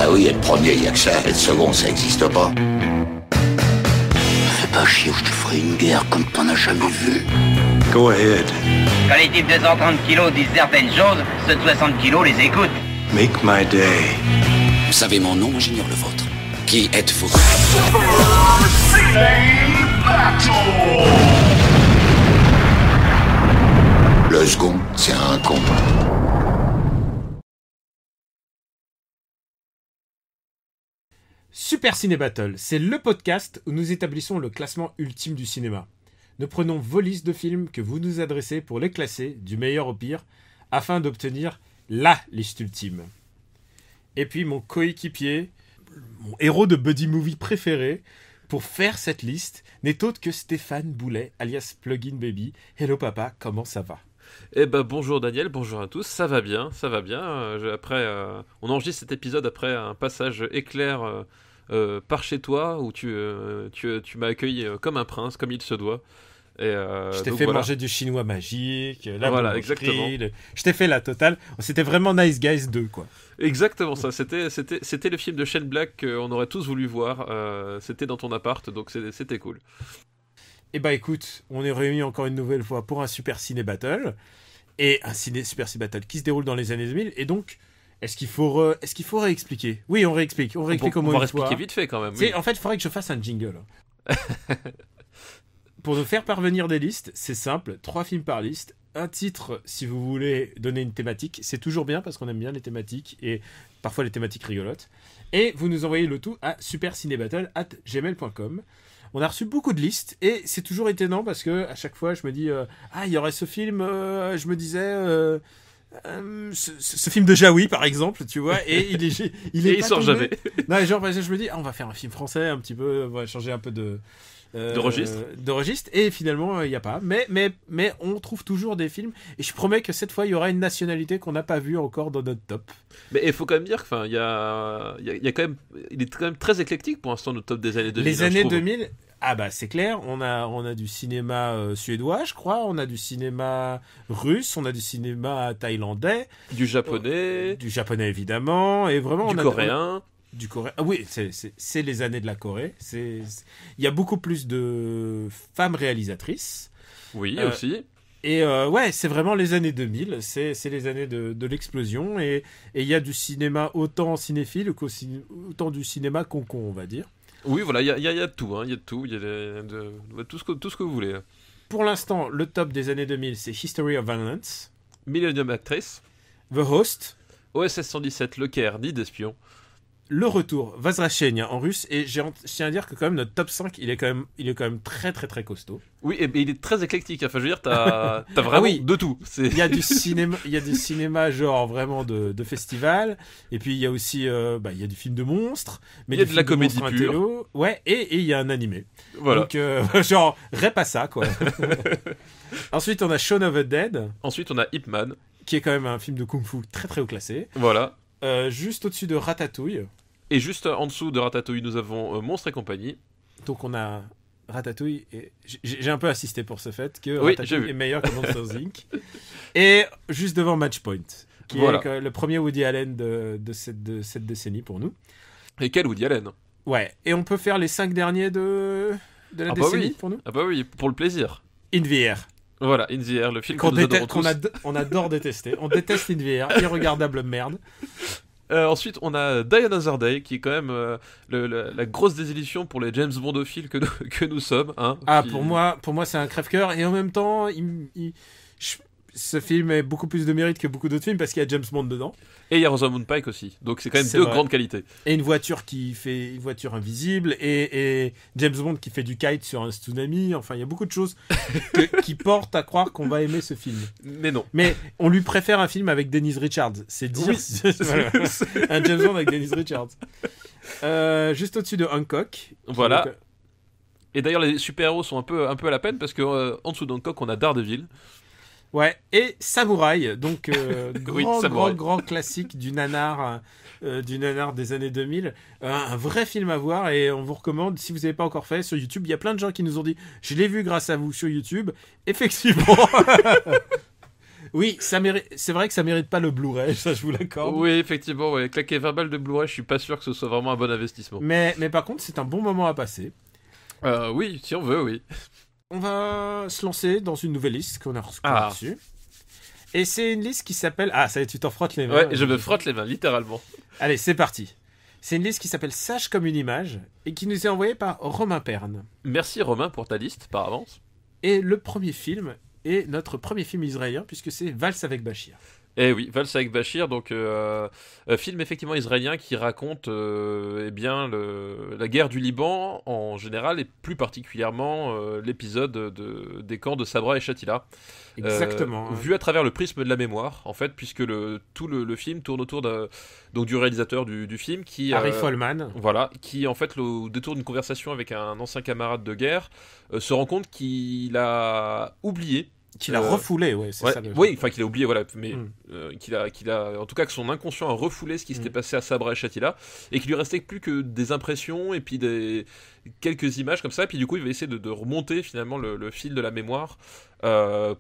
Bah oui, être premier, y a que ça. Être second, ça existe pas. Fais pas chier ou je te ferai une guerre comme t'en as jamais vu. Go ahead. Quand les types de 130 kilos disent certaines choses, ceux de 60 kilos les écoutent. Make my day. Vous savez mon nom, j'ignore le vôtre. Qui êtes-vous? Le second, c'est un con. Super Ciné Battle, c'est le podcast où nous établissons le classement ultime du cinéma. Nous prenons vos listes de films que vous nous adressez pour les classer du meilleur au pire, afin d'obtenir LA liste ultime. Et puis mon coéquipier, mon héros de buddy movie préféré, pour faire cette liste, n'est autre que Stéphane Boulet, alias Plugin Baby. Hello papa, comment ça va? Eh ben bonjour Daniel, bonjour à tous, ça va bien, ça va bien. On enregistre cet épisode après un passage éclair par chez toi où tu m'as accueilli comme un prince, comme il se doit. Et je t'ai fait manger du chinois magique, voilà, exactement. Je t'ai fait la totale. C'était vraiment Nice Guys 2, quoi. Exactement ça, c'était le film de Shane Black qu'on aurait tous voulu voir. C'était dans ton appart, donc c'était cool. Eh bah écoute, on est réunis encore une nouvelle fois pour un Super Ciné Battle. Et un Super Ciné Battle qui se déroule dans les années 2000. Et donc, est-ce qu'il faut réexpliquer? Oui, on réexplique. On réexplique au moins une fois. On va réexpliquer vite fait quand même. Oui. En fait, il faudrait que je fasse un jingle. Pour nous faire parvenir des listes, c'est simple. 3 films par liste. Un titre, si vous voulez donner une thématique. C'est toujours bien parce qu'on aime bien les thématiques. Et parfois les thématiques rigolotes. Et vous nous envoyez le tout à supercinébattle@gmail.com. On a reçu beaucoup de listes et c'est toujours étonnant parce que à chaque fois je me dis il y aurait ce film, je me disais ce film de Jaoui par exemple, tu vois, et il sort jamais. Non, genre parce que je me dis on va faire un film français un petit peu, on va changer un peu de registre et finalement il y a pas, mais on trouve toujours des films et je promets que cette fois il y aura une nationalité qu'on n'a pas vue encore dans notre top. Mais il faut quand même dire qu'il il est quand même très éclectique pour l'instant, notre top des années 2000. Les années 2000, ah bah c'est clair, on a du cinéma suédois, je crois, on a du cinéma russe, on a du cinéma thaïlandais, du japonais évidemment, et vraiment du coréen. Du Corée. Ah oui, c'est les années de la Corée. Il y a beaucoup plus de femmes réalisatrices. Oui, aussi. Et ouais, c'est vraiment les années 2000. C'est les années de l'explosion. Et il y a du cinéma autant cinéphile qu'autant du cinéma concon, on va dire. Oui, voilà, il y a de tout. Il y a de tout. Il y a tout ce que vous voulez. Pour l'instant, le top des années 2000, c'est History of Violence, Millennium Actress, The Host, OSS 117, Le Caire, Nid d'espion. Le retour, Возвращение en russe, et je tiens à dire que quand même notre top 5, il est quand même très très très costaud. Oui, et il est très éclectique, enfin je veux dire, t'as vraiment de tout. Il y a du cinéma genre vraiment de festival, et puis il y a aussi il y a du film de monstres, mais il y a de la comédie pure. Ouais, et il y a un animé. Voilà. Donc genre rep à ça quoi. Ensuite on a Shaun of the Dead. Ensuite on a Ip Man, qui est quand même un film de kung-fu très très haut classé. Voilà. Juste au-dessus de Ratatouille. Et juste en dessous de Ratatouille, nous avons Monstres et compagnie. Donc on a Ratatouille, et j'ai un peu insisté pour ce fait que Ratatouille est meilleur que Monsters Inc. Et juste devant Matchpoint, qui est le premier Woody Allen de cette décennie pour nous. Et quel Woody Allen? Ouais, et on peut faire les 5 derniers de la décennie pour nous. Ah bah oui, pour le plaisir. In the Air. Voilà, In the Air, le film qu'on adore détester. On déteste In the Air, irregardable merde. Ensuite, on a Die Another Day, qui est quand même la grosse désillusion pour les James Bondophiles que nous sommes. Hein, pour moi, c'est un crève-cœur, et en même temps, ce film a beaucoup plus de mérite que beaucoup d'autres films parce qu'il y a James Bond dedans. Et il y a Rosamund Pike aussi, donc c'est quand même deux grandes qualités. Et une voiture invisible, et James Bond qui fait du kite sur un tsunami. Enfin, il y a beaucoup de choses qui portent à croire qu'on va aimer ce film. Mais non. Mais on lui préfère un film avec Dennis Richards. C'est dire. Oui. Voilà. Un James Bond avec Dennis Richards. Juste au-dessus de Hancock. Voilà. Donc, et d'ailleurs, les super-héros sont un peu à la peine parce que en dessous de Hancock, on a Daredevil. Ouais, et Samouraï, donc grand classique du nanar des années 2000, un vrai film à voir, et on vous recommande, si vous n'avez pas encore fait, sur YouTube. Il y a plein de gens qui nous ont dit je l'ai vu grâce à vous sur YouTube. Effectivement. Oui, c'est vrai que ça mérite pas le Blu-ray, ça je vous l'accorde. Oui, effectivement, ouais. Claquer 20 balles de Blu-ray, je suis pas sûr que ce soit vraiment un bon investissement. Mais par contre, c'est un bon moment à passer. Oui, si on veut, oui. On va se lancer dans une nouvelle liste qu'on a reçue. Et c'est une liste qui s'appelle... Ah, ça y est, tu t'en frottes les mains. Ouais, je me frotte les mains, littéralement. Allez, c'est parti. C'est une liste qui s'appelle Sage comme une image et qui nous est envoyée par Romain Perne. Merci Romain pour ta liste, par avance. Et le premier film est notre premier film israélien puisque c'est Valse avec Bachir. Eh oui, Valse avec Bachir, donc film effectivement israélien qui raconte la guerre du Liban en général et plus particulièrement l'épisode des camps de Sabra et Shatila. Exactement. Vu à travers le prisme de la mémoire, en fait, puisque tout le film tourne autour du réalisateur du film qui... Harry Folman. Voilà, qui en fait, au détour d'une conversation avec un ancien camarade de guerre, se rend compte qu'il a oublié. Qu'il a refoulé, ouais, c'est ça. Oui, enfin qu'il a oublié, voilà, mais qu'il a, en tout cas que son inconscient a refoulé ce qui s'était passé à Sabra et Shatila, et qu'il lui restait plus que des impressions et puis quelques images comme ça, et puis du coup il va essayer de remonter finalement le fil de la mémoire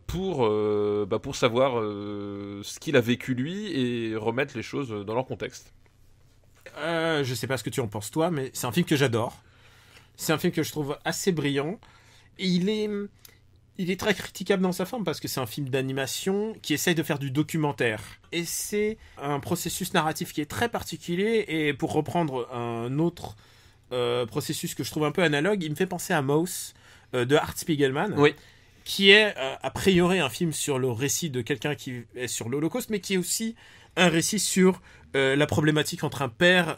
pour savoir ce qu'il a vécu lui et remettre les choses dans leur contexte. Je sais pas ce que tu en penses toi, mais c'est un film que j'adore. C'est un film que je trouve assez brillant. Et il est très critiquable dans sa forme parce que c'est un film d'animation qui essaye de faire du documentaire. Et c'est un processus narratif qui est très particulier. Et pour reprendre un autre processus que je trouve un peu analogue, il me fait penser à Mouse de Art Spiegelman. Oui. Qui est a priori un film sur le récit de quelqu'un qui est sur l'Holocauste, mais qui est aussi un récit sur la problématique entre un père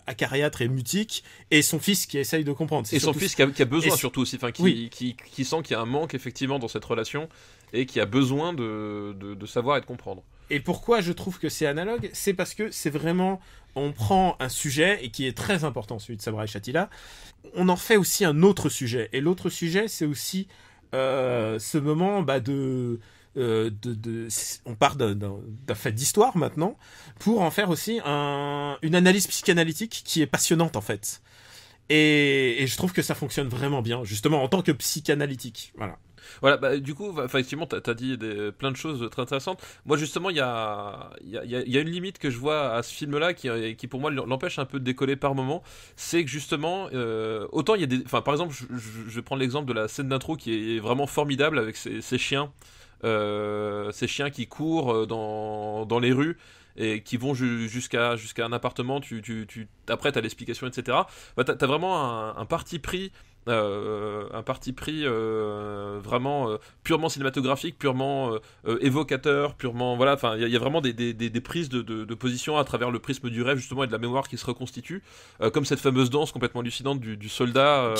acariâtre et mutique et son fils qui essaye de comprendre. Et son fils qui a besoin surtout aussi, enfin qui sent qu'il y a un manque effectivement dans cette relation et qui a besoin de savoir et de comprendre. Et pourquoi je trouve que c'est analogue, c'est parce que c'est vraiment, on prend un sujet et qui est très important, celui de Sabra et Shatila, on en fait aussi un autre sujet. Et l'autre sujet, c'est aussi ce moment on part d'un fait d'histoire maintenant pour en faire aussi une analyse psychanalytique qui est passionnante en fait. Et je trouve que ça fonctionne vraiment bien, justement en tant que psychanalytique. Voilà, du coup, effectivement, t'as dit plein de choses très intéressantes. Moi, justement, il y a une limite que je vois à ce film-là qui pour moi, l'empêche un peu de décoller par moment. C'est que justement, autant il y a des... Enfin, par exemple, je vais prendre l'exemple de la scène d'intro qui est vraiment formidable avec ces chiens. Ces chiens qui courent dans les rues et qui vont jusqu'à un appartement, après t'as l'explication, etc. T'as vraiment un parti pris vraiment purement cinématographique, purement évocateur, purement voilà. Enfin, il y a vraiment des prises de position à travers le prisme du rêve justement et de la mémoire qui se reconstitue, comme cette fameuse danse complètement hallucinante du soldat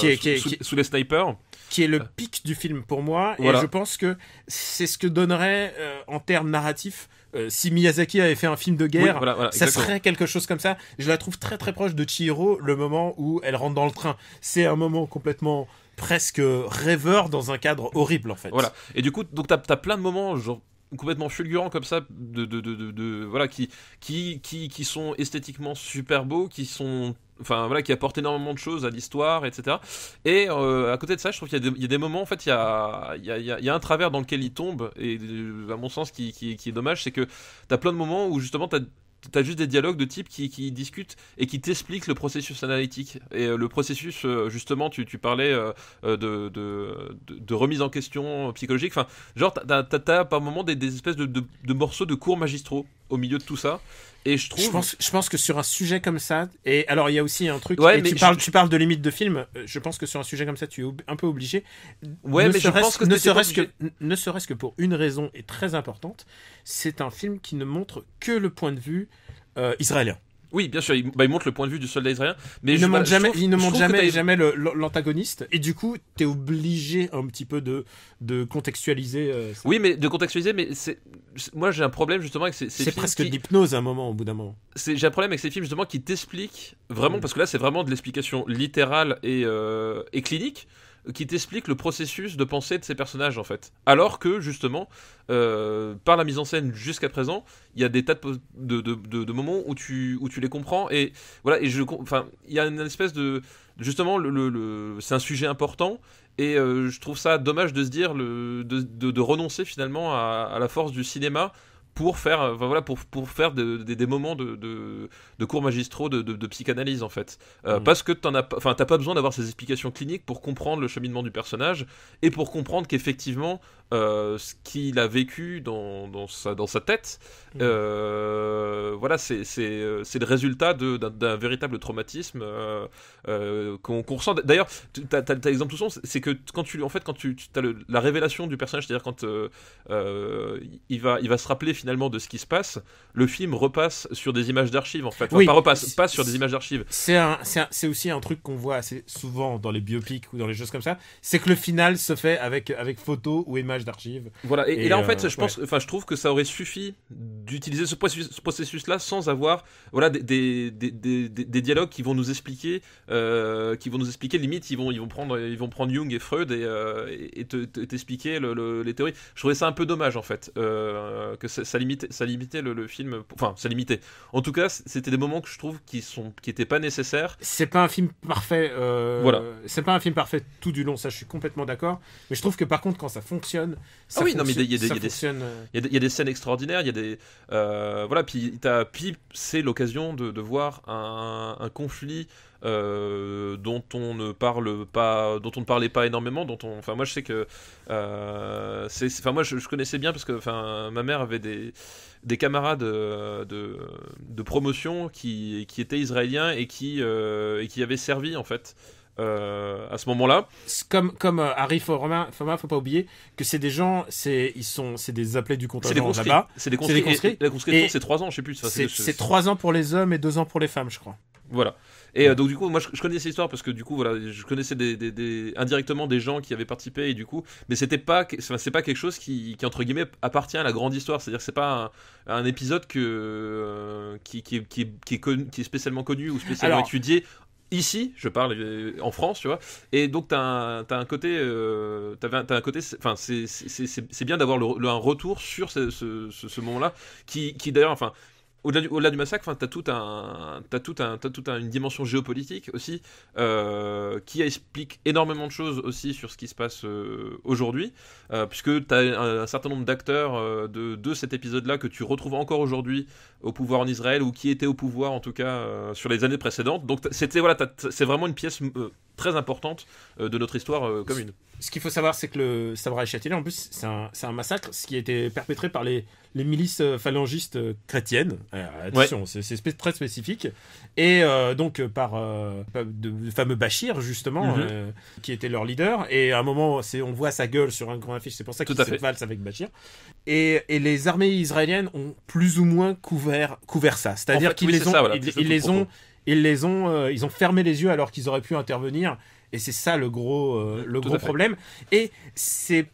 sous les snipers, qui est le pic du film pour moi. Voilà. Et je pense que c'est ce que donnerait en termes narratifs. Si Miyazaki avait fait un film de guerre, ça serait quelque chose comme ça. Je la trouve très très proche de Chihiro, le moment où elle rentre dans le train. C'est un moment complètement presque rêveur dans un cadre horrible en fait. Voilà. Et du coup, donc t'as plein de moments genre complètement fulgurants comme ça, voilà, qui sont esthétiquement super beaux, qui apportent énormément de choses à l'histoire, etc. Et à côté de ça, je trouve qu'il y a des moments, en fait, il y a un travers dans lequel il tombe, et à mon sens, qui est dommage, c'est que t'as plein de moments où justement t'as juste des dialogues de type qui discutent et qui t'expliquent le processus analytique et le processus justement tu parlais de remise en question psychologique, enfin genre t'as par moment des espèces de morceaux de cours magistraux au milieu de tout ça. Et je pense que sur un sujet comme ça, et alors il y a aussi un truc, tu parles de limite de film, je pense que sur un sujet comme ça tu es un peu obligé, ne serait-ce que pour une raison est très importante, c'est un film qui ne montre que le point de vue israélien. Oui, bien sûr, il montre le point de vue du soldat israélien, mais il ne montre jamais l'antagoniste, et du coup, t'es obligé un petit peu de contextualiser. Oui, mais de contextualiser, mais moi j'ai un problème justement avec ces films. C'est presque de l'hypnose à un moment, au bout d'un moment. J'ai un problème avec ces films justement qui t'expliquent vraiment, parce que là c'est vraiment de l'explication littérale et clinique qui t'explique le processus de pensée de ces personnages en fait. Alors que justement, par la mise en scène jusqu'à présent, il y a des tas de moments où tu les comprends et voilà. Et il y a une espèce de justement c'est un sujet important. Et je trouve ça dommage de se dire de renoncer finalement à la force du cinéma pour faire, pour faire des moments de cours magistraux de psychanalyse en fait. Parce que t'as pas besoin d'avoir ces explications cliniques pour comprendre le cheminement du personnage et pour comprendre qu'effectivement ce qu'il a vécu dans sa tête, voilà, c'est le résultat d'un véritable traumatisme qu'on ressent. D'ailleurs, t'as l'exemple tout son, c'est que quand tu as la révélation du personnage, c'est-à-dire quand il va se rappeler finalement de ce qui se passe, le film repasse sur des images d'archives en fait. Enfin, oui, passe sur des images d'archives. C'est aussi un truc qu'on voit assez souvent dans les biopics ou dans les choses comme ça, c'est que le final se fait avec photos ou images d'archives. Voilà, et là en fait, je trouve que ça aurait suffi d'utiliser ce processus-là sans avoir voilà des dialogues qui vont nous expliquer limite ils vont prendre Jung et Freud et t'expliquer les théories. Je trouvais ça un peu dommage en fait que ça limitait le film, enfin ça limitait. En tout cas, c'était des moments que je trouve qui étaient pas nécessaires. C'est pas un film parfait. Voilà. C'est pas un film parfait tout du long, ça je suis complètement d'accord. Mais je trouve que par contre quand ça fonctionne, il y a des scènes extraordinaires, il y a des voilà, puis c'est l'occasion de voir un conflit dont on ne parlait pas énormément, enfin moi je sais que moi je connaissais bien parce que enfin ma mère avait des camarades de promotion qui étaient israéliens et qui avaient servi en fait à ce moment-là. Comme Harry Foma, faut pas oublier que c'est des gens, c'est des appelés du contingent là-bas. C'est des conscrits. La conscription, c'est 3 ans, je sais plus. C'est 3 ans pour les hommes et 2 ans pour les femmes, je crois. Voilà. Et donc du coup, moi je connais cette histoire parce que du coup, voilà, je connaissais indirectement des gens qui avaient participé et du coup, mais c'est pas quelque chose qui entre guillemets appartient à la grande histoire. C'est-à-dire que c'est pas un épisode qui est spécialement connu ou spécialement étudié. Ici, je parle en France, tu vois, et donc t'as un côté, enfin c'est bien d'avoir un retour sur ce moment-là, qui d'ailleurs, enfin. Au-delà du massacre, enfin, t'as une dimension géopolitique aussi qui explique énormément de choses aussi sur ce qui se passe aujourd'hui, puisque t'as un certain nombre d'acteurs de cet épisode-là que tu retrouves encore aujourd'hui au pouvoir en Israël ou qui étaient au pouvoir en tout cas sur les années précédentes. Donc c'est vraiment une pièce très importante de notre histoire commune. Ce qu'il faut savoir, c'est que le Sabra et Châtillon, en plus, c'est un massacre, ce qui a été perpétré par les milices phalangistes chrétiennes. Attention, c'est très spécifique. Et donc par le fameux Bachir, justement, qui était leur leader. Et à un moment, on voit sa gueule sur un grand affiche. C'est pour ça qu'il se valse avec Bachir. Et les armées israéliennes ont plus ou moins couvert ça. C'est-à-dire qu'ils ils ont fermé les yeux alors qu'ils auraient pu intervenir. Et c'est ça le gros problème. Et c'est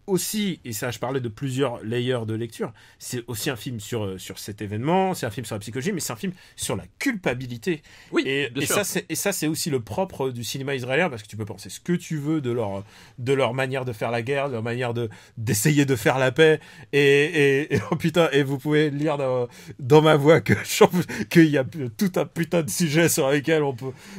aussi, et ça je parlais de plusieurs layers de lecture, c'est aussi un film sur cet événement, c'est un film sur la psychologie, mais c'est un film sur la culpabilité. Oui, et ça c'est aussi le propre du cinéma israélien, parce que tu peux penser ce que tu veux de leur manière de faire la guerre, de leur manière d'essayer de faire la paix, et oh putain, et vous pouvez lire dans ma voix qu'il y a tout un putain de sujet sur lesquels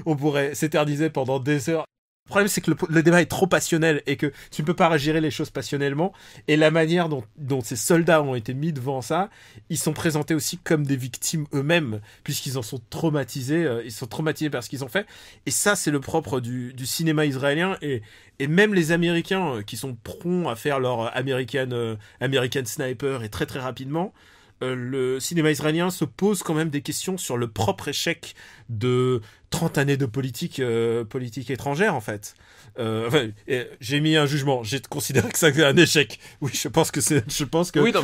on pourrait s'éterniser pendant des heures. Le problème, c'est que le débat est trop passionnel et que tu ne peux pas gérer les choses passionnellement. Et la manière dont ces soldats ont été mis devant ça, ils sont présentés aussi comme des victimes eux-mêmes, puisqu'ils en sont traumatisés. Ils sont traumatisés par ce qu'ils ont fait. Et ça, c'est le propre du cinéma israélien. Et même les Américains qui sont prompts à faire leur American Sniper et très très rapidement, le cinéma israélien se pose quand même des questions sur le propre échec de 30 années de politique étrangère, en fait. J'ai mis un jugement, j'ai considéré que ça c'était un échec. Oui, je pense que oui,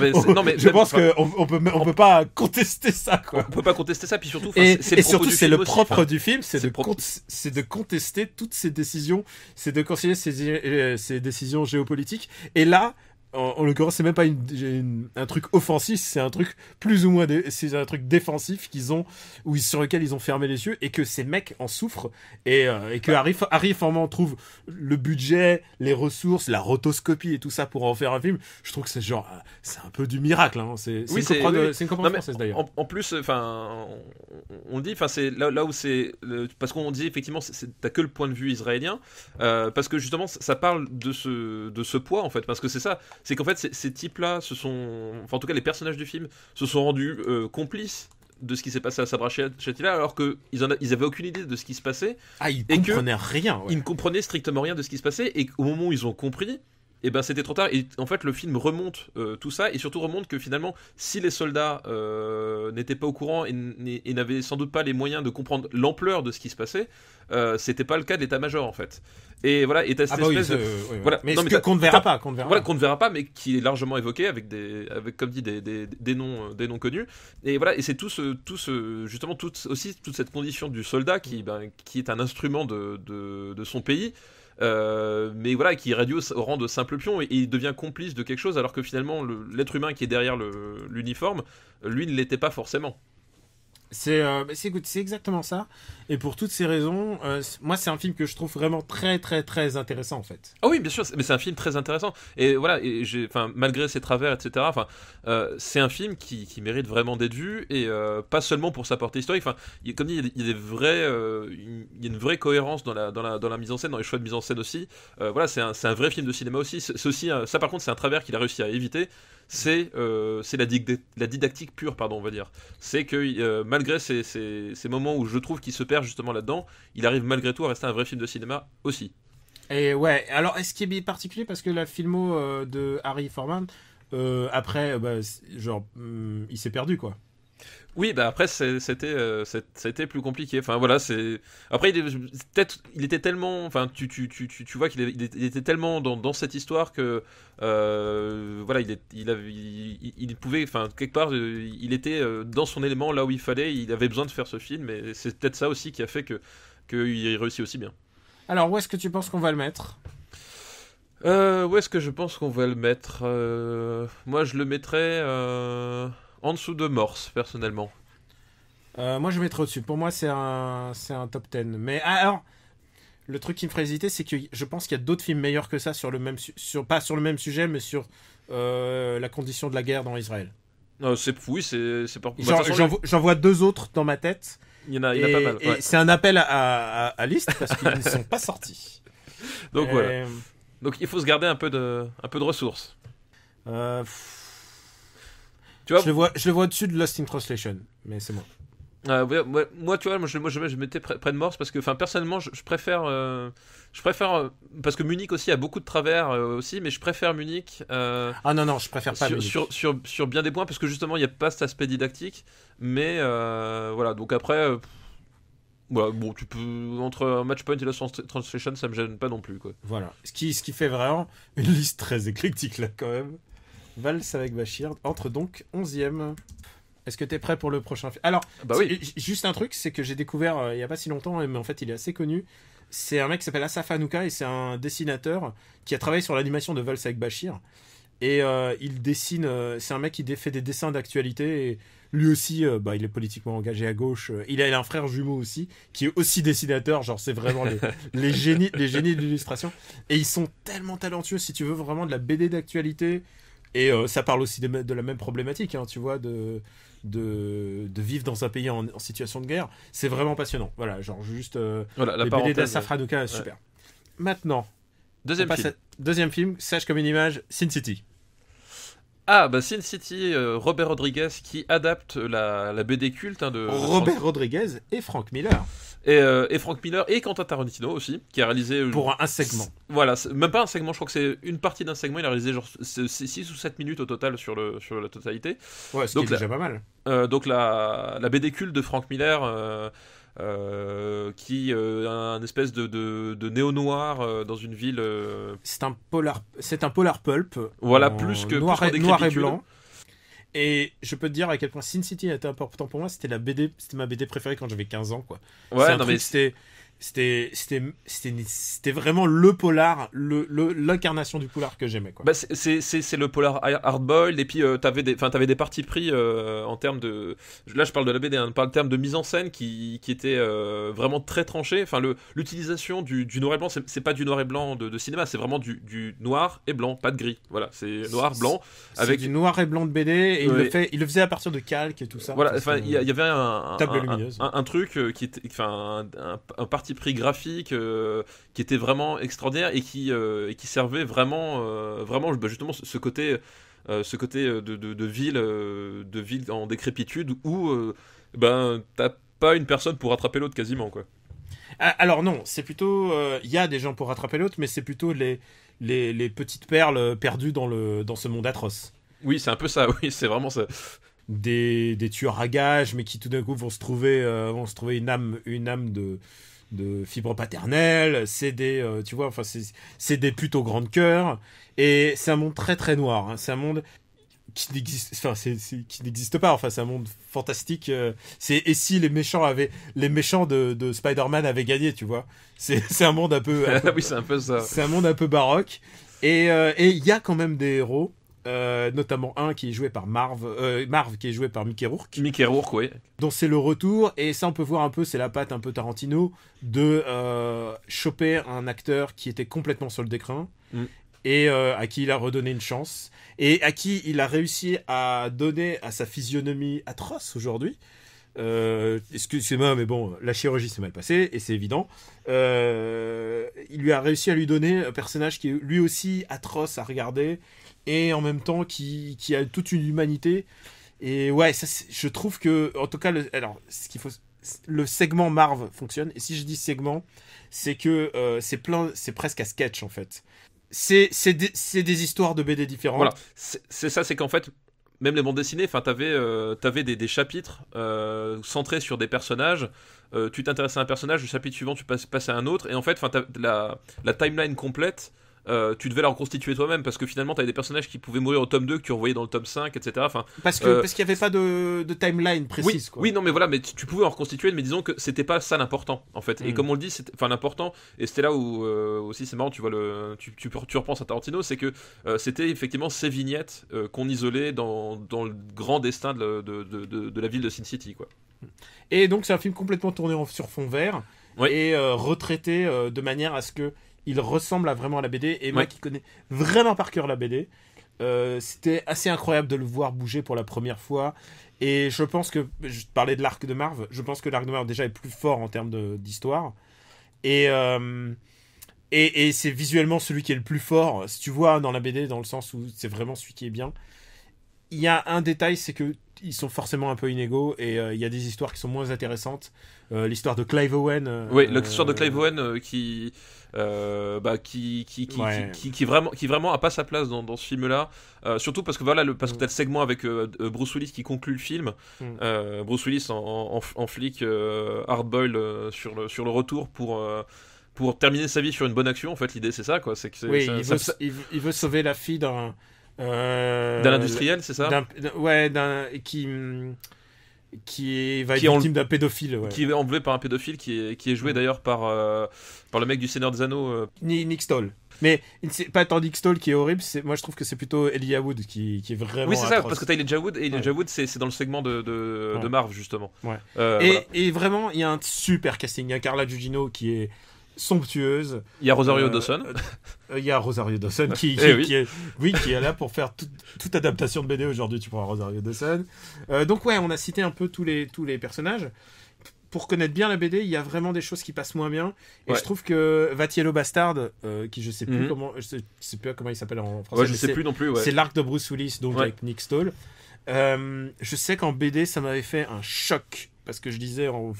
on peut pas contester ça, quoi. On peut pas contester ça, puis surtout c'est le propre du film, c'est de contester toutes ces décisions, c'est de considérer ces décisions géopolitiques. Et là, en l'occurrence, c'est même pas un truc offensif, c'est un truc plus ou moins c'est un truc défensif sur lequel ils ont fermé les yeux et que ces mecs en souffrent et que Harry Forman trouve le budget, les ressources, la rotoscopie et tout ça pour en faire un film. Je trouve que c'est un peu du miracle. Hein. C'est une comprendre française d'ailleurs. En plus, enfin, on le dit, enfin, c'est là où c'est parce qu'on dit effectivement, t'as que le point de vue israélien, parce que justement, ça parle de ce poids en fait, parce que c'est ça, c'est qu'en fait, ces types-là en tout cas, les personnages du film se sont rendus complices de ce qui s'est passé à Sabra Shatila, alors qu'ils avaient aucune idée de ce qui se passait. Ah, ils comprenaient rien. Ouais. Ils ne comprenaient strictement rien de ce qui se passait, et au moment où ils ont compris, et ben c'était trop tard. Et en fait, le film remonte tout ça, et surtout remonte que finalement, si les soldats n'étaient pas au courant et n'avaient sans doute pas les moyens de comprendre l'ampleur de ce qui se passait, c'était pas le cas de l'état-major en fait. Et voilà, et t'as cette espèce de... Voilà. Mais qu'on ne verra pas. Qu'on ne verra pas, mais qui est largement évoqué avec comme dit, des noms connus. Et voilà, et c'est justement toute cette condition du soldat qui est un instrument de son pays. Mais voilà, qui est réduit au rang de simple pion et il devient complice de quelque chose, alors que finalement l'être humain qui est derrière l'uniforme, lui ne l'était pas forcément. Écoute, c'est exactement ça. Et pour toutes ces raisons, moi, c'est un film que je trouve vraiment très, très, très intéressant, en fait. Ah oui, bien sûr, mais c'est un film très intéressant. Et voilà, malgré ses travers, etc., c'est un film qui mérite vraiment d'être vu, et pas seulement pour sa portée historique. Enfin, comme dit, il y a une vraie cohérence dans la mise en scène, dans les choix de mise en scène aussi. Voilà, c'est un vrai film de cinéma aussi. C'est aussi ça, par contre, c'est un travers qu'il a réussi à éviter. C'est la didactique pure, pardon, on va dire. C'est que malgré ces moments où je trouve qu'il se perd justement là-dedans, il arrive malgré tout à rester un vrai film de cinéma aussi. Et ouais, alors est-ce qu'il est particulier parce que la filmo de Harry Forman, après, il s'est perdu quoi. Oui, bah après c'était plus compliqué. Enfin voilà, après il était tellement, enfin tu vois qu'il était tellement dans cette histoire que voilà, il pouvait, enfin quelque part il était dans son élément là où il fallait, il avait besoin de faire ce film, et c'est peut-être ça aussi qui a fait qu'il réussit aussi bien. Alors où est-ce que tu penses qu'on va le mettre ? Où est-ce que je pense qu'on va le mettre ? Moi je le mettrais en dessous de Morse, personnellement. Moi, je mettrais au-dessus. Pour moi, c'est un top 10. Mais alors, le truc qui me ferait hésiter, c'est que je pense qu'il y a d'autres films meilleurs que ça pas sur le même sujet, mais sur la condition de la guerre dans Israël. C'est pas... J'en vois deux autres dans ma tête. Il y en a pas mal. Ouais. Et c'est un appel à liste parce qu'ils ne sont pas sortis. Donc voilà. Donc il faut se garder un peu de ressources. Tu vois, je le vois au-dessus de Lost in Translation, mais c'est moi. Moi, tu vois, je mettais près de Morse parce que, enfin, personnellement, je préfère, parce que Munich aussi a beaucoup de travers aussi, mais je préfère Munich. Ah non, je préfère pas Munich. Sur bien des points, parce que justement, il n'y a pas cet aspect didactique, mais voilà. Donc après, voilà, bon, tu peux entre Match Point et Lost in Translation, ça me gêne pas non plus, quoi. Voilà. Ce qui fait vraiment une liste très éclectique là, quand même. Valse avec Bachir entre donc 11e. Est-ce que t'es prêt pour le prochain film ? Alors, oui. Juste un truc, c'est que j'ai découvert il y a pas si longtemps, mais en fait il est assez connu. C'est un mec qui s'appelle Asaf Hanouka et c'est un dessinateur qui a travaillé sur l'animation de Valse avec Bachir. Et il dessine, c'est un mec qui fait des dessins d'actualité. Et lui aussi, il est politiquement engagé à gauche. Il a un frère jumeau aussi qui est aussi dessinateur. Genre, c'est vraiment les génies de l'illustration. Et ils sont tellement talentueux, si tu veux vraiment de la BD d'actualité. Et ça parle aussi de la même problématique, hein, tu vois, de vivre dans un pays en situation de guerre. C'est vraiment passionnant. Voilà, genre juste les BD d'Asaf Hanouka, super. Maintenant, deuxième film, sage comme une image, Sin City. Ah, Sin City, Robert Rodriguez qui adapte la BD culte de Robert Rodriguez et Frank Miller. Et Frank Miller et Quentin Tarantino aussi, qui a réalisé... Pour un segment. Voilà, même pas un segment, je crois que c'est une partie d'un segment, il a réalisé genre 6 ou 7 minutes au total sur la totalité. Ouais, ce qui est déjà pas mal. Donc la BD culte de Frank Miller... qui un espèce de néo-noir dans une ville. C'est un polar pulp. Voilà, plus que noir et blanc. Et je peux te dire à quel point Sin City a été important pour moi. C'était ma BD préférée quand j'avais 15 ans, quoi. Ouais, C'était vraiment le polar, l'incarnation du polar que j'aimais, quoi. Bah c'est le polar hardboiled, et puis t'avais des partis pris en termes de, là je parle de la BD, hein, en termes de mise en scène qui était vraiment très tranché. Enfin l'utilisation du noir et blanc, c'est pas du noir et blanc de cinéma, c'est vraiment du noir et blanc, pas de gris. Voilà, c'est noir blanc avec du noir et blanc de BD, et il le faisait à partir de calques et tout ça. Voilà, enfin il y avait un truc qui était, enfin un parti pris graphique qui était vraiment extraordinaire et qui servait vraiment justement ce côté de ville en décrépitude où t'as pas une personne pour rattraper l'autre quasiment, quoi. Alors non, c'est plutôt il y a des gens pour rattraper l'autre, mais c'est plutôt les petites perles perdues dans ce monde atroce. Oui, c'est un peu ça. Oui, c'est vraiment ça. Des tueurs à gages, mais qui tout d'un coup vont se trouver une âme de fibre paternelle. C'est des tu vois, enfin c'est des putes au grand cœur, et c'est un monde très très noir, hein. C'est un monde qui n'existe pas, enfin c'est un monde fantastique. Et si les méchants de Spider-Man avaient gagné, tu vois, c'est un monde un peu oui, c'est un peu ça. C'est un monde un peu baroque, et il y a quand même des héros, notamment un qui est joué par Marv qui est joué par Mickey Rourke. Mickey Rourke, oui. Donc c'est le retour, et ça on peut voir un peu, c'est la patte un peu Tarantino de choper un acteur qui était complètement sur le déclin, et à qui il a redonné une chance, et à qui il a réussi à donner à sa physionomie atroce aujourd'hui. Excusez-moi, mais bon, la chirurgie s'est mal passée, et c'est évident. Il lui a réussi à lui donner un personnage qui est lui aussi atroce à regarder, et en même temps qui a toute une humanité. Et ouais, ça, je trouve que, en tout cas, le segment Marv fonctionne. Et si je dis segment, c'est que c'est presque à sketch, en fait. C'est des histoires de BD différentes. Voilà, c'est ça, c'est qu'en fait, même les bandes dessinées, enfin, t'avais des chapitres centrés sur des personnages. Tu t'intéresses à un personnage, le chapitre suivant, tu passes à un autre, et en fait, la timeline complète. Tu devais la reconstituer toi-même, parce que finalement t'avais des personnages qui pouvaient mourir au tome 2 que tu revoyais dans le tome 5, etc. Enfin, parce qu'il n'y avait pas de timeline précise, quoi. Oui, non, mais voilà, mais tu pouvais en reconstituer, mais disons que c'était pas ça l'important, en fait. Et comme on le dit, l'important, et c'était là où aussi c'est marrant, tu vois, tu repenses à Tarantino, c'est que c'était effectivement ces vignettes qu'on isolait dans le grand destin de la ville de Sin City, quoi. Et donc c'est un film complètement tourné sur fond vert, et retraité de manière à ce que il ressemble vraiment à la BD, et moi qui connais vraiment par cœur la BD, c'était assez incroyable de le voir bouger pour la première fois. Et je pense que, je parlais de l'arc de Marv, je pense que l'arc de Marv déjà est plus fort en termes d'histoire, et c'est visuellement celui qui est le plus fort, si tu vois, dans la BD, dans le sens où c'est vraiment celui qui est bien. Il y a un détail, c'est que ils sont forcément un peu inégaux, et il y a des histoires qui sont moins intéressantes. L'histoire de Clive Owen. Oui, l'histoire de Clive Owen qui vraiment a pas sa place dans ce film-là. Surtout parce que parce que t'as le segment avec Bruce Willis qui conclut le film. Bruce Willis en flic hardboiled sur le retour pour terminer sa vie sur une bonne action. En fait, l'idée c'est ça, quoi. C'est que il veut sauver la fille d'un industriel, c'est ça? Qui va être victime d'un pédophile, qui est enlevé par un pédophile qui est joué d'ailleurs par le mec du Seigneur des Anneaux, Nick Stoll. Mais c'est pas tant Nick Stoll qui est horrible, moi je trouve que c'est plutôt Elijah Wood qui est vraiment oui, c'est ça, atroce. parce que t'as Elijah Wood, et Elijah Wood c'est dans le segment de Marv, justement. Et vraiment il y a un super casting. Il y a Carla Gugino qui est somptueuse. Il y a Rosario Dawson. Il y a Rosario Dawson qui est là pour faire toute adaptation de BD aujourd'hui. Tu prends Rosario Dawson. Donc ouais, on a cité un peu tous les personnages. Pour connaître bien la BD, il y a vraiment des choses qui passent moins bien. Et je trouve que Vatiello Bastard, qui je sais plus je sais plus comment il s'appelle en français. Ouais, je sais plus non plus. Ouais. C'est l'arc de Bruce Willis, donc avec Nick Stoll. Je sais qu'en BD, ça m'avait fait un choc. Parce que je lisais en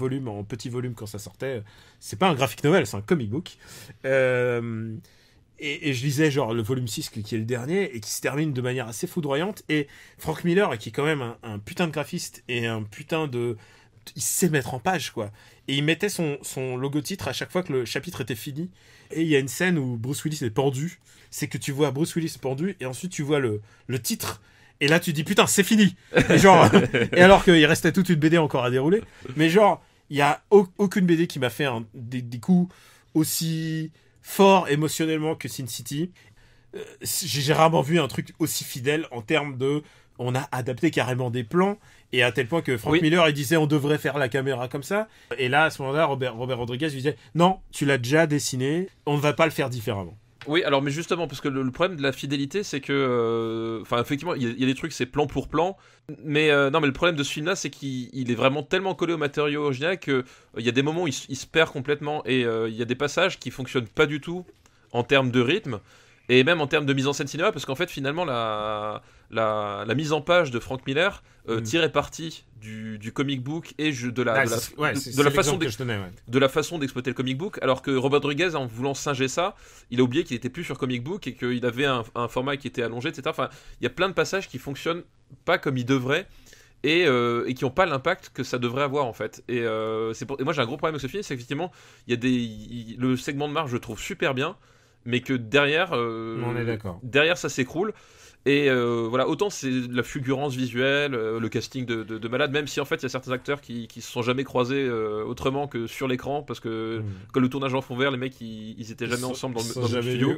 petit volume quand ça sortait. C'est pas un graphic novel, c'est un comic book. Et je lisais genre le volume 6 qui est le dernier, et qui se termine de manière assez foudroyante. Et Frank Miller, qui est quand même un putain de graphiste, et un putain de... Il sait mettre en page, quoi. Et il mettait son logo-titre à chaque fois que le chapitre était fini. Et il y a une scène où Bruce Willis est pendu. C'est que tu vois Bruce Willis pendu, et ensuite tu vois le titre. Et là, tu dis, putain, c'est fini. Et alors qu'il restait toute une BD encore à dérouler. Mais genre, il y a aucune BD qui m'a fait des coups aussi forts émotionnellement que Sin City. J'ai rarement vu un truc aussi fidèle en termes de... On a adapté carrément des plans, et à tel point que Frank Miller, il disait on devrait faire la caméra comme ça. Et là, à ce moment-là, Robert Rodriguez lui disait non, tu l'as déjà dessiné, on ne va pas le faire différemment. Oui, alors mais justement, parce que le problème de la fidélité, c'est que, enfin, effectivement, il y a des trucs, c'est plan pour plan, mais non, mais le problème de ce film-là, c'est qu'il est vraiment tellement collé au matériau original que il y a des moments où il se perd complètement, et il y a des passages qui fonctionnent pas du tout en termes de rythme, et même en termes de mise en scène cinéma, parce qu'en fait, finalement, la mise en page de Frank Miller tirait parti du comic book et de la façon d'exploiter le comic book, alors que Robert Rodriguez, en voulant singer ça, il a oublié qu'il était plus sur comic book et qu'il avait un format qui était allongé, etc. Enfin, il y a plein de passages qui fonctionnent pas comme ils devraient et qui n'ont pas l'impact que ça devrait avoir en fait. Et moi j'ai un gros problème avec ce film, c'est qu'effectivement le segment de marge je le trouve super bien, mais que derrière, on est d'accord. Derrière ça s'écroule. Et voilà, autant c'est la fulgurance visuelle, le casting de malade, même si en fait il y a certains acteurs qui se sont jamais croisés autrement que sur l'écran, parce que quand le tournage en fond vert, les mecs ils étaient jamais ensemble dans le studio.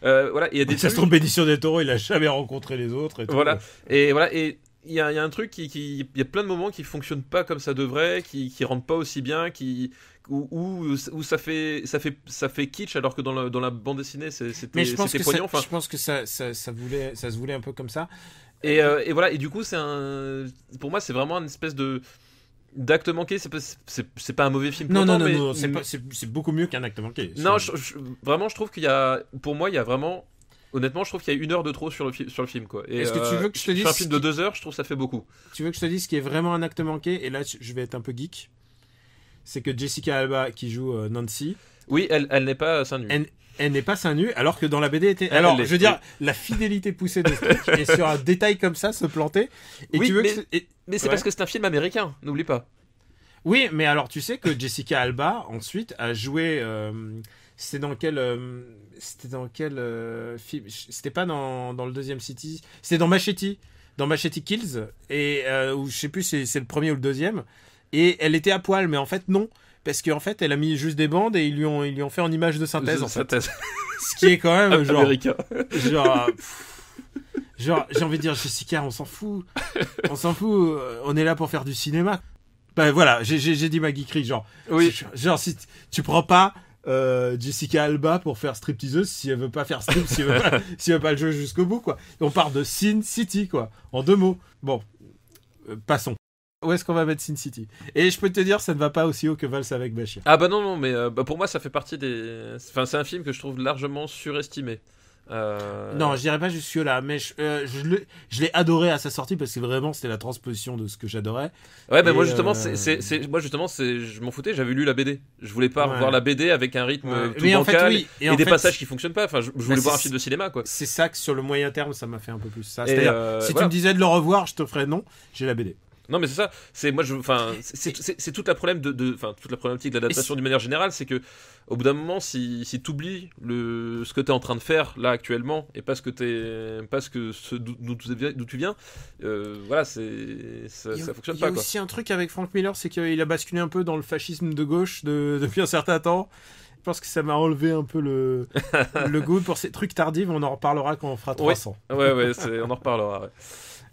Voilà, et il y a des Son Benicio del Toro, il a jamais rencontré les autres. Et tout. Voilà, et il y a un truc il y a plein de moments qui fonctionnent pas comme ça devrait, qui rentrent pas aussi bien, où ça fait kitsch, alors que dans la bande dessinée c'était poignant. Je pense que ça se voulait un peu comme ça. Et voilà, et du coup pour moi c'est vraiment une espèce d'acte manqué. C'est pas un mauvais film. Non, c'est beaucoup mieux qu'un acte manqué. Non, vraiment je trouve pour moi il y a vraiment... Honnêtement, je trouve qu'il y a 1 heure de trop sur le film, quoi. Et est-ce que tu veux que je te dise... un film de 2 heures, je trouve que ça fait beaucoup. Tu veux que je te dise ce qui est vraiment un acte manqué? Et là, je vais être un peu geek. C'est que Jessica Alba, qui joue Nancy... Oui, elle n'est pas seins nus. Elle n'est pas seins nus, alors que dans la BD était... Alors, je veux dire, la fidélité poussée de ce truc, et sur un détail comme ça, se planter... Et oui, tu veux mais c'est parce que c'est un film américain, n'oublie pas. Oui, mais alors, tu sais que Jessica Alba, ensuite, a joué... C'était dans quel film? C'était pas dans le deuxième City. C'était dans Machete Kills, et où je sais plus c'est le premier ou le deuxième. Et elle était à poil, mais en fait non, parce qu'en fait elle a mis juste des bandes et ils lui ont fait en image de synthèse en fait. Ce qui est quand même genre américain. Genre j'ai envie de dire, Jessica, on s'en fout, on est là pour faire du cinéma. Ben voilà, j'ai dit ma geekerie, genre si tu prends pas Jessica Alba pour faire stripteaseuse, si elle veut pas faire strip, si elle veut pas le jouer jusqu'au bout, quoi. On parle de Sin City, quoi, en 2 mots. Bon, passons. Où est-ce qu'on va mettre Sin City? Et je peux te dire, ça ne va pas aussi haut que Valse avec Bachir. Ah bah non, mais pour moi ça fait partie des... Enfin, c'est un film que je trouve largement surestimé. Non, je dirais pas jusque là, mais je l'ai adoré à sa sortie, parce que vraiment c'était la transposition de ce que j'adorais. Ouais, mais moi justement je m'en foutais, j'avais lu la BD. Je voulais pas revoir la BD avec un rythme tout bancal et des passages qui fonctionnent pas. Enfin, je voulais voir un film de cinéma, quoi. C'est ça que sur le moyen terme ça m'a fait un peu plus ça. C'est-à-dire, si tu me disais de le revoir, je te ferais non, j'ai la BD. Non, mais c'est ça. C'est toute la problématique de l'adaptation d'une manière générale, c'est que au bout d'un moment, si t'oublies ce que t'es en train de faire là actuellement et pas d'où tu viens, voilà, ça fonctionne pas. Il y a aussi un truc avec Frank Miller, c'est qu'il a basculé un peu dans le fascisme de gauche depuis un certain temps. Je pense que ça m'a enlevé un peu le goût pour ces trucs tardifs. On en reparlera quand on fera 300. Ouais, on en reparlera. Ouais.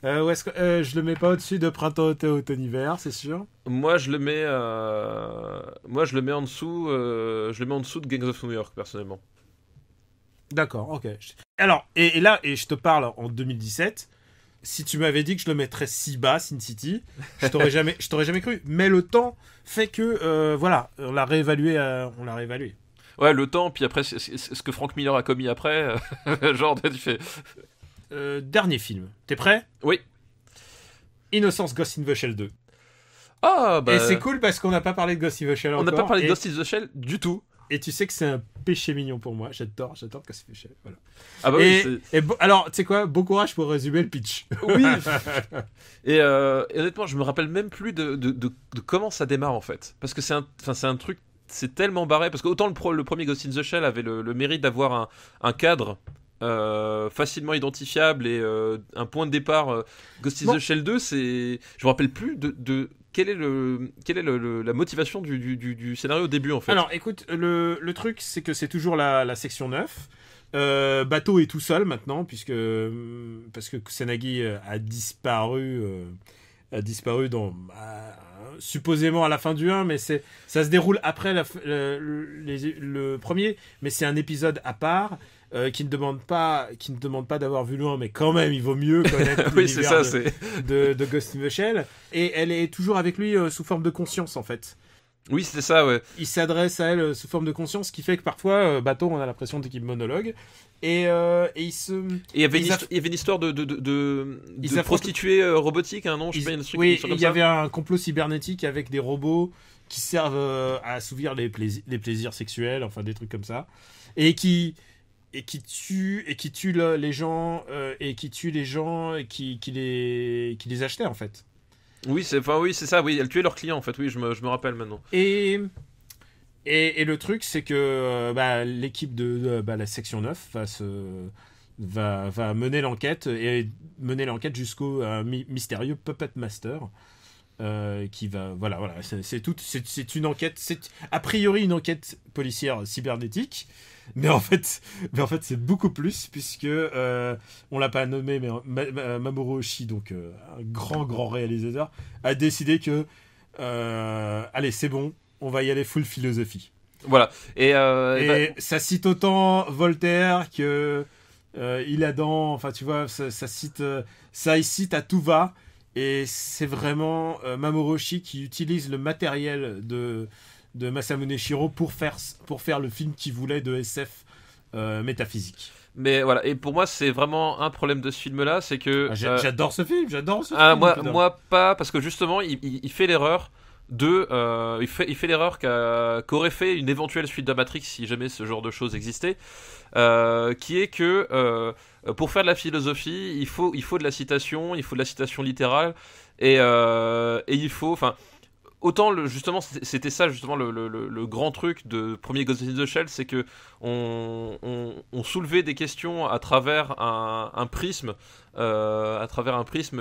Où est-ce que je le mets pas au-dessus de Printemps, automne, hiver, c'est sûr. Moi je le mets en dessous. Je le mets en dessous de Gangs of New York, personnellement. D'accord, ok. Alors et là, je te parle en 2017. Si tu m'avais dit que je le mettrais si bas, Sin City, je t'aurais jamais cru. Mais le temps fait que voilà, on l'a réévalué. Ouais, le temps, puis après ce que Frank Miller a commis après, genre tu fais. Dernier film. T'es prêt? Oui. Innocence Ghost in the Shell 2. Ah, bah... Et c'est cool parce qu'on n'a pas parlé de Ghost in the Shell encore. On n'a pas parlé de Ghost in the Shell du tout. Et tu sais que c'est un péché mignon pour moi. J'adore Ghost in the Shell. Voilà. Ah bah alors, tu sais quoi? Bon courage pour résumer le pitch. Oui. et honnêtement, je me rappelle même plus de comment ça démarre en fait. Parce que c'est un truc... C'est tellement barré. Parce qu'autant le premier Ghost in the Shell avait le mérite d'avoir un cadre... facilement identifiable et un point de départ. Ghost in the Shell 2, je me rappelle plus de quelle est la motivation du scénario au début, en fait? Alors, écoute, le truc, c'est que c'est toujours la section 9. Bateau est tout seul maintenant, parce que Kusanagi a disparu supposément à la fin du 1, mais ça se déroule après le premier, mais c'est un épisode à part. Qui ne demande pas d'avoir vu loin, mais quand même il vaut mieux connaître oui, c'est ça, de Ghost in the Shell. Et elle est toujours avec lui sous forme de conscience, en fait. Oui, c'était ça, ouais. Il s'adresse à elle sous forme de conscience, ce qui fait que parfois Bateau, on a l'impression qu'il monologue. Et il se. Et il y avait une histoire de prostituée robotique, hein, non? Je sais pas, oui, il y avait un complot cybernétique avec des robots qui servent à assouvir les plaisirs sexuels, enfin des trucs comme ça, et qui tue les gens et qui les achetaient, en fait. Oui, c'est ça, oui, elle tuait leurs clients, en fait, oui, je me rappelle maintenant. Et le truc, c'est que l'équipe de la section 9 va mener l'enquête jusqu'au mystérieux Puppet Master qui va voilà c'est une enquête, c'est a priori une enquête policière cybernétique. Mais en fait, c'est beaucoup plus, puisque on l'a pas nommé, mais Mamoru Oshii, donc un grand réalisateur, a décidé que allez, c'est bon, on va y aller full philosophie. Voilà. Et ça cite autant Voltaire que Adam. Enfin, tu vois, ça cite à tout va. Et c'est vraiment Mamoru Oshii qui utilise le matériel de Masamune Shirow pour faire le film qu'il voulait de SF métaphysique. Mais voilà, et pour moi c'est vraiment un problème de ce film-là, c'est que j'adore ce film. Moi pas, parce que justement il fait l'erreur il fait l'erreur qu'aurait fait une éventuelle suite de Matrix si jamais ce genre de choses existait, qui est que pour faire de la philosophie il faut de la citation, il faut de la citation littérale, et il faut, enfin, autant justement c'était ça justement le grand truc de premier Ghost in the Shell, c'est que on soulevait des questions à travers un prisme,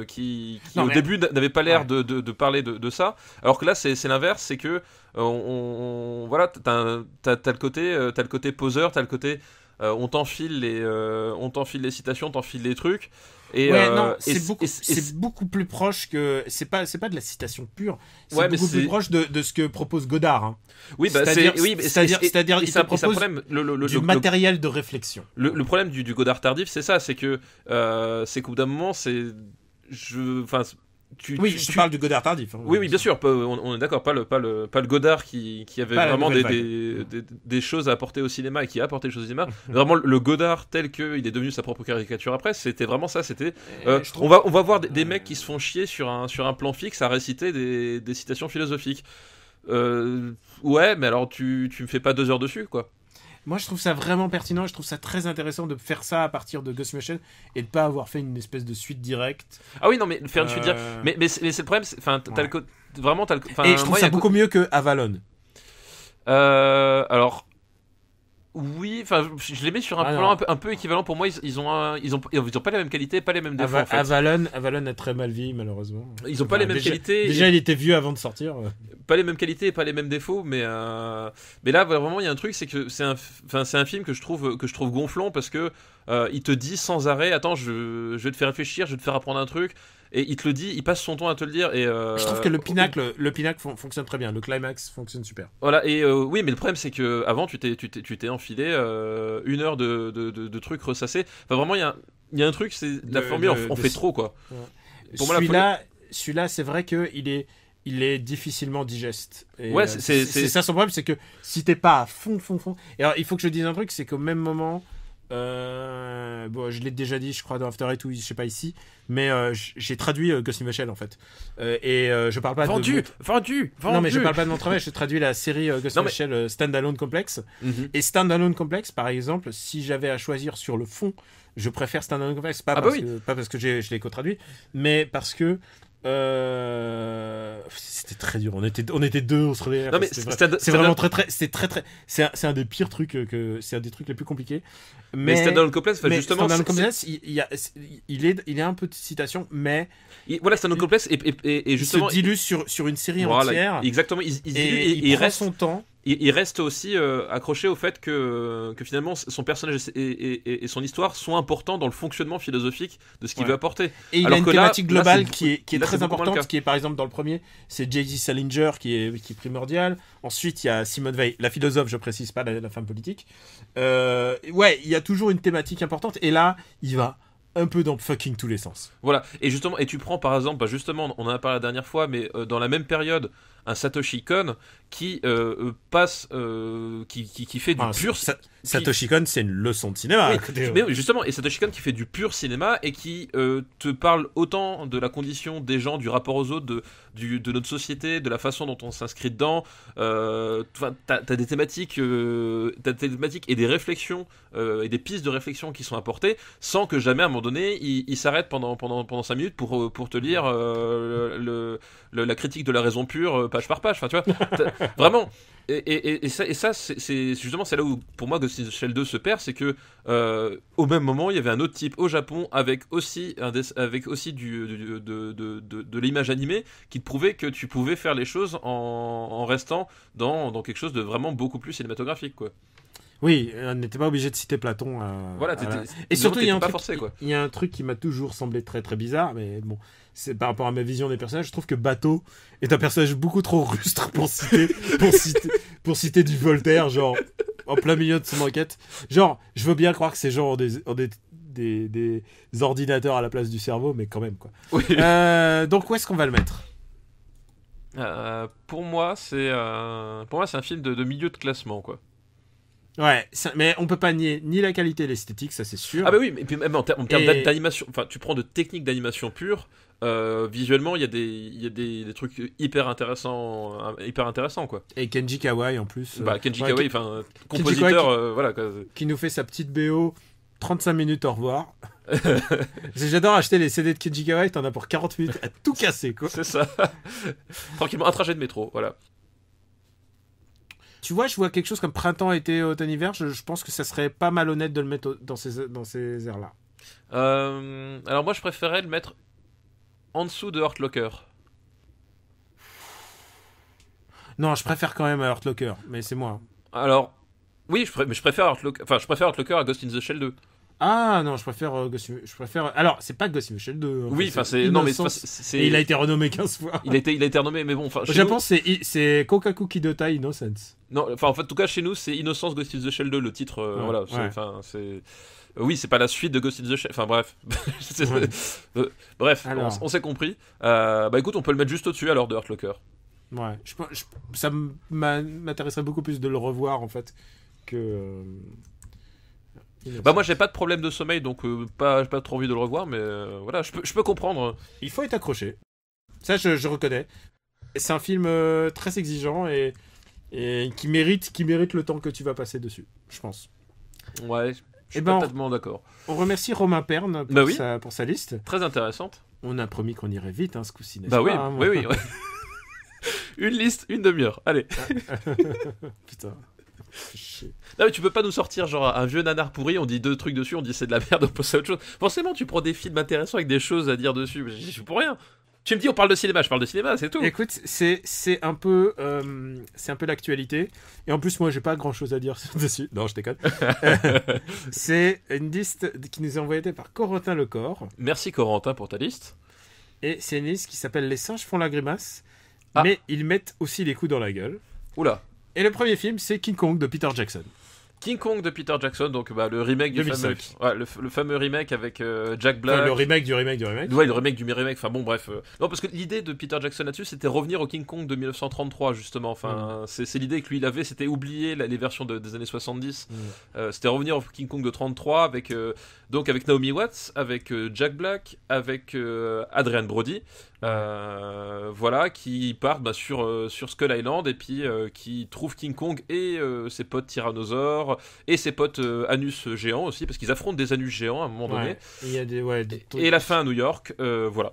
qui au début n'avait pas l'air de parler de ça, alors que là c'est l'inverse, c'est que voilà, t'as le côté poseur, t'as le côté on t'enfile les citations, on t'enfile les trucs. Et c'est beaucoup plus proche que c'est pas de la citation pure, c'est beaucoup plus proche de ce que propose Godard, hein. Oui, c'est-à-dire il te propose du matériel de réflexion. Le problème du Godard tardif, c'est ça, c'est qu'au bout d'un moment je parle du Godard tardif, hein. Oui, bien sûr, on est d'accord, pas le Godard qui avait pas vraiment des choses à apporter au cinéma et qui a apporté des choses au cinéma. Vraiment, le Godard tel qu'il est devenu sa propre caricature après, c'était vraiment ça. C'était on va voir des mecs qui se font chier sur un plan fixe à réciter des citations philosophiques. Ouais, mais alors tu me fais pas 2 heures dessus, quoi. Moi, je trouve ça vraiment pertinent. Je trouve ça très intéressant de faire ça à partir de Ghost in the Shell et de pas avoir fait une espèce de suite directe. Ah oui, non, mais faire une suite directe. Mais c'est le problème. Enfin, t'as le vraiment. Et je trouve ça beaucoup mieux que Avalon. Alors. Oui, enfin, je les mets sur un plan un peu équivalent. Pour moi, ils ont pas la même qualité, pas les mêmes défauts. En fait. Avalon a très mal vieilli, malheureusement. Ils ont pas les mêmes qualités. Déjà, il était vieux avant de sortir. Pas les mêmes qualités, pas les mêmes défauts, mais là vraiment il y a un truc, c'est que c'est un film que je trouve gonflant, parce que il te dit sans arrêt, attends, je vais te faire réfléchir, je vais te faire apprendre un truc. Et il te le dit, il passe son temps à te le dire. Et je trouve que le pinacle fonctionne très bien, le climax fonctionne super. Voilà, et oui, mais le problème c'est que avant tu t'es enfilé 1 heure de trucs ressassés. Enfin vraiment, il y a un truc, c'est la formule, on fait trop, quoi. Ouais. Pour celui-là, c'est vrai que il est difficilement digeste. Et ouais, c'est ça son problème, c'est que si t'es pas à fond. Et alors, il faut que je dise un truc, c'est qu'au même moment. Je l'ai déjà dit, je crois, dans After Eight, ou je sais pas ici, mais j'ai traduit Ghost in the Shell, en fait, et je parle pas vendu. Non, mais je parle pas de mon travail, je traduis la série Ghost in the Shell Standalone Complex. Et Standalone Complex, par exemple, si j'avais à choisir sur le fond, je préfère Standalone Complex, pas parce que je l'ai co-traduit, mais parce que C'était très dur. On était deux, on se relevait. Non, mais c'est vraiment très. C'est un des pires trucs c'est un des trucs les plus compliqués. Mais Stand-Alone Complex, justement. Stand-Alone Complex, il est un peu de citation, mais. Voilà, Stand-Alone Complex et justement. Il se dilue sur une série entière. Exactement. Il reste son temps. Il reste aussi accroché au fait que finalement son personnage et son histoire sont importants dans le fonctionnement philosophique de ce qu'il veut apporter. Et il a une thématique globale qui est très importante, qui est par exemple dans le premier, c'est J.D. Salinger qui est primordial. Ensuite, il y a Simone Weil, la philosophe, je précise pas la femme politique. Ouais, il y a toujours une thématique importante. Et là, il va un peu dans fucking tous les sens. Voilà. Et justement, tu prends par exemple, justement, on en a parlé la dernière fois, mais dans la même période, un Satoshi Kon qui passe, qui fait du pur. Satoshi Kon, c'est une leçon de cinéma. Mais justement, et Satoshi Kon qui fait du pur cinéma et qui te parle autant de la condition des gens, du rapport aux autres, de notre société, de la façon dont on s'inscrit dedans. T'as des thématiques, et des réflexions et des pistes de réflexion qui sont apportées, sans que jamais à un moment donné il s'arrête pendant 5 minutes pour te lire la critique de la raison pure page par page. Enfin, tu vois, vraiment. Et ça c'est justement c'est là où pour moi Ghost in the Shell 2 se perd, c'est que au même moment il y avait un autre type au Japon avec aussi de l'image animée qui te prouvait que tu pouvais faire les choses en restant dans quelque chose de vraiment beaucoup plus cinématographique, quoi. Oui, on n'était pas obligé de citer Platon. Voilà, et surtout, il y a un truc qui m'a toujours semblé très très bizarre, mais bon, c'est par rapport à ma vision des personnages. Je trouve que Bateau est un personnage beaucoup trop rustre pour citer du Voltaire, genre en plein milieu de son enquête. Genre, je veux bien croire que ces gens ont des ordinateurs à la place du cerveau, mais quand même, quoi. Oui. Donc, où est-ce qu'on va le mettre ? Pour moi, c'est un film de milieu de classement, quoi. Ouais, mais on peut pas nier ni la qualité et l'esthétique, ça c'est sûr. Ah bah oui, mais puis même en termes d'animation, enfin tu prends de techniques d'animation pure, visuellement il y a des trucs hyper intéressants quoi. Et Kenji Kawai en plus. Kenji Kawai, enfin compositeur, voilà quoi. Qui nous fait sa petite BO, 35 minutes au revoir. J'adore acheter les CD de Kenji Kawai, t'en as pour 40 minutes à tout casser, quoi. C'est ça. Tranquillement, un trajet de métro, voilà. Tu vois, je vois quelque chose comme printemps, été, automne, hiver. Je pense que ça serait pas malhonnête de le mettre dans ces airs-là. Alors moi, je préférais le mettre en dessous de Hurt Locker. Non, je préfère quand même Hurt Locker, mais c'est moi. Alors, oui, je préfère Hurt Locker. Enfin, je préfère Hurt Locker à Ghost in the Shell 2. Ah non, je préfère. Alors, c'est pas Ghost in the Shell 2. Oui, enfin c'est non mais c'est. Et il a été renommé 15 fois. Il a été renommé, mais bon, enfin. Au Japon, c'est Kokaku Kidota Innocence. Non, enfin en fait, en tout cas chez nous, c'est Innocence Ghost in the Shell 2 le titre. Voilà, enfin c'est. Oui, c'est pas la suite de Ghost in the Shell. Enfin bref, bref, on s'est compris. Bah écoute, on peut le mettre juste au-dessus alors de Hurt Locker. Ouais, ça m'intéresserait beaucoup plus de le revoir en fait que. Bah moi j'ai pas de problème de sommeil donc j'ai pas trop envie de le revoir, mais voilà, je peux comprendre. Il faut être accroché, ça je reconnais. C'est un film très exigeant et qui mérite le temps que tu vas passer dessus, je pense. Ouais, je suis totalement d'accord. On remercie Romain Perne pour sa liste. Très intéressante. On a promis qu'on irait vite ce coup-ci, n'est-ce pas, oui, oui. Une liste, une demi-heure, allez. Putain. Non mais tu peux pas nous sortir genre un vieux nanar pourri, on dit 2 trucs dessus, on dit c'est de la merde, on passe à autre chose. Forcément tu prends des films intéressants avec des choses à dire dessus, mais je suis pour rien. Tu me dis on parle de cinéma, je parle de cinéma, c'est tout. Écoute, c'est un peu l'actualité, et en plus moi j'ai pas grand chose à dire dessus. Non, je déconne. C'est une liste qui nous est envoyée par Corentin Lecor. Merci Corentin pour ta liste. Et c'est une liste qui s'appelle Les singes font la grimace, mais ils mettent aussi les coups dans la gueule. Oula. Et le premier film, c'est King Kong de Peter Jackson. King Kong de Peter Jackson, donc le remake du fameux, le fameux remake avec Jack Black. Enfin, le remake du remake. Ouais, le remake du remake. Enfin bon, bref. Non, parce que l'idée de Peter Jackson là-dessus, c'était revenir au King Kong de 1933 justement. Enfin, c'est l'idée que lui il avait, c'était oublier les versions des années 70. C'était revenir au King Kong de 33 avec Naomi Watts, avec Jack Black, avec Adrian Brody. Voilà, qui partent sur Skull Island et puis qui trouvent King Kong et ses potes tyrannosaures et ses potes anus géants aussi, parce qu'ils affrontent des anus géants à un moment donné. Il y a et la fin à New York, voilà.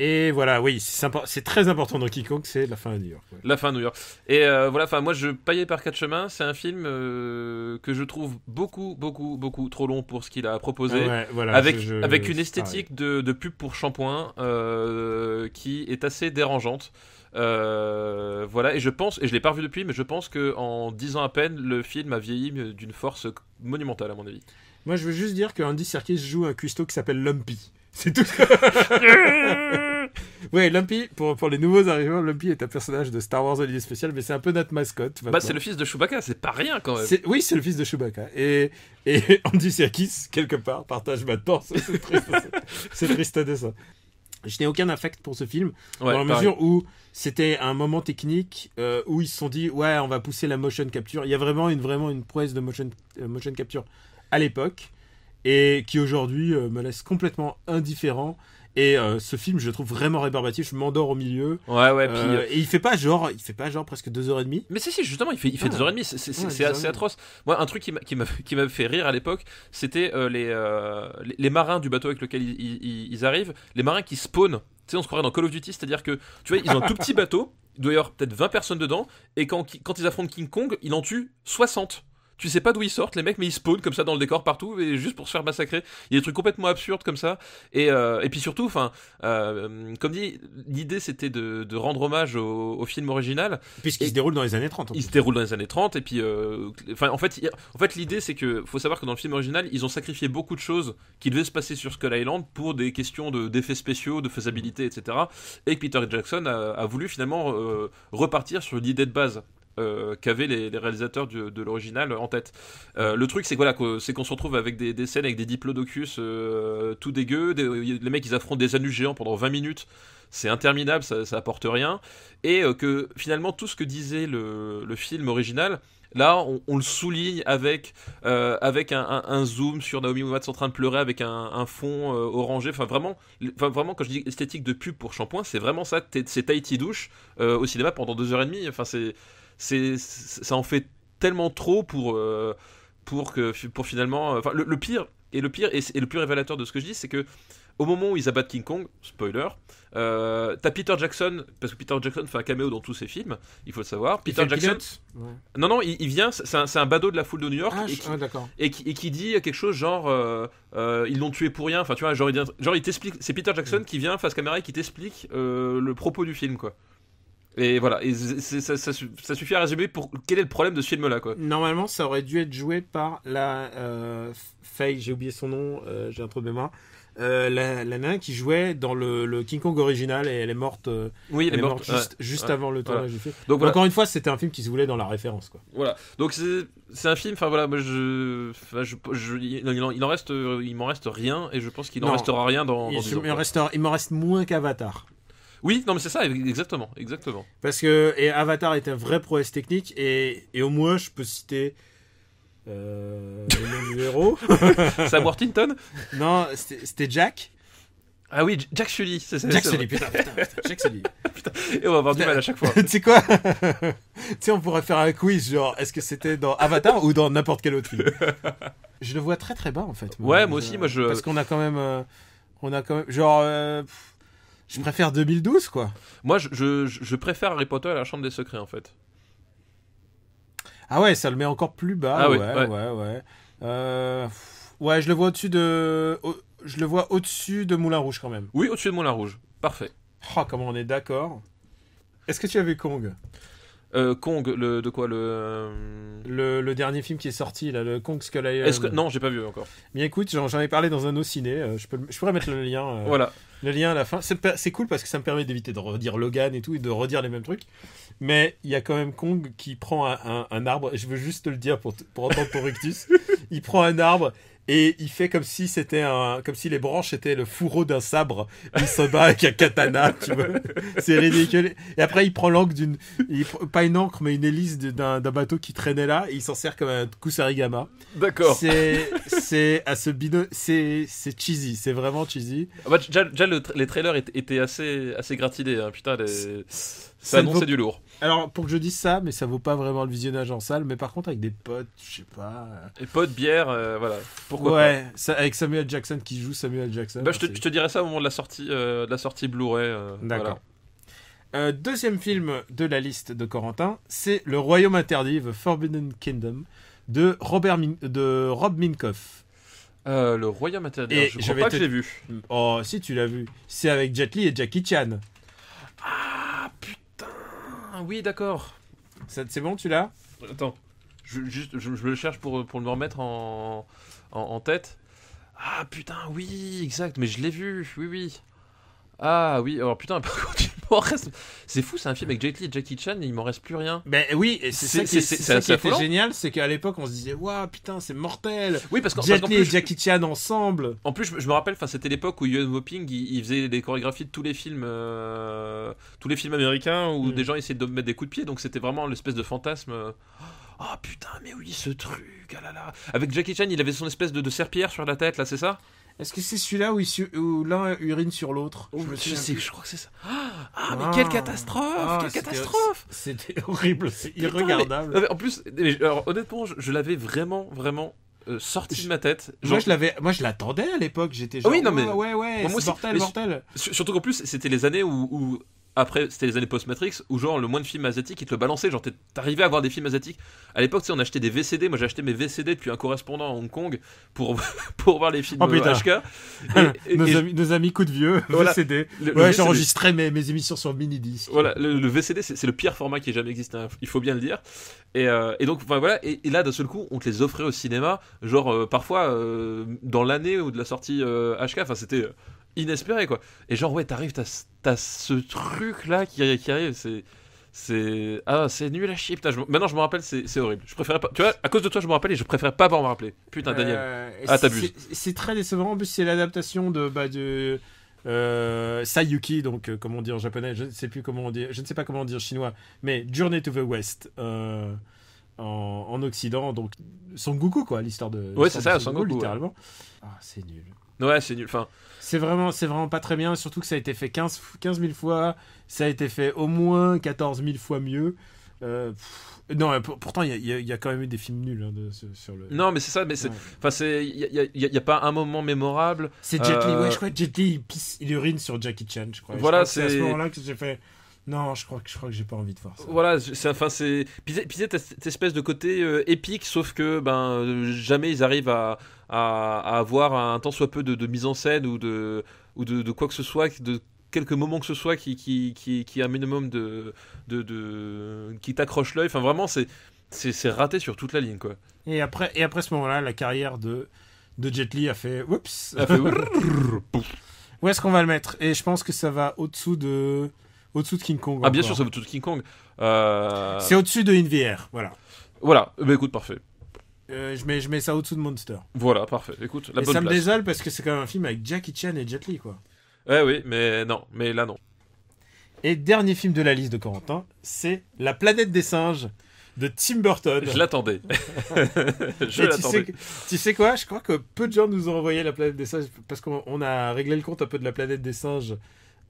Et voilà, oui, c'est très important dans King Kong, c'est la fin à New York. Ouais. La fin à New York. Et voilà, enfin moi je paillais par quatre chemins, c'est un film que je trouve beaucoup trop long pour ce qu'il a proposé. Ouais, voilà, avec une esthétique de pub pour shampoing qui est assez dérangeante. Voilà, et je l'ai pas revu depuis, mais je pense que en 10 ans à peine, le film a vieilli d'une force monumentale à mon avis. Moi je veux juste dire que Andy Serkis joue un cuistot qui s'appelle Lumpy. C'est tout. Ouais, Lumpy, pour les nouveaux arrivants, Lumpy est un personnage de Star Wars Holiday Special, mais c'est un peu notre mascotte. Bah, c'est le fils de Chewbacca, c'est pas rien quand même. Oui, c'est le fils de Chewbacca. Et Andy Serkis, quelque part, partage maintenant. C'est triste de ça. Je n'ai aucun affect pour ce film, dans la mesure où c'était un moment technique où ils se sont dit, ouais, on va pousser la motion capture. Il y a vraiment une prouesse de motion capture à l'époque, et qui aujourd'hui me laisse complètement indifférent. Et ce film, je le trouve vraiment rébarbatif. Je m'endors au milieu. Ouais. Puis, et il fait pas genre presque 2h30. Mais si, justement, il fait 2h30. C'est assez atroce. Moi, un truc qui m'a fait rire à l'époque, c'était les marins du bateau avec lequel ils arrivent. Les marins qui spawnent. Tu sais, on se croirait dans Call of Duty, c'est-à-dire que, tu vois, ils ont un tout petit bateau. Il doit y avoir peut-être 20 personnes dedans. Et quand ils affrontent King Kong, il en tue 60. Tu sais pas d'où ils sortent les mecs, mais ils spawnent comme ça dans le décor partout, et juste pour se faire massacrer. Il y a des trucs complètement absurdes comme ça. Et puis surtout, enfin, comme dit, l'idée c'était de rendre hommage au film original. Puisqu'il se déroule dans les années 30. Il se déroule dans les années 30, et puis, en fait, l'idée c'est que, faut savoir que dans le film original, ils ont sacrifié beaucoup de choses qui devaient se passer sur Skull Island pour des questions d'effets spéciaux, de faisabilité, etc. Et que Peter Jackson a voulu finalement repartir sur l'idée de base. Qu'avaient les réalisateurs de l'original en tête. Le truc, c'est qu'on se retrouve avec des scènes avec des diplodocus tout dégueux. Les mecs, ils affrontent des anus géants pendant 20 minutes. C'est interminable, ça apporte rien. Et que finalement, tout ce que disait le film original, là, on le souligne avec un zoom sur Naomi Watts en train de pleurer avec un fond orangé. Enfin, vraiment, quand je dis esthétique de pub pour shampoing, c'est vraiment ça. C'est Tahiti douche au cinéma pendant 2h30. Enfin, ça en fait tellement trop pour finalement, enfin le pire et le plus révélateur de ce que je dis, c'est que au moment où ils abattent King Kong, spoiler, t'as Peter Jackson, parce que Peter Jackson fait un caméo dans tous ses films, il faut le savoir. Peter Jackson, ouais. Non, il vient, c'est un badaud de la foule de New York, et qui dit quelque chose genre ils l'ont tué pour rien. Enfin, tu vois, genre il t'explique, c'est Peter Jackson qui vient face caméra et qui t'explique le propos du film, quoi. Et voilà, et ça suffit à résumer pour quel est le problème de ce film-là, quoi. Normalement, ça aurait dû être joué par la Faye, j'ai oublié son nom, j'ai un trou de mémoire. La nana qui jouait dans le King Kong original, et elle est morte. Oui, elle est morte juste avant le tournage du film. Donc voilà. Encore une fois, c'était un film qui se voulait dans la référence, quoi. Voilà. Donc c'est un film. Enfin voilà, moi il m'en reste rien, et je pense qu'il n'en restera rien dans 10 ans. Il m'en reste moins qu'Avatar. Oui, non mais c'est ça, exactement. Parce que Avatar est un vrai prouesse technique, et au moins je peux citer le nom du héros. Sam Worthington. Non, c'était Jack. Ah oui, Jack Sully. Jack Sully, putain, Jack Sully. Putain. Et on va avoir du mal à chaque fois. Tu sais quoi? Tu sais, on pourrait faire un quiz, genre, est-ce que c'était dans Avatar ou dans n'importe quel autre film? Je le vois très très bas en fait. Moi aussi, parce qu'on a quand même, genre. Je préfère 2012, quoi. Moi, je préfère Harry Potter à la Chambre des Secrets, en fait. Ah ouais, ça le met encore plus bas. Ah ouais. Ouais, je le vois au-dessus de Moulin Rouge, quand même. Oui, au-dessus de Moulin Rouge. Parfait. Oh, comment on est d'accord. Est-ce que tu as vu Kong? Kong, le dernier film qui est sorti, là, le Kong Skull Island. Non, j'ai pas vu encore. Bien écoute, j'en ai parlé dans un autre ciné. Je pourrais mettre le lien. Voilà. Le lien à la fin. C'est cool parce que ça me permet d'éviter de redire Logan et tout, et de redire les mêmes trucs. Mais il y a quand même Kong qui prend un arbre. Je veux juste te le dire pour entendre ton rictus. Il prend un arbre. Et il fait comme si les branches étaient le fourreau d'un sabre. Il se bat avec un katana, tu vois. C'est ridicule. Et après, il prend l'encre pas une encre, mais une hélice d'un bateau qui traînait là, et il s'en sert comme un kusarigama. D'accord. C'est cheesy. C'est vraiment cheesy. Ah bah, déjà les trailers étaient assez gratinés, hein. Putain, ça annonçait du lourd. Alors, pour que je dise ça, mais ça vaut pas vraiment le visionnage en salle, mais par contre avec des potes, je sais pas. Et potes, bière, voilà. pourquoi Ouais, ça, avec Samuel Jackson qui joue Samuel Jackson. pas. Je te dirai ça au moment de la sortie Blu-ray. D'accord. Deuxième film de la liste de Corentin, c'est Le Royaume Interdit, The Forbidden Kingdom, de Rob Minkoff. Le Royaume Interdit, Et je crois pas que je l'ai vu. Oh, si tu l'as vu. C'est avec Jet Li et Jackie Chan. Ah putain, oui d'accord. C'est bon, tu l'as? Attends, je le cherche pour me remettre en tête. Ah putain, oui, exact, mais je l'ai vu, oui. Ah oui, alors putain, par contre, il m'en reste... C'est fou, c'est un film avec Jet Li et Jackie Chan et il m'en reste plus rien. Ben oui, et c'est ça qui était affolant. génial, c'est qu'à l'époque on se disait waouh putain c'est mortel. Oui, parce qu'en Jet Li et plus, Jackie Chan ensemble. En plus, je me rappelle, c'était l'époque où Yuen Woo-ping il faisait les chorégraphies de tous les films américains où des gens essayaient de mettre des coups de pied, donc c'était vraiment l'espèce de fantasme. Oh putain, mais oui, ce truc, ah là là. Avec Jackie Chan, il avait son espèce de serpillère sur la tête, là, c'est ça? Est-ce que c'est celui-là où l'un urine sur l'autre? Je crois que c'est ça. Mais quelle catastrophe! Quelle catastrophe! C'était horrible, c'est irregardable. Mais en plus, alors, honnêtement, je l'avais vraiment sorti de ma tête. Genre... Moi je l'attendais à l'époque, j'étais genre oui, non, mais... ouais, c'est mortel. Surtout qu'en plus, c'était les années où après, c'était les années post-Matrix où genre le moins de films asiatiques ils te le balançaient, genre t'arrivais à voir des films asiatiques. À l'époque, tu sais, on achetait des VCD, moi j'ai acheté mes VCD depuis un correspondant à Hong Kong pour voir les films HK. Nos amis coups de vieux, voilà, VCD. J'enregistrais mes émissions sur mini-disque. Voilà, le VCD c'est le pire format qui ait jamais existé, hein, il faut bien le dire. Et donc voilà, et là d'un seul coup on te les offrait au cinéma, genre parfois dans l'année ou de la sortie HK, enfin c'était inespéré quoi. Et genre ouais, t'arrives, t'as ce truc là qui arrive, c'est nul à chier. Putain, maintenant je me rappelle, c'est horrible. Je préférais pas, tu vois, à cause de toi je me rappelle et je préférais pas me rappeler. Putain Daniel, t'abuses. C'est très décevant. En plus c'est l'adaptation de Sayuki, donc comment on dit en japonais, je ne sais pas comment on dit en chinois, mais Journey to the West en Occident, donc Son Goku quoi, l'histoire de... Ouais, c'est ça, Son Goku littéralement. Ouais. C'est nul. Ouais, c'est nul. Enfin, c'est vraiment pas très bien, surtout que ça a été fait 15 000 fois, ça a été fait au moins 14 000 fois mieux. Non, pourtant il y a quand même eu des films nuls hein, sur le. Non, mais c'est ça, mais c'est, enfin il y a pas un moment mémorable. C'est Jet Li, ouais, je crois que Jet Li il urine sur Jackie Chan, je crois. Voilà, c'est à ce moment-là que j'ai fait. Non, je crois que j'ai pas envie de voir ça. Voilà, c'est puis t'as cette espèce de côté épique, sauf que jamais ils arrivent à avoir un tant soit peu de mise en scène ou de quoi que ce soit, de quelques moments que ce soit qui a un minimum qui t'accroche l'œil. Enfin vraiment c'est raté sur toute la ligne quoi. Et après ce moment-là, la carrière de Jet Li a fait oups. Où est-ce qu'on va le mettre? Et je pense que ça va au-dessous de King Kong. Ah bien sûr, ça va au-dessous de King Kong. C'est au-dessus de In the Air, voilà. Voilà, bah écoute, parfait. Je mets ça au-dessous de Monster. Voilà, parfait. Écoute, la bonne place. Ça me désole parce que c'est quand même un film avec Jackie Chan et Jet Li, quoi. Oui, mais là non. Et dernier film de la liste de Corentin, c'est La planète des singes de Tim Burton. Je l'attendais. Tu sais quoi? Je crois que peu de gens nous ont envoyé La planète des singes parce qu'on a réglé le compte un peu de La planète des singes.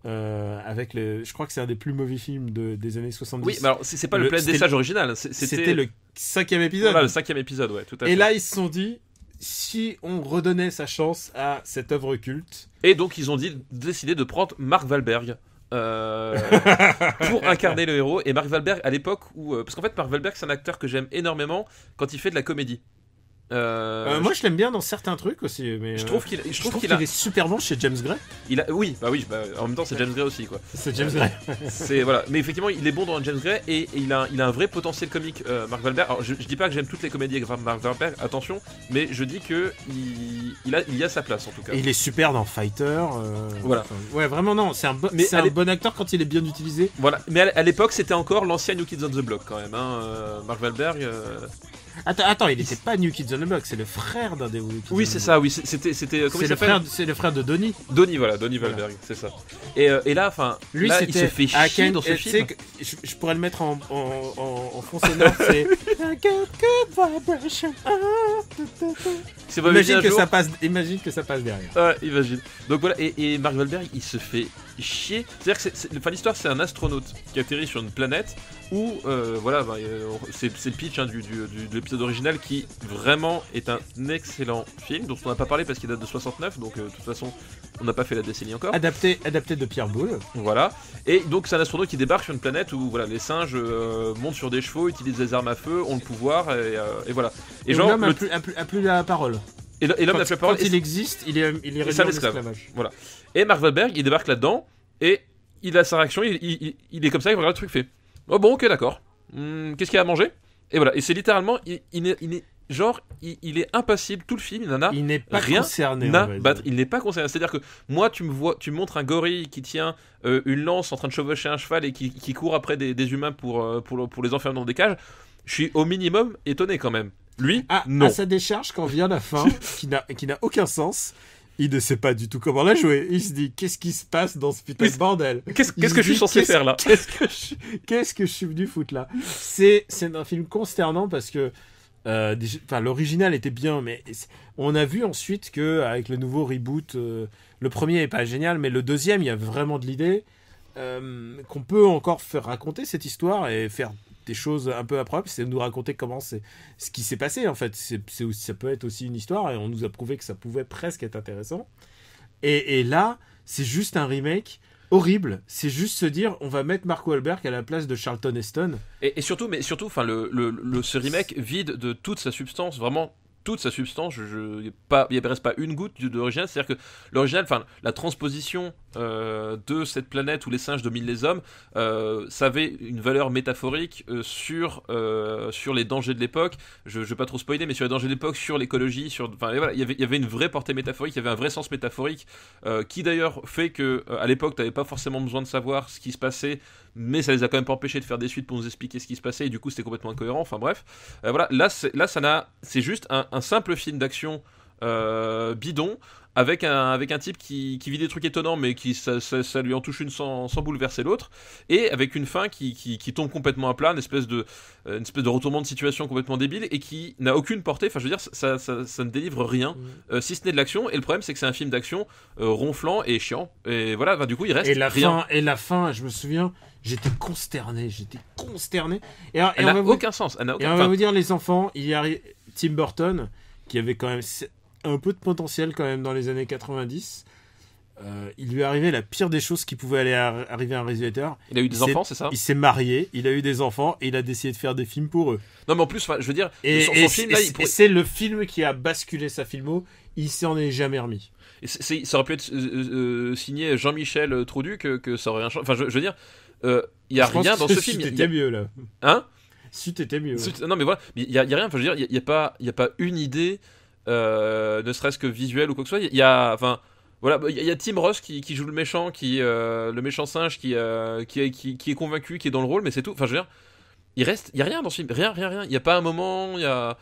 Je crois que c'est un des plus mauvais films des années 70. Oui, mais alors c'est pas le Planète des Singes original. C'était le 5e épisode. Voilà, le 5e épisode, ouais, tout à fait. Et là, ils se sont dit, si on redonnait sa chance à cette œuvre culte. Et donc, ils ont décidé de prendre Mark Wahlberg pour incarner le héros. Et Mark Wahlberg, à l'époque où. Parce qu'en fait, Mark Wahlberg, c'est un acteur que j'aime énormément quand il fait de la comédie. Moi je l'aime bien dans certains trucs aussi, mais je trouve qu'il est super bon chez James Gray. Oui, en même temps c'est James Gray aussi quoi. C'est James Gray. Voilà, mais effectivement il est bon dans James Gray et il a un vrai potentiel comique, Mark Wahlberg. Alors je dis pas que j'aime toutes les comédies avec Mark Wahlberg, attention, mais je dis que il y a sa place en tout cas. Et il est super dans Fighter. Voilà. Ouais, vraiment non, c'est un bon acteur quand il est bien utilisé. Voilà, mais à l'époque c'était encore l'ancien New Kids on the Block quand même, hein, Mark Wahlberg. Attends, il était pas New Kids on the Block, c'est le frère d'un des New Kids. Oui, c'est ça, oui, c'était comment il s'appelle ? C'est le frère de Donnie. Donnie Wahlberg, c'est ça. Et là, enfin, lui, il se fait chier dans ce film. Je pourrais le mettre en fond sonore, c'est I get good vibration. Imagine que ça passe derrière. Ouais, imagine. Donc voilà, et Mark Wahlberg, il se fait chier. C'est-à-dire que l'histoire, c'est un astronaute qui atterrit sur une planète où, c'est le pitch de l'épisode original qui vraiment est un excellent film dont on n'a pas parlé parce qu'il date de 69, donc de toute façon, on n'a pas fait la décennie encore. Adapté de Pierre Boulle. Voilà. Et donc c'est un astronaute qui débarque sur une planète où voilà, les singes montent sur des chevaux, utilisent des armes à feu, ont le pouvoir et voilà. Et genre l'homme a plus la parole. Et l'homme n'a plus la parole. Quand il existe, il est réduit en esclavage. Voilà. Et Mark Wahlberg, il débarque là-dedans et il a sa réaction, il est comme ça, il regarde le truc, fait oh bon, ok, d'accord. Qu'est-ce qu'il y a à manger? Et voilà. Et c'est littéralement, il est impassible tout le film, il n'est pas concerné. Il n'est pas concerné. C'est-à-dire que moi, tu me montres un gorille qui tient une lance en train de chevaucher un cheval et qui court après des humains pour les enfermer dans des cages. Je suis au minimum étonné quand même. Lui, non. À sa décharge, quand vient la fin, qui n'a aucun sens, il ne sait pas du tout comment la jouer. Il se dit, qu'est-ce qui se passe dans ce putain de bordel? Qu'est-ce que je suis censé faire là? Qu'est-ce que je suis venu foutre là? C'est un film consternant parce que l'original était bien, mais on a vu ensuite que avec le nouveau reboot, le premier est pas génial, mais le deuxième, il y a vraiment de l'idée qu'on peut encore faire raconter cette histoire et faire des choses un peu improbables, c'est de nous raconter comment c'est ce qui s'est passé en fait. Ça peut être aussi une histoire et on nous a prouvé que ça pouvait presque être intéressant. Et là, c'est juste un remake horrible. C'est juste se dire, on va mettre Mark Wahlberg à la place de Charlton Heston. Et surtout, enfin, ce remake vide de toute sa substance, vraiment toute sa substance. Il n'y a presque pas une goutte de l'original. C'est-à-dire que l'original, enfin, la transposition de cette planète où les singes dominent les hommes, ça avait une valeur métaphorique sur les dangers de l'époque. Je vais pas trop spoiler, mais sur les dangers de l'époque, sur l'écologie, voilà, il y avait une vraie portée métaphorique, il y avait un vrai sens métaphorique qui d'ailleurs fait que à l'époque, t'avais pas forcément besoin de savoir ce qui se passait, mais ça les a quand même pas empêchés de faire des suites pour nous expliquer ce qui se passait, et du coup c'était complètement incohérent. Enfin bref, voilà, c'est juste un simple film d'action bidon avec un type qui vit des trucs étonnants, mais qui ça lui en touche une sans bouleverser l'autre, et avec une fin qui tombe complètement à plat, une espèce de retournement de situation complètement débile et qui n'a aucune portée. Enfin, je veux dire, ça ne délivre rien, si ce n'est de l'action. Et le problème, c'est que c'est un film d'action ronflant et chiant. Et voilà, du coup, il reste rien. Et la fin, je me souviens, j'étais consterné. Et elle n'a aucun sens. On va vous dire, les enfants, il y a Tim Burton qui avait quand même un peu de potentiel quand même dans les années 90. Il lui est arrivé la pire des choses qui pouvaient arriver à un réalisateur. Il a eu des enfants, c'est ça? Il s'est marié, il a eu des enfants et il a décidé de faire des films pour eux. Non, mais en plus, je veux dire, son film là, c'est le film qui a basculé sa filmo. Il s'en est jamais remis. Ça aurait pu être signé Jean-Michel Troudu que ça aurait rien changé. Enfin, je veux dire, il y a rien dans ce film. C'était mieux là. Hein? C'était mieux. Non, mais voilà, il y a rien. Enfin, je veux dire, il y a pas une idée. Ne serait-ce que visuel ou quoi que ce soit. Il y a Tim Ross qui joue le méchant, le méchant singe qui est convaincu, qui est dans le rôle, mais c'est tout. Enfin, je veux dire, il y a rien dans ce film, rien. Il y a pas un moment, il y a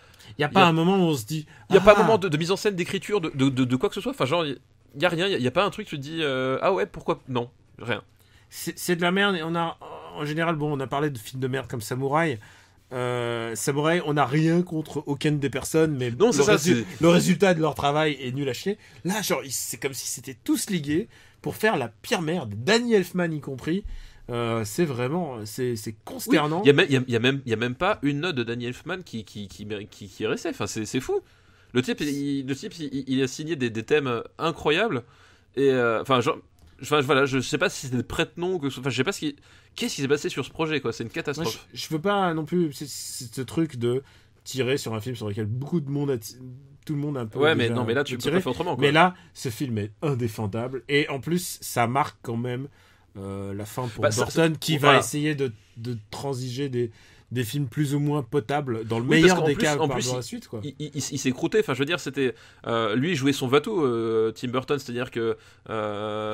un moment où on se dit, il y a pas un moment de mise en scène, d'écriture, de quoi que ce soit. Enfin, genre, il y a rien, il y a pas un truc, tu te dis ah ouais, pourquoi non, rien. C'est de la merde. Et on a en général, on a parlé de films de merde comme Samouraï. Samouraï, on n'a rien contre aucune des personnes, mais non, le résultat de leur travail est nul à chier. Là, genre, c'est comme si c'était tous ligués pour faire la pire merde, Danny Elfman y compris. C'est vraiment, c'est consternant. Il y a même pas une note de Danny Elfman qui est restée. Enfin, c'est fou. Le type, il a signé des thèmes incroyables et voilà, je sais pas si c'était des prête-noms, enfin, je sais pas qu'est-ce qui s'est passé sur ce projet, quoi. C'est une catastrophe. Moi, je veux pas non plus ce truc de tirer sur un film sur lequel beaucoup de monde tout le monde a un peu. Ouais, mais non, mais là tu peux pas faire autrement, quoi. Mais là, ce film est indéfendable et en plus, ça marque quand même la fin pour Burton qui va essayer de transiger des films plus ou moins potables dans le meilleur des cas par la suite, quoi. Il s'est croûté. Enfin, je veux dire, c'était lui, il jouait son Vatou, Tim Burton, c'est-à-dire que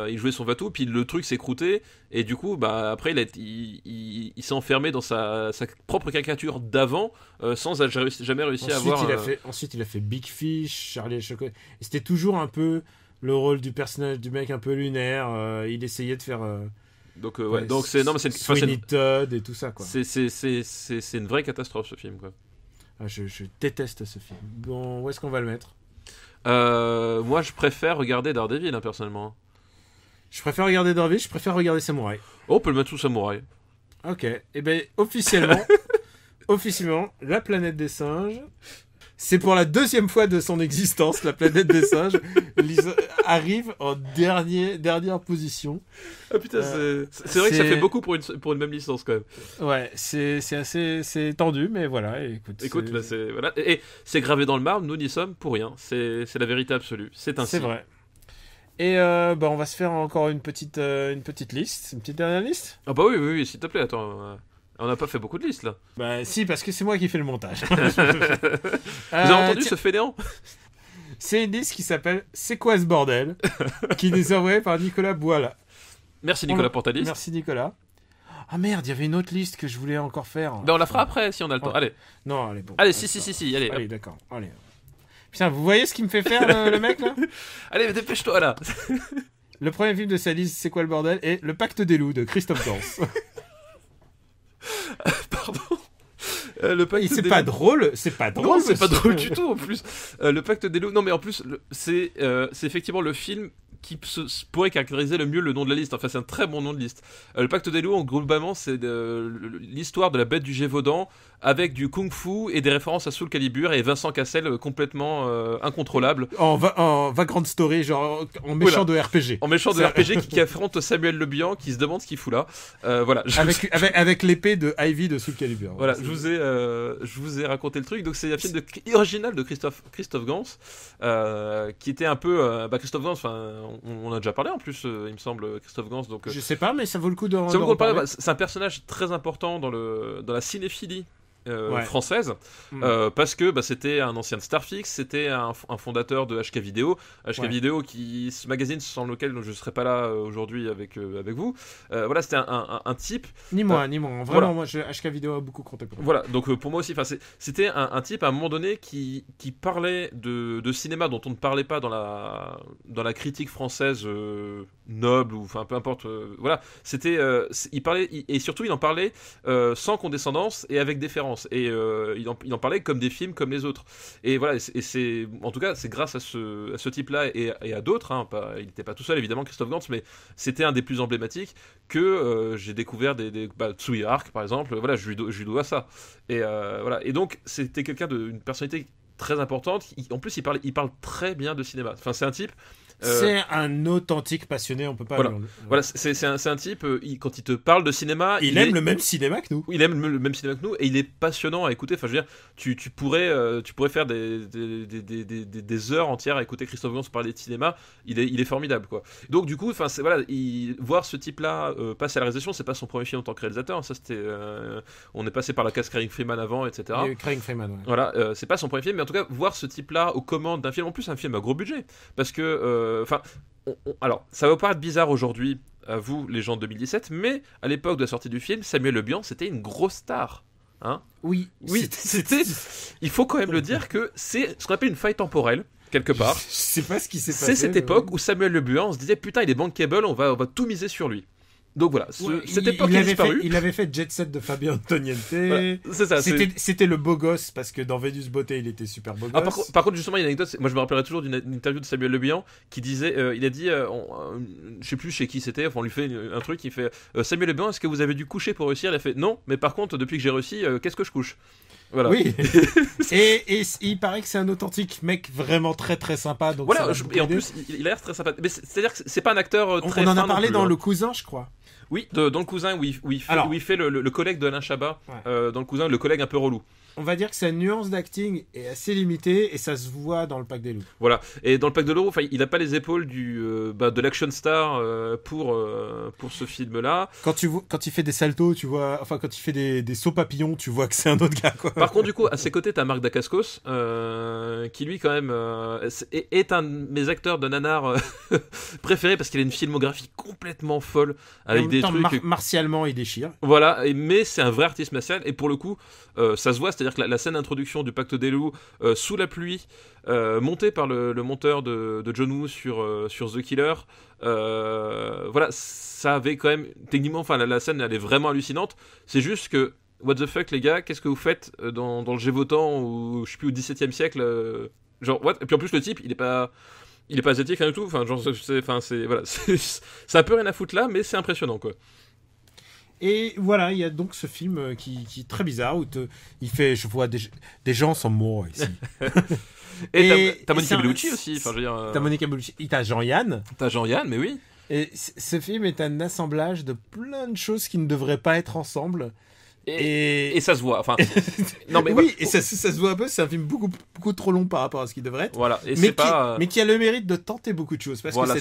il jouait son Vatou, puis le truc s'est croûté et du coup, après il s'est enfermé dans sa propre caricature d'avant, sans jamais réussi à avoir. Ensuite, il a fait Big Fish, Charlie et le Chocolat. Et c'était toujours un peu le rôle du personnage du mec un peu lunaire. Il essayait de faire. Donc c'est Sweeney Todd et tout ça, quoi. C'est une vraie catastrophe, ce film, quoi. Je déteste ce film. Bon, où est-ce qu'on va le mettre? Moi, je préfère regarder Daredevil, personnellement. Je préfère regarder Dorville, je préfère regarder Samouraï. Oh, on peut le mettre sous Samouraï. Ok, et ben officiellement, La Planète des Singes, c'est pour la 2e fois de son existence, La Planète des Singes arrive en dernière position. Ah putain, c'est vrai que ça fait beaucoup pour une même licence quand même. Ouais, c'est tendu, mais voilà. Écoute, voilà. Et c'est gravé dans le marbre, nous n'y sommes pour rien. C'est la vérité absolue. C'est ainsi. C'est vrai. Et on va se faire encore une petite liste, une petite dernière liste. Ah bah oui, s'il te plaît, attends. On n'a pas fait beaucoup de listes là. Bah si, parce que c'est moi qui fais le montage. Vous avez entendu ce fainéant? C'est une liste qui s'appelle C'est quoi ce bordel qui nous est envoyée par Nicolas Boila. Merci Nicolas pour ta liste. Merci Nicolas. Ah merde, il y avait une autre liste que je voulais encore faire. Ben on la fera après si on a le temps. Allez. Non, allez, bon. Allez, si, allez. Allez, d'accord. Allez. Putain, vous voyez ce qu'il me fait faire le mec là? Allez, mais dépêche-toi là. Le premier film de sa liste, C'est quoi le bordel? Et Le Pacte des loups de Christophe Gans. Pardon. Le pacte c'est pas drôle, c'est pas drôle. Non, c'est pas drôle du tout en plus. Le Pacte des loups. Non, mais en plus, c'est effectivement le film qui pourrait caractériser le mieux le nom de la liste. Enfin, c'est un très bon nom de liste. Le Pacte des loups, globalement, c'est l'histoire de la bête du Gévaudan avec du kung-fu et des références à Soul Calibur et Vincent Cassel complètement incontrôlable. En Vagrant Story, genre en méchant de RPG. En méchant de RPG qui affronte Samuel Le Bihan qui se demande ce qu'il fout là. Voilà. Avec l'épée de Ivy de Soul Calibur. Voilà, je vous ai raconté le truc. Donc c'est un film original de Christophe Gans, qui était un peu Christophe Gans. Enfin, on a déjà parlé en plus, il me semble, Christophe Gans. Donc je sais pas, mais ça vaut le coup d'en parler. C'est un personnage très important dans la cinéphilie française, parce que c'était un ancien de Starfix, c'était un fondateur de HK Vidéo, Vidéo ce magazine sans lequel je ne serais pas là aujourd'hui avec vous. Voilà, c'était un type. Ni moi. Vraiment, voilà. Moi, HK Vidéo a beaucoup compté pour moi. Voilà, donc pour moi aussi, c'était un type à un moment donné qui parlait de cinéma dont on ne parlait pas dans la critique française noble, ou enfin peu importe. Voilà, c'était, il parlait, et surtout il en parlait sans condescendance et avec déférence. Et il en parlait comme des films comme les autres. Et voilà, en tout cas, c'est grâce à ce type-là et à d'autres, il n'était pas tout seul évidemment, Christophe Gans, mais c'était un des plus emblématiques que j'ai découvert Tsui Hark par exemple. Voilà, je lui dois ça. Et voilà. Et donc c'était quelqu'un d'une personnalité très importante. En plus, il parle très bien de cinéma. Enfin, c'est un type. C'est un authentique passionné, on peut pas. Voilà, c'est un type. Quand il te parle de cinéma, il aime le même cinéma que nous. Il aime le même cinéma que nous, et il est passionnant à écouter. Enfin, je veux dire, tu pourrais faire des heures entières à écouter Christophe Gans parler de cinéma. Il est formidable, quoi. Donc du coup, enfin, voir ce type-là passer à la réalisation, c'est pas son premier film en tant que réalisateur. Ça, c'était, on est passé par la case Craig Freeman avant, etc. Craig Freeman. Ouais. Voilà, c'est pas son premier film, mais en tout cas, voir ce type-là aux commandes d'un film, en plus un film à gros budget, parce que alors, ça va paraître bizarre aujourd'hui à vous, les gens de 2017, mais à l'époque de la sortie du film, Samuel Le Bihan, c'était une grosse star. Oui, c'était. Il faut quand même le dire que c'est ce qu'on appelle une faille temporelle, quelque part. Je sais pas ce qui s'est passé. C'est cette époque où Samuel Le Bihan, on se disait putain, il est bankable, on va tout miser sur lui. Donc voilà, cette époque a disparu. Il avait fait Jet Set de Fabio Antoniente. Voilà, c'est ça. C'était le beau gosse, parce que dans Vénus Beauté, il était super beau gosse. Par contre, justement, il y a une anecdote. Moi, je me rappellerai toujours d'une interview de Samuel Le Bihan qui disait, il a dit, je sais plus chez qui c'était, on lui fait un truc, il fait Samuel Le Bihan, est-ce que vous avez dû coucher pour réussir? Il a fait non, mais par contre, depuis que j'ai réussi, qu'est-ce que je couche? Voilà. Oui. et il paraît que c'est un authentique mec vraiment très très sympa. Donc voilà, et en plus, il a l'air très sympa. Mais c'est-à-dire que c'est pas un acteur très. On en a parlé dans Le Cousin, je crois. Oui, dans Le Cousin, où il fait le collègue de Alain Chabat, dans Le Cousin, le collègue un peu relou. On va dire que sa nuance d'acting est assez limitée et ça se voit dans Le Pacte des loups. Voilà, et dans Le Pacte des loups, il n'a pas les épaules de l'action star pour ce film-là. Quand il fait des saltos, tu vois, enfin quand il fait des sauts papillons, tu vois que c'est un autre gars, quoi. Par contre, du coup, à ses côtés, t'as Marc Dacascos, qui lui, quand même, est un de mes acteurs de nanar préférés parce qu'il a une filmographie complètement folle avec des trucs. Martialement, il déchire. Voilà, mais c'est un vrai artiste martial et pour le coup, ça se voit. C'est-à-dire que la scène d'introduction du Pacte des loups sous la pluie, montée par le monteur de John Woo sur The Killer, voilà, ça avait quand même techniquement, enfin la scène elle est vraiment hallucinante. C'est juste que what the fuck les gars, qu'est-ce que vous faites dans le Gévaudan ou je sais plus au XVIIe siècle, genre what? Et puis en plus le type il est pas Il est pas asiatique, rien du tout. Enfin, genre, voilà, c'est un peu rien à foutre là, mais c'est impressionnant, quoi. Et voilà, il y a donc ce film qui est très bizarre où il fait, je vois des gens sont morts ici. Et t'as Monica Bellucci aussi. Enfin, je veux dire. T'as Monica Bellucci. Et t'as Jean-Yann. T'as Jean-Yann, mais oui. Et ce film est un assemblage de plein de choses qui ne devraient pas être ensemble. Et ça se voit. Enfin, non, mais oui, et ça se voit un peu. C'est un film beaucoup, beaucoup trop long par rapport à ce qu'il devrait être. Voilà. Et mais qui a le mérite de tenter beaucoup de choses. Parce que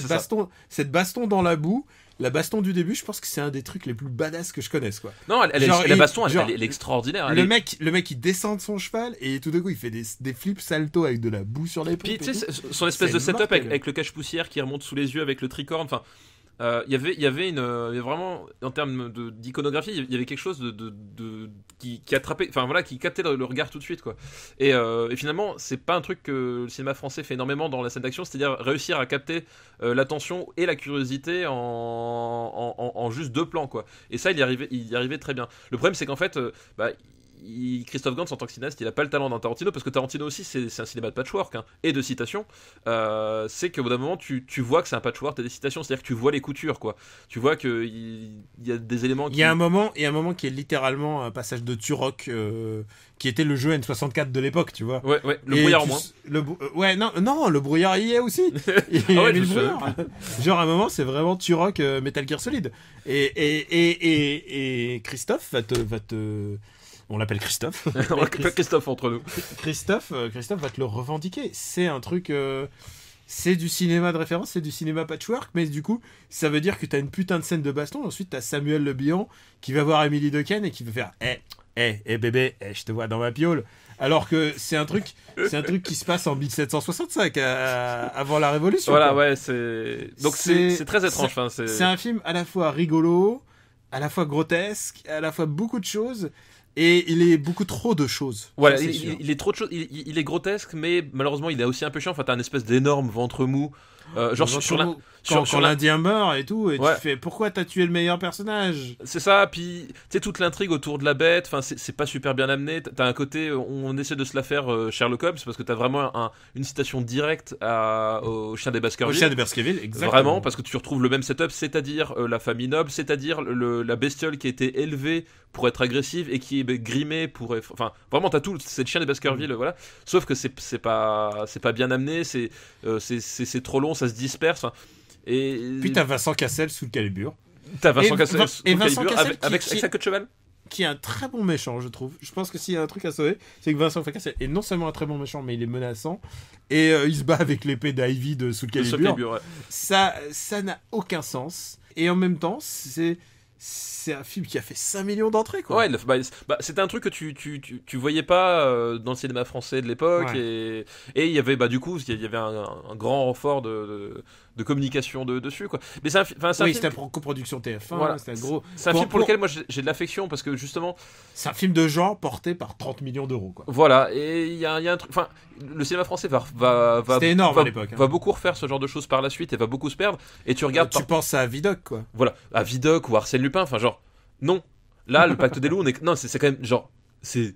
cette baston dans la boue, la baston du début, je pense que c'est un des trucs les plus badass que je connaisse, quoi. Non, la baston, elle est extraordinaire. Le mec, il descend de son cheval et tout d'un coup, il fait des flips salto avec de la boue sur les pompes. Puis, tu sais, son espèce de setup avec le cache-poussière qui remonte sous les yeux avec le tricorne, enfin. Il y avait vraiment, en termes d'iconographie, il y avait quelque chose qui attrapait, enfin voilà, qui captait le regard tout de suite, quoi. Et finalement, c'est pas un truc que le cinéma français fait énormément dans la scène d'action, c'est-à-dire réussir à capter l'attention et la curiosité en juste 2 plans, quoi. Et ça, il y arrivait très bien. Le problème, c'est qu'en fait, Christophe Gans en tant que cinéaste, il a pas le talent d'un Tarantino, parce que Tarantino aussi c'est un cinéma de patchwork, hein, et de citations. C'est qu'au bout d'un moment tu vois que c'est un patchwork, t'as des citations, c'est-à-dire que tu vois les coutures, quoi. Tu vois que il y a des éléments qui... Il y a un moment qui est littéralement un passage de Turok qui était le jeu N64 de l'époque, tu vois. Ouais, le brouillard au moins. Le brouillard y est aussi. Il a mis le brouillard. Genre à un moment c'est vraiment Turok Metal Gear Solid. Et Christophe va te on l'appelle Christophe. On l'appelle Christophe entre nous. Christophe va te le revendiquer. C'est un truc... c'est du cinéma de référence, c'est du cinéma patchwork, mais du coup, ça veut dire que t'as une putain de scène de baston. Ensuite, t'as Samuel Le Bihan qui va voir Emily Dequesne et qui va faire bébé, je te vois dans ma piole. Alors que c'est un truc qui se passe en 1765, avant la Révolution. Voilà, quoi. Ouais, donc c'est très étrange. C'est un film à la fois rigolo, à la fois grotesque, à la fois beaucoup de choses. Et il est beaucoup trop de choses. Voilà, il est trop de choses. Il est grotesque, mais malheureusement, il est aussi un peu chiant. Enfin, t'as un espèce d'énorme ventre mou. Quand l'Indien meurt et tout, et tu fais pourquoi t'as tué le meilleur personnage. C'est ça, puis tu sais, toute l'intrigue autour de la bête, enfin c'est pas super bien amené. T'as un côté, on essaie de se la faire Sherlock Holmes, parce que t'as vraiment une citation directe au chien des Baskerville. Au chien des Baskerville, exactement. Vraiment, parce que tu retrouves le même setup, c'est-à-dire la famille noble, c'est-à-dire la bestiole qui a été élevée pour être agressive et qui est grimée pour... Enfin, vraiment, t'as tout, c'est le chien des Baskerville, voilà. Sauf que c'est pas bien amené, c'est trop long, ça se disperse. Et... Puis t'as Vincent Cassel sous le calibre. T'as Vincent Cassel sous le Vincent calibre Cassel avec sa queue de cheval. Qui est un très bon méchant, je trouve. Je pense que s'il y a un truc à sauver, c'est que Vincent Cassel est non seulement un très bon méchant, mais il est menaçant. Et il se bat avec l'épée d'Ivy de sous le calibre. Ouais. Ça n'a aucun sens. Et en même temps, c'est un film qui a fait 5 millions d'entrées, quoi. Ouais, c'était un truc que tu voyais pas dans le cinéma français de l'époque. Ouais. Et il y avait, du coup, il y avait un grand renfort de communication dessus, quoi. Mais c'est un film... c'était une coproduction TF1, voilà. C'était un gros... C'est un film pour lequel moi j'ai de l'affection, parce que justement... C'est un film de genre porté par 30 millions d'euros, quoi. Voilà, et il y a un truc... Enfin, le cinéma français c'était énorme à l'époque. Va beaucoup refaire ce genre de choses par la suite et va beaucoup se perdre. Et tu regardes... tu penses à Vidocq, quoi. Voilà, à Vidocq ou Arsène Lupin, enfin genre... Non, là, le Pacte des loups, non, c'est quand même genre... C'est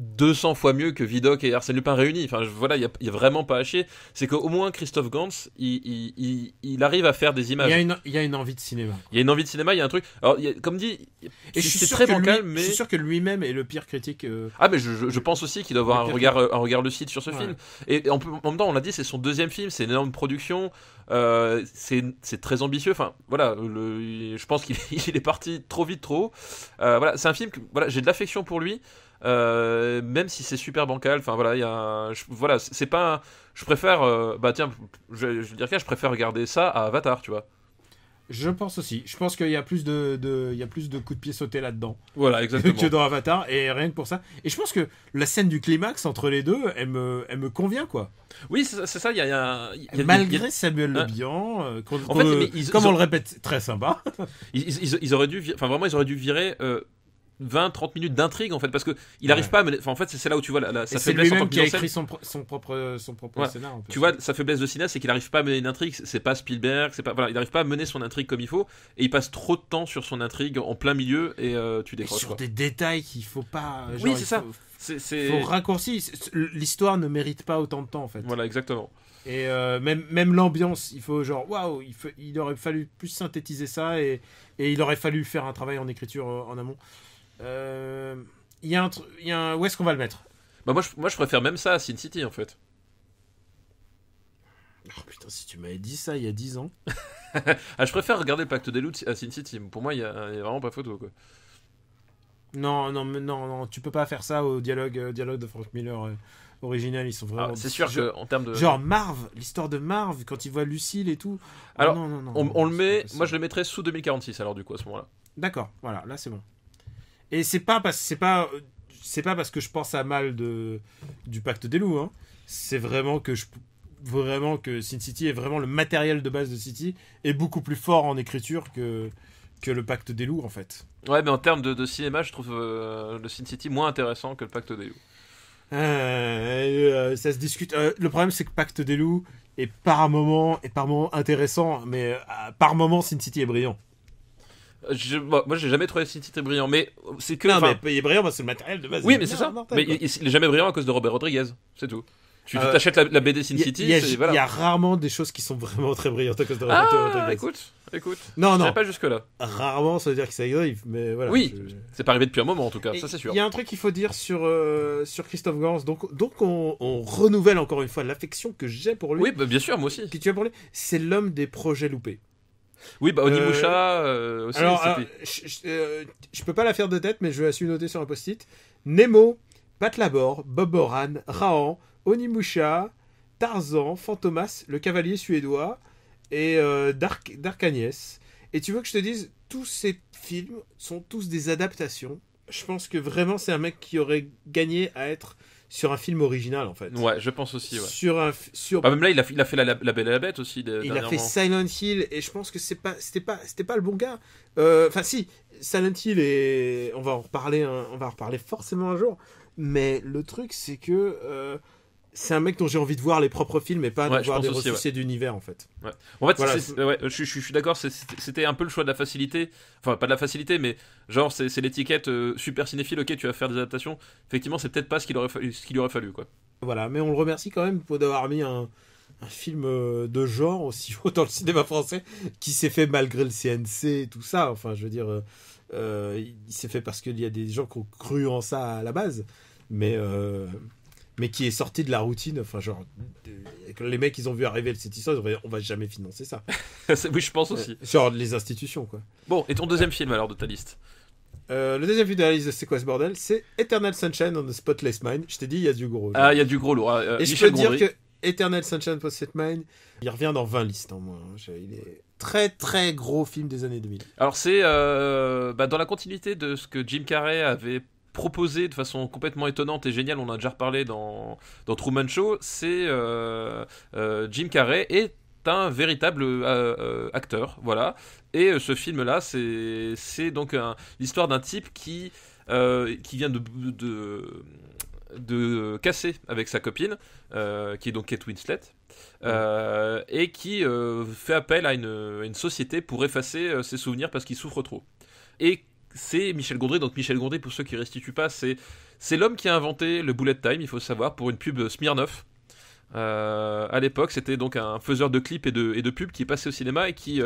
200 fois mieux que Vidocq et Arsène Lupin réunis. Enfin, voilà, il y a vraiment pas à chier. C'est qu'au moins Christophe Gans, il arrive à faire des images. Il y a une envie de cinéma. Il y a une envie de cinéma, il y a un truc. Alors, comme dit, c'est très bancal, mais je suis sûr que lui-même est le pire critique. Ah, mais je pense aussi qu'il doit avoir un regard lucide sur ce film. Et en même temps, on l'a dit, c'est son 2e film, c'est une énorme production. C'est très ambitieux. Enfin, voilà, je pense qu'il est parti trop vite, trop haut. Voilà, c'est un film que j'ai de l'affection pour lui. Même si c'est super bancal, enfin voilà, c'est pas. Je préfère, je vais dire je préfère regarder ça à Avatar, tu vois. Je pense aussi. Je pense qu'il y a plus de coups de pied sautés là-dedans. Voilà, exactement. Que dans Avatar, et rien que pour ça. Et je pense que la scène du climax entre les deux, elle me convient, quoi. Oui, c'est ça. Il y a malgré Samuel Le Bihan, on le répète, très sympa. Ils auraient dû, virer. 20-30 minutes d'intrigue en fait, parce que il arrive pas à mener... Enfin, en fait, c'est là où tu vois sa c'est faiblesse en tant lui-même que qui a mise en scène. écrit son propre Voilà. scénar. Un peu. Tu vois, sa faiblesse de cinéaste, c'est qu'il arrive pas à mener une intrigue. C'est pas Spielberg, il arrive pas à mener son intrigue comme il faut, et il passe trop de temps sur son intrigue en plein milieu, et tu Et décroches. sur Quoi. des détails qu'il faut pas. Oui, c'est ça. Il C'est... faut raccourcir. L'histoire ne mérite pas autant de temps en fait. Voilà, exactement. Et même l'ambiance, il faut genre waouh, il aurait fallu plus synthétiser ça et il aurait fallu faire un travail en écriture en amont. Il y a un où est-ce qu'on va le mettre? Bah moi je préfère même ça à Sin City en fait. Oh putain, si tu m'avais dit ça il y a 10 ans. Je préfère regarder le Pacte des Loups à Sin City. Pour moi il y a vraiment pas photo quoi. Non, tu peux pas faire ça au dialogue de Frank Miller original, ils sont vraiment. C'est sûr que en termes de genre Marv, l'histoire de Marv quand il voit Lucille et tout. Alors non, on le met, c'est moi je le mettrais sous 2046 alors du coup à ce moment-là. D'accord, voilà, là c'est bon. Et c'est pas parce que je pense à mal du Pacte des Loups, hein. C'est vraiment que Sin City est vraiment le matériel de base de City est beaucoup plus fort en écriture que le Pacte des Loups en fait. Ouais, mais en termes de cinéma, je trouve le Sin City moins intéressant que le Pacte des Loups. Ça se discute. Le problème c'est que Pacte des Loups est par moment intéressant, mais par moment Sin City est brillant. Moi j'ai jamais trouvé Sin City brillant, mais c'est que. Non, mais il est brillant, c'est le matériel de base. Oui, mais c'est ça. Mais il est jamais brillant à cause de Robert Rodriguez, c'est tout. Tu t'achètes la BD Sin City, il y a rarement des choses qui sont vraiment très brillantes à cause de Robert Rodriguez. Écoute. Non. Pas jusque là. Rarement, ça veut dire que ça arrive, mais voilà. Oui, c'est pas arrivé depuis un moment en tout cas, ça c'est sûr. Il y a un truc qu'il faut dire sur Christophe Gans, donc on renouvelle encore une fois l'affection que j'ai pour lui. Oui, bah, bien sûr, moi aussi. Que tu as pour lui, c'est l'homme des projets loupés. Oui, bah Onimusha aussi. Alors, je peux pas la faire de tête, mais je vais la noter sur un post-it. Nemo, Pat Labor, Bob Boran, Rahan, Onimusha, Tarzan, Fantomas, le cavalier suédois et Dark Agnès. Et tu veux que je te dise, tous ces films sont tous des adaptations. Je pense que vraiment c'est un mec qui aurait gagné à être sur un film original en fait. Ouais, je pense aussi. Ouais. Même là, il a fait la Belle et la Bête aussi. Il a fait Silent Hill et je pense que c'était pas le bon gars. Enfin si, Silent Hill et on va en reparler forcément un jour. Mais le truc c'est que c'est un mec dont j'ai envie de voir les propres films et pas de voir des ressuscités d'univers en fait. Ouais. En fait, voilà, je suis d'accord, c'était un peu le choix de la facilité. Enfin, pas de la facilité, mais genre, c'est l'étiquette super cinéphile, ok, tu vas faire des adaptations. Effectivement, c'est peut-être pas ce qu'il lui aurait fallu, quoi. Voilà, mais on le remercie quand même pour d'avoir mis un film de genre aussi haut dans le cinéma français qui s'est fait malgré le CNC et tout ça. Enfin, je veux dire, il s'est fait parce qu'il y a des gens qui ont cru en ça à la base. Mais qui est sorti de la routine, enfin genre les mecs ils ont vu arriver cette histoire, on va jamais financer ça. Oui, je pense aussi. Genre les institutions quoi. Bon, et ton deuxième film alors de ta liste? Le deuxième film de la liste de C'est quoi ce bordel? C'est Eternal Sunshine on the Spotless Mind. Je t'ai dit il y a du gros. Ah, il y a du gros lourd. Et Michel je peux Gondry. dire que Eternal Sunshine on the Spotless Mind, il revient dans 20 listes en moins. Il est très très gros film des années 2000. Alors c'est dans la continuité de ce que Jim Carrey avait proposé de façon complètement étonnante et géniale, on en a déjà reparlé dans Truman Show, c'est Jim Carrey est un véritable acteur, voilà. Et ce film-là, c'est donc l'histoire d'un type qui vient de casser avec sa copine, qui est donc Kate Winslet, et qui fait appel à une société pour effacer ses souvenirs parce qu'il souffre trop. Et c'est Michel Gondry. Donc Michel Gondry, pour ceux qui ne restituent pas, c'est l'homme qui a inventé le bullet time, il faut savoir, pour une pub Smirnoff. À l'époque, c'était donc un faiseur de clips et de pubs qui passait au cinéma et qui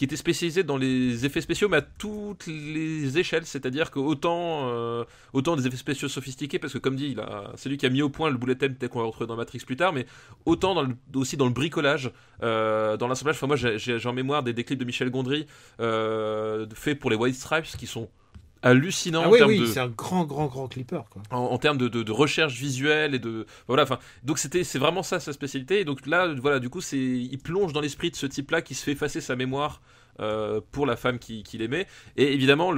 était spécialisé dans les effets spéciaux, mais à toutes les échelles. C'est-à-dire que autant des effets spéciaux sophistiqués, parce que comme dit, c'est lui qui a mis au point le bullet time tel qu'on va retrouver dans Matrix plus tard, mais autant aussi dans le bricolage, dans l'assemblage. Enfin, moi, j'ai en mémoire des clips de Michel Gondry faits pour les White Stripes qui sont hallucinant. Ah oui, c'est un grand clipper quoi. En termes de recherche visuelle et de voilà, enfin donc c'est vraiment ça sa spécialité. Et donc là voilà, du coup il plonge dans l'esprit de ce type là qui se fait effacer sa mémoire pour la femme qu'il aimait. Et évidemment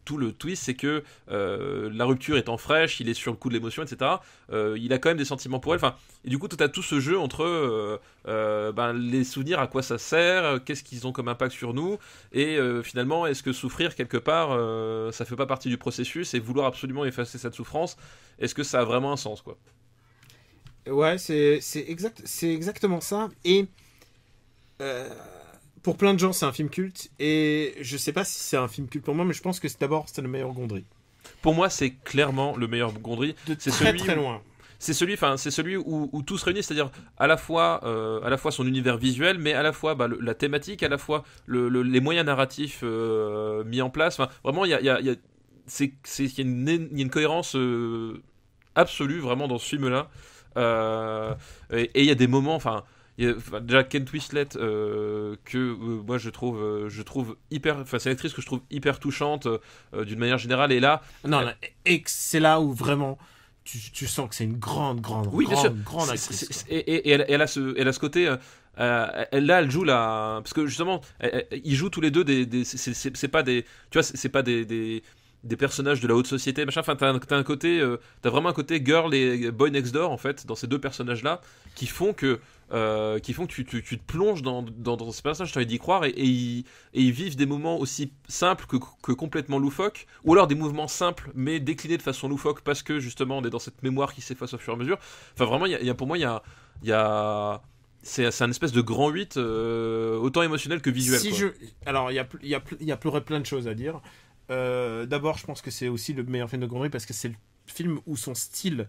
tout le twist, c'est que la rupture étant fraîche, il est sur le coup de l'émotion, etc. Il a quand même des sentiments pour elle. Enfin, et du coup, tu as tout ce jeu entre les souvenirs, à quoi ça sert, qu'est-ce qu'ils ont comme impact sur nous, et finalement, est-ce que souffrir quelque part, ça fait pas partie du processus, et vouloir absolument effacer cette souffrance, est-ce que ça a vraiment un sens, quoi? Ouais, c'est exactement ça. Et pour plein de gens, c'est un film culte. Et je sais pas si c'est un film culte pour moi, mais je pense que c'est le meilleur Gondry. Pour moi, c'est clairement le meilleur Gondry. C'est très loin. C'est celui où tout se réunit, c'est-à-dire à la fois son univers visuel, mais à la fois la thématique, à la fois les moyens narratifs mis en place. Enfin, vraiment, il y a une cohérence absolue vraiment dans ce film-là. Et il y a des moments, déjà Kate Winslet moi je trouve hyper, c'est une actrice que je trouve hyper touchante d'une manière générale, et là et c'est là où vraiment tu sens que c'est une grande actrice, et elle a ce côté elle joue parce que justement ils jouent tous les deux c'est pas des, tu vois, c'est pas des personnages de la haute société, machin. Enfin, t'as vraiment un côté girl et boy next door, en fait, dans ces deux personnages-là, qui font que tu te plonges dans ces personnages, tu as envie d'y croire, et ils vivent des moments aussi simples que complètement loufoques, ou alors des mouvements simples, mais déclinés de façon loufoque, parce que, justement, on est dans cette mémoire qui s'efface au fur et à mesure. Enfin, vraiment, pour moi, c'est un espèce de grand 8, autant émotionnel que visuel. Alors, il y a plein de choses à dire. D'abord, je pense que c'est aussi le meilleur film de Gondry parce que c'est le film où son style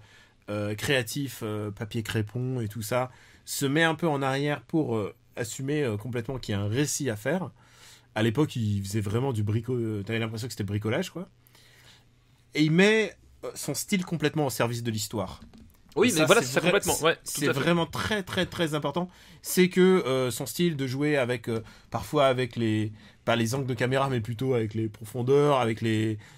créatif, papier crépon et tout ça, se met un peu en arrière pour assumer complètement qu'il y a un récit à faire. À l'époque, il faisait vraiment du t'avais l'impression que c'était bricolage, quoi. Et il met son style complètement au service de l'histoire. Oui, mais voilà, c'est complètement. Ouais, c'est vraiment très très très important. C'est que son style de jouer avec parfois avec pas les angles de caméra, mais plutôt avec les profondeurs,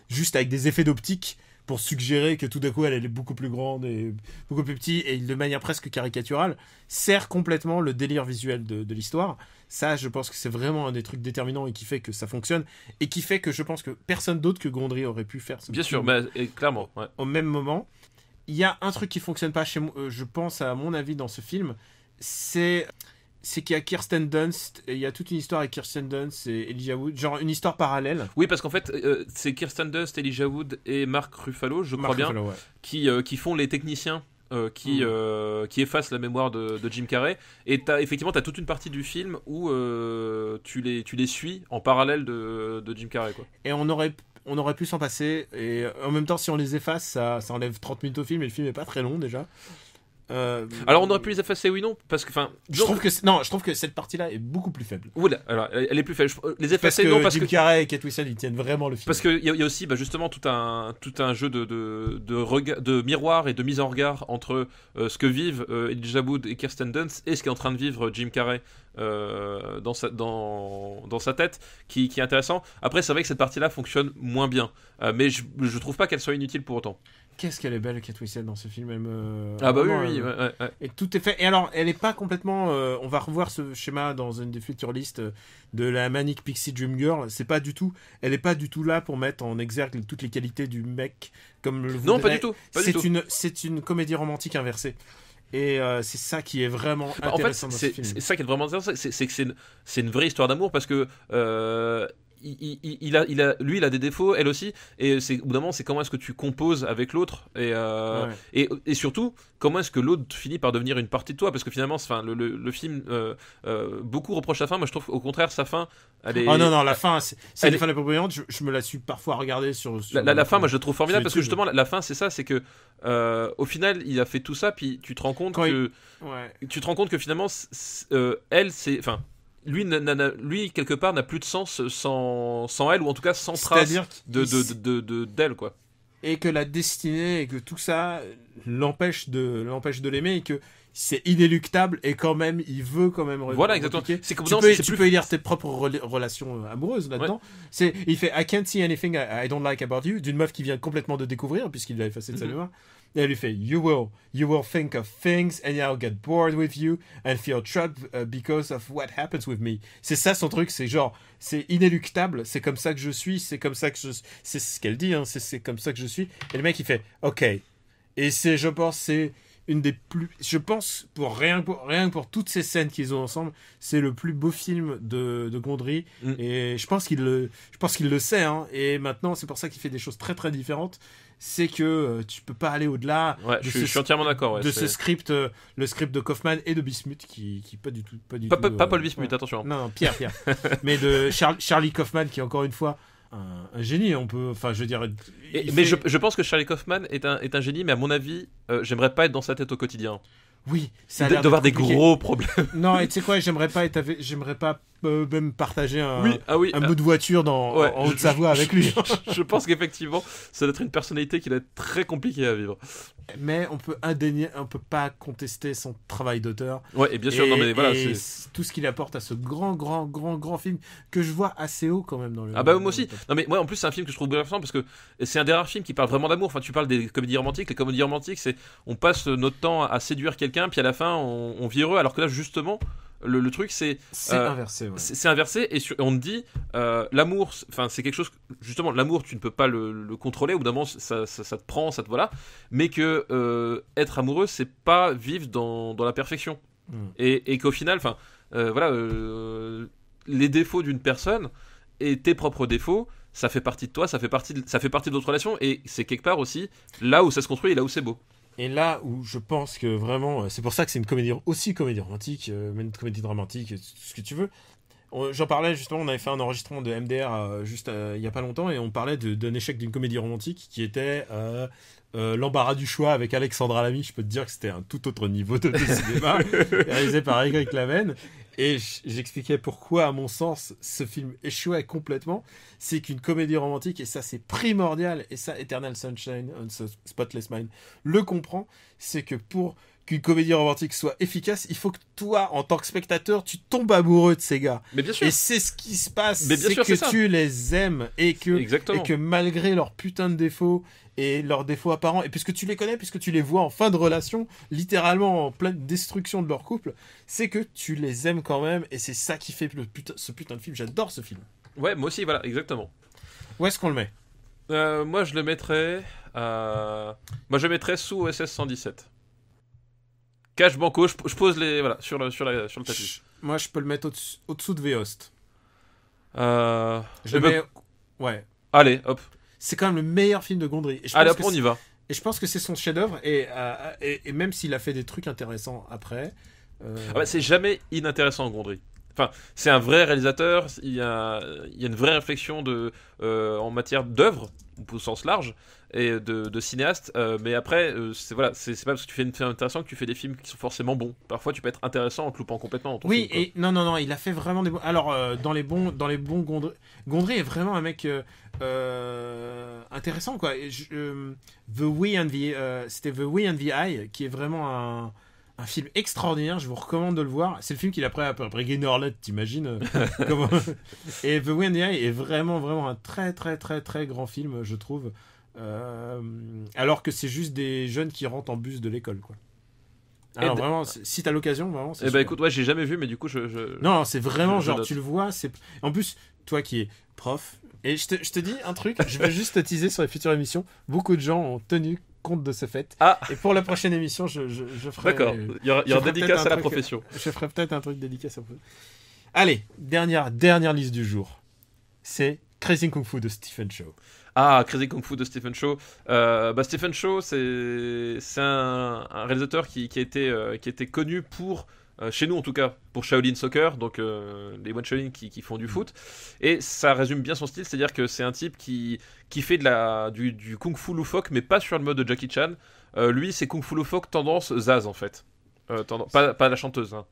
juste avec des effets d'optique pour suggérer que tout d'un coup elle est beaucoup plus grande et beaucoup plus petite, et de manière presque caricaturale, sert complètement le délire visuel de l'histoire. Ça, je pense que c'est vraiment un des trucs déterminants et qui fait que ça fonctionne, et qui fait que je pense que personne d'autre que Gondry aurait pu faire ce Bien sûr, clairement. Ouais. Au même moment. Il y a un truc qui fonctionne pas chez moi, je pense, à mon avis, dans ce film, c'est qu'il y a Kirsten Dunst, et il y a toute une histoire avec Kirsten Dunst et Elijah Wood, genre une histoire parallèle. Oui, parce qu'en fait, c'est Kirsten Dunst, Elijah Wood et Mark Ruffalo, je crois bien, ouais, qui font les techniciens qui effacent la mémoire de Jim Carrey. Et t'as toute une partie du film où tu les suis en parallèle de Jim Carrey, quoi. Et on aurait pu s'en passer, et en même temps, si on les efface, ça enlève 30 minutes au film, et le film est pas très long déjà. Alors on aurait pu les effacer, oui, non, parce que je trouve que cette partie-là est beaucoup plus faible. Voilà, alors elle est plus faible. Les effacer, parce que non, parce Jim Carrey et Kate Winslet, ils tiennent vraiment le film. Parce qu'il y a aussi justement tout un jeu de miroir et de mise en regard entre ce que vivent Elijah Wood et Kirsten Dunst et ce qu'est en train de vivre Jim Carrey dans sa tête, qui est intéressant. Après, c'est vrai que cette partie-là fonctionne moins bien, mais je trouve pas qu'elle soit inutile pour autant. Qu'est-ce qu'elle est belle, Kate Winslet, dans ce film. Ah bah oui. Ouais. Et tout est fait. Et alors, elle est pas complètement... on va revoir ce schéma dans une des futures listes de la Manic Pixie Dream Girl. Elle est pas du tout là pour mettre en exergue toutes les qualités du mec, comme le voudrait. Non, pas du tout. C'est une comédie romantique inversée. Et c'est ça qui est vraiment intéressant dans ce film. C'est ça qui est vraiment intéressant, c'est que c'est une vraie histoire d'amour, parce que... il a des défauts, elle aussi, et au bout d'un moment, c'est comment est-ce que tu composes avec l'autre, et surtout comment est-ce que l'autre finit par devenir une partie de toi, parce que finalement, le film, beaucoup reprochent sa fin. Moi, je trouve au contraire sa fin, elle est... non, la fin, c'est une fin dépropriante. Je me la suis parfois regardée sur la fin. Moi, je la trouve formidable, parce que justement, la fin, c'est ça, c'est que au final, il a fait tout ça, puis tu te rends compte que finalement, elle, c'est, enfin, lui quelque part n'a plus de sens sans elle, ou en tout cas sans trace d'elle, quoi. Et que la destinée, et que tout ça l'empêche de l'aimer et que c'est inéluctable et quand même il veut quand même Voilà, exactement. C'est comme tu peux lire tes propres relations amoureuses là-dedans. Il fait I can't see anything I don't like about you, d'une meuf qui vient complètement de découvrir puisqu'il l'a effacé de sa mémoire. Et elle lui fait you will think of things and I'll get bored with you and feel trapped because of what happens with me. C'est ça son truc, c'est genre c'est inéluctable, c'est comme ça que je suis, c'est comme ça que c'est ce qu'elle dit, hein, c'est comme ça que je suis. Et le mec il fait ok. Et je pense c'est une des plus, je pense rien que pour toutes ces scènes qu'ils ont ensemble, c'est le plus beau film de Gondry. Et je pense qu'il le sait, hein. Et maintenant c'est pour ça qu'il fait des choses très très différentes. C'est que tu peux pas aller au-delà. Ouais, je suis entièrement d'accord. Ouais, ce script, le script de Kaufman et de Bismuth qui pas du tout. Pas Paul Bismuth, attention. Non, Pierre. Mais de Charlie Kaufman qui est encore une fois un génie, je veux dire. Mais je pense que Charlie Kaufman est un génie, mais à mon avis, j'aimerais pas être dans sa tête au quotidien. Oui, ça a l'air d'avoir des gros problèmes. Non, et tu sais quoi, j'aimerais pas même partager un bout de voiture en Haute-Savoie avec lui. Je pense qu'effectivement, ça doit être une personnalité qui doit être très compliquée à vivre. Mais on peut pas contester son travail d'auteur. Ouais, et bien sûr, c'est tout ce qu'il apporte à ce grand film que je vois assez haut quand même dans le. Ah bah moi aussi. Non mais moi en plus c'est un film que je trouve bouleversant parce que c'est un des rares films qui parle vraiment d'amour. Enfin tu parles des comédies romantiques. Les comédies romantiques c'est on passe notre temps à séduire quelqu'un puis à la fin on vit heureux. Alors que là justement le truc c'est inversé. Ouais. C'est inversé et on te dit l'amour. Enfin c'est quelque chose justement l'amour tu ne peux pas le contrôler. Au bout d'un moment ça te prend ça te voilà. Mais que être amoureux c'est pas vivre dans la perfection. Et qu'au final enfin les défauts d'une personne et tes propres défauts, ça fait partie de toi, ça fait partie de notre relation et c'est quelque part aussi là où ça se construit et là où c'est beau. Et là où je pense que vraiment, c'est pour ça que c'est une comédie romantique, mais une comédie dramatique, tout ce que tu veux. J'en parlais justement, on avait fait un enregistrement de MDR il y a pas longtemps et on parlait d'un échec d'une comédie romantique qui était l'embarras du choix avec Alexandra Lamy. Je peux te dire que c'était un tout autre niveau de cinéma réalisé par Y Laven. Et j'expliquais pourquoi, à mon sens, ce film échouait complètement. C'est qu'une comédie romantique, et ça c'est primordial, et ça Eternal Sunshine on the Spotless Mind le comprend, c'est que pour qu'une comédie romantique soit efficace, il faut que toi, en tant que spectateur, tu tombes amoureux de ces gars. Mais bien sûr. Et c'est ce qui se passe, mais bien c'est sûr, que tu les aimes, et que malgré leurs putains de défauts, et leurs défauts apparents, et puisque tu les connais, puisque tu les vois en fin de relation, littéralement en pleine destruction de leur couple, c'est que tu les aimes quand même, et c'est ça qui fait ce putain de film. J'adore ce film. Ouais, moi aussi, voilà, exactement. Où est-ce qu'on le met ? Moi, je le mettrais... Moi, je le mettrais sous OSS 117. Cash Banco, je pose les... Voilà, sur le tapis. Moi, je peux le mettre au-dessous de V-Host. Je le mets... Ouais. Allez, hop. C'est quand même le meilleur film de Gondry. Allez, hop, on y va. Et je pense que c'est son chef-d'œuvre, et même s'il a fait des trucs intéressants après... c'est jamais inintéressant, Gondry. Enfin, c'est un vrai réalisateur, il y a une vraie réflexion en matière d'œuvre, au sens large, et de cinéaste, mais après, c'est pas parce que tu fais une film intéressant que tu fais des films qui sont forcément bons. Parfois, tu peux être intéressant en te loupant complètement. Oui, film, et non, il a fait vraiment des bons... Alors, dans les bons Gondry est vraiment un mec intéressant, quoi. C'était The We and the I, qui est vraiment un film extraordinaire, je vous recommande de le voir. C'est le film qu'il a pris après Green Hornet, t'imagines comment... Et The Way and the Eye est vraiment un très très très très grand film, je trouve. Alors que c'est juste des jeunes qui rentrent en bus de l'école, quoi. Alors vraiment, si t'as l'occasion, vraiment. Eh ben écoute, ouais, j'ai jamais vu, mais du coup, Non, c'est vraiment genre, tu le vois. En plus, toi qui es prof, et je te dis un truc, je vais juste te teaser sur les futures émissions. Beaucoup de gens ont tenu compte de ce fait. Et pour la prochaine émission, je ferai... D'accord, il y aura dédicace à la profession. Je ferai peut-être un truc dédicace à la profession. Allez, dernière liste du jour. C'est Crazy Kung Fu de Stephen Chow. Ah, Crazy Kung Fu de Stephen Chow. Stephen Chow, c'est un réalisateur qui a été connu pour... chez nous en tout cas, pour Shaolin Soccer, donc les One Shaolin qui font du foot, et ça résume bien son style, c'est-à-dire que c'est un type qui fait du kung fu loufoque, mais pas sur le mode de Jackie Chan. Lui, c'est kung fu loufoque tendance Zaz en fait. Pas la chanteuse. Hein.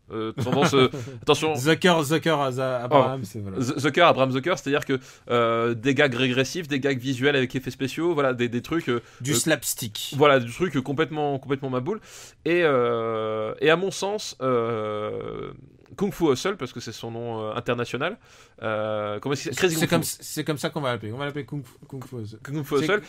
Tendance. Attention. Abraham, c'est voilà. Abraham Zucker, c'est-à-dire que des gags régressifs, des gags visuels avec effets spéciaux, voilà, des trucs. Du slapstick. Voilà, du truc complètement ma boule. Et à mon sens, Kung Fu Hustle, parce que c'est son nom international. C'est comme ça qu'on va l'appeler. On va l'appeler Kung Fu Hustle. Kung Fu Hustle.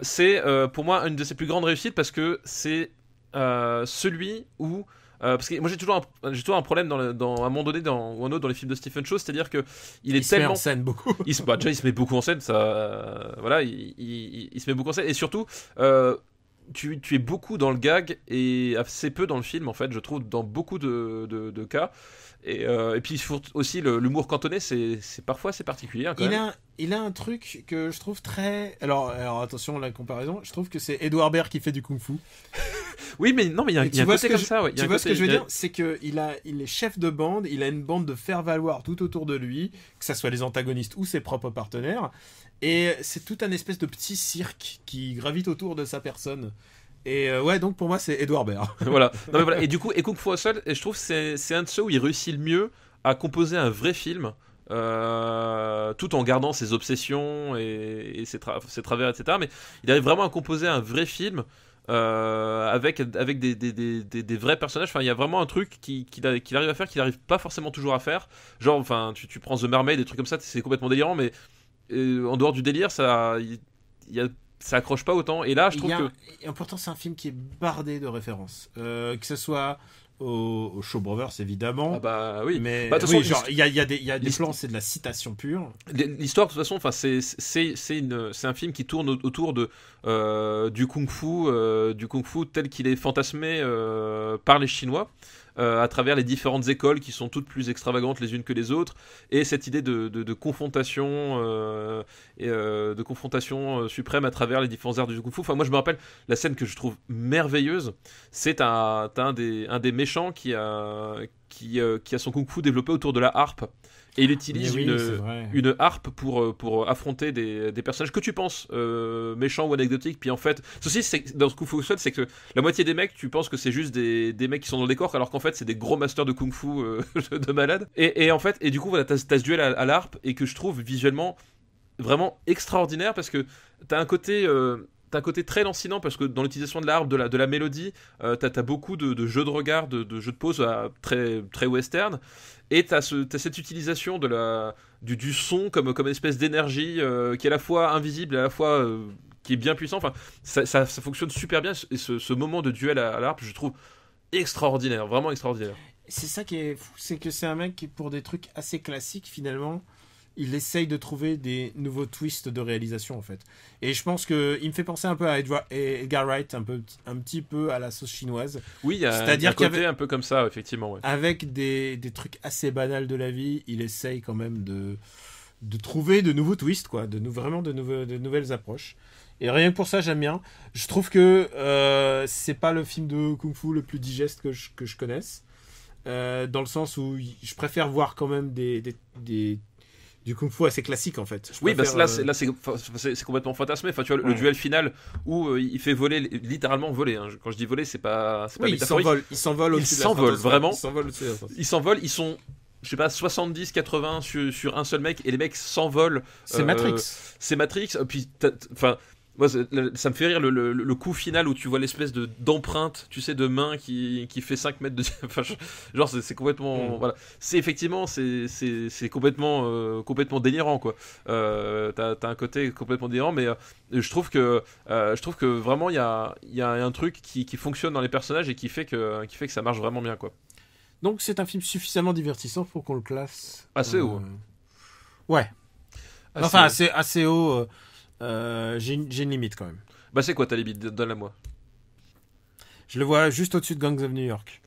C'est pour moi une de ses plus grandes réussites parce que c'est celui où parce que moi j'ai toujours un problème à un moment donné ou un autre dans les films de Stephen Chow, c'est-à-dire que il est tellement se met en scène beaucoup. Déjà il se met beaucoup en scène, ça voilà, il se met beaucoup en scène et surtout tu es beaucoup dans le gag et assez peu dans le film en fait, je trouve, dans beaucoup de cas. Et puis aussi l'humour cantonais, c'est parfois assez particulier hein, quand même. Il a un truc que je trouve très... Alors attention la comparaison, je trouve que c'est Edouard Baird qui fait du kung-fu. Oui, mais non, mais il y a un côté comme ça. Ouais. Tu vois ce que je veux dire, c'est qu'il est chef de bande, il a une bande de faire-valoir tout autour de lui, que ça soit les antagonistes ou ses propres partenaires, et c'est tout un espèce de petit cirque qui gravite autour de sa personne. Et donc pour moi c'est Edouard Baird. Voilà. Non, mais voilà. Et du coup, Kung Fu Hustle, je trouve que c'est un de ceux où il réussit le mieux à composer un vrai film. Tout en gardant ses obsessions et ses travers, etc. Mais il arrive vraiment à composer un vrai film avec des vrais personnages. Enfin, il y a vraiment un truc qu'il arrive à faire qu'il n'arrive pas forcément toujours à faire. Genre, enfin, tu prends The Mermaid, des trucs comme ça, c'est complètement délirant, mais en dehors du délire, ça accroche pas autant. Et là, je trouve que... Et pourtant, c'est un film qui est bardé de références. Que ce soit au Shaw Brothers, évidemment. Ah bah oui. Mais de toute façon, genre, il y a des plans, c'est de la citation pure. L'histoire, de toute façon, enfin, c'est un film qui tourne autour du kung-fu tel qu'il est fantasmé par les Chinois. À travers les différentes écoles qui sont toutes plus extravagantes les unes que les autres, et cette idée de confrontation suprême à travers les différents arts du kung-fu. Enfin, moi je me rappelle la scène que je trouve merveilleuse, c'est t'as un des méchants qui a son kung-fu développé autour de la harpe. Et il utilise une harpe pour affronter des personnages que tu penses méchants ou anecdotiques. Puis en fait, ceci c'est dans Kung Fu Hustle, c'est que la moitié des mecs, tu penses que c'est juste des mecs qui sont dans le décor, alors qu'en fait c'est des gros masters de Kung Fu de malades. Et en fait, et du coup voilà, t'as ce duel à l'harpe et que je trouve visuellement vraiment extraordinaire parce que t'as un côté très lancinant parce que dans l'utilisation de la harpe, de la mélodie, t'as beaucoup de jeux de regard, de jeux de pause très, très western. Et t'as cette utilisation du son comme une espèce d'énergie qui est à la fois invisible et à la fois qui est bien puissant. Enfin, ça fonctionne super bien. Et ce moment de duel à l'harpe, je trouve extraordinaire, vraiment extraordinaire. C'est ça qui est fou, c'est que c'est un mec qui, pour des trucs assez classiques, finalement, il essaye de trouver des nouveaux twists de réalisation, en fait. Et je pense que il me fait penser un peu à Edgar Wright, un petit peu à la sauce chinoise. Oui, il y a un côté un peu comme ça, effectivement. Ouais. Avec des trucs assez banals de la vie, il essaye quand même de trouver de nouveaux twists, quoi, vraiment de nouvelles approches. Et rien que pour ça, j'aime bien. Je trouve que c'est pas le film de Kung Fu le plus digeste que je connaisse. Dans le sens où je préfère voir quand même du kung fu assez classique en fait. Oui, parce que là c'est complètement fantasmé. Enfin, tu vois le duel final où il fait voler, littéralement voler. Hein. Quand je dis voler, c'est pas métaphorique. Il s'envole au-dessus de la fantasme. Vraiment. Ils s'envolent. Ils sont, je sais pas, 70-80 sur un seul mec et les mecs s'envolent. C'est Matrix. C'est Matrix. Puis, enfin. Moi, ça me fait rire le coup final où tu vois l'espèce d'empreinte, tu sais, de main qui fait 5 mètres de... Enfin, genre, c'est complètement... Voilà. C'est effectivement, c'est complètement délirant, quoi. T'as un côté complètement délirant, mais je trouve que vraiment, il y a un truc qui fonctionne dans les personnages et qui fait que ça marche vraiment bien, quoi. Donc, c'est un film suffisamment divertissant pour qu'on le classe... Assez haut. Ouais. Enfin, assez haut... j'ai une limite quand même. Bah c'est quoi ta limite? Donne-la moi. Je le vois juste au-dessus de Gangs of New York.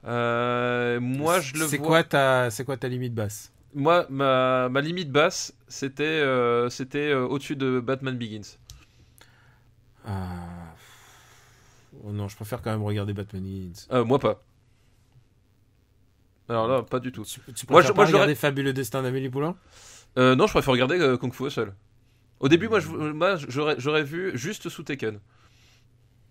Moi je le vois. C'est quoi ta limite basse? Moi ma limite basse c'était au-dessus de Batman Begins. Oh non, je préfère quand même regarder Batman Begins. Moi pas. Alors là pas du tout. Tu préfères pas regarder Fabuleux Destin d'Amélie Poulain? Non, je préfère regarder Kung Fu seul. Au début, moi, j'aurais vu juste sous Tekken.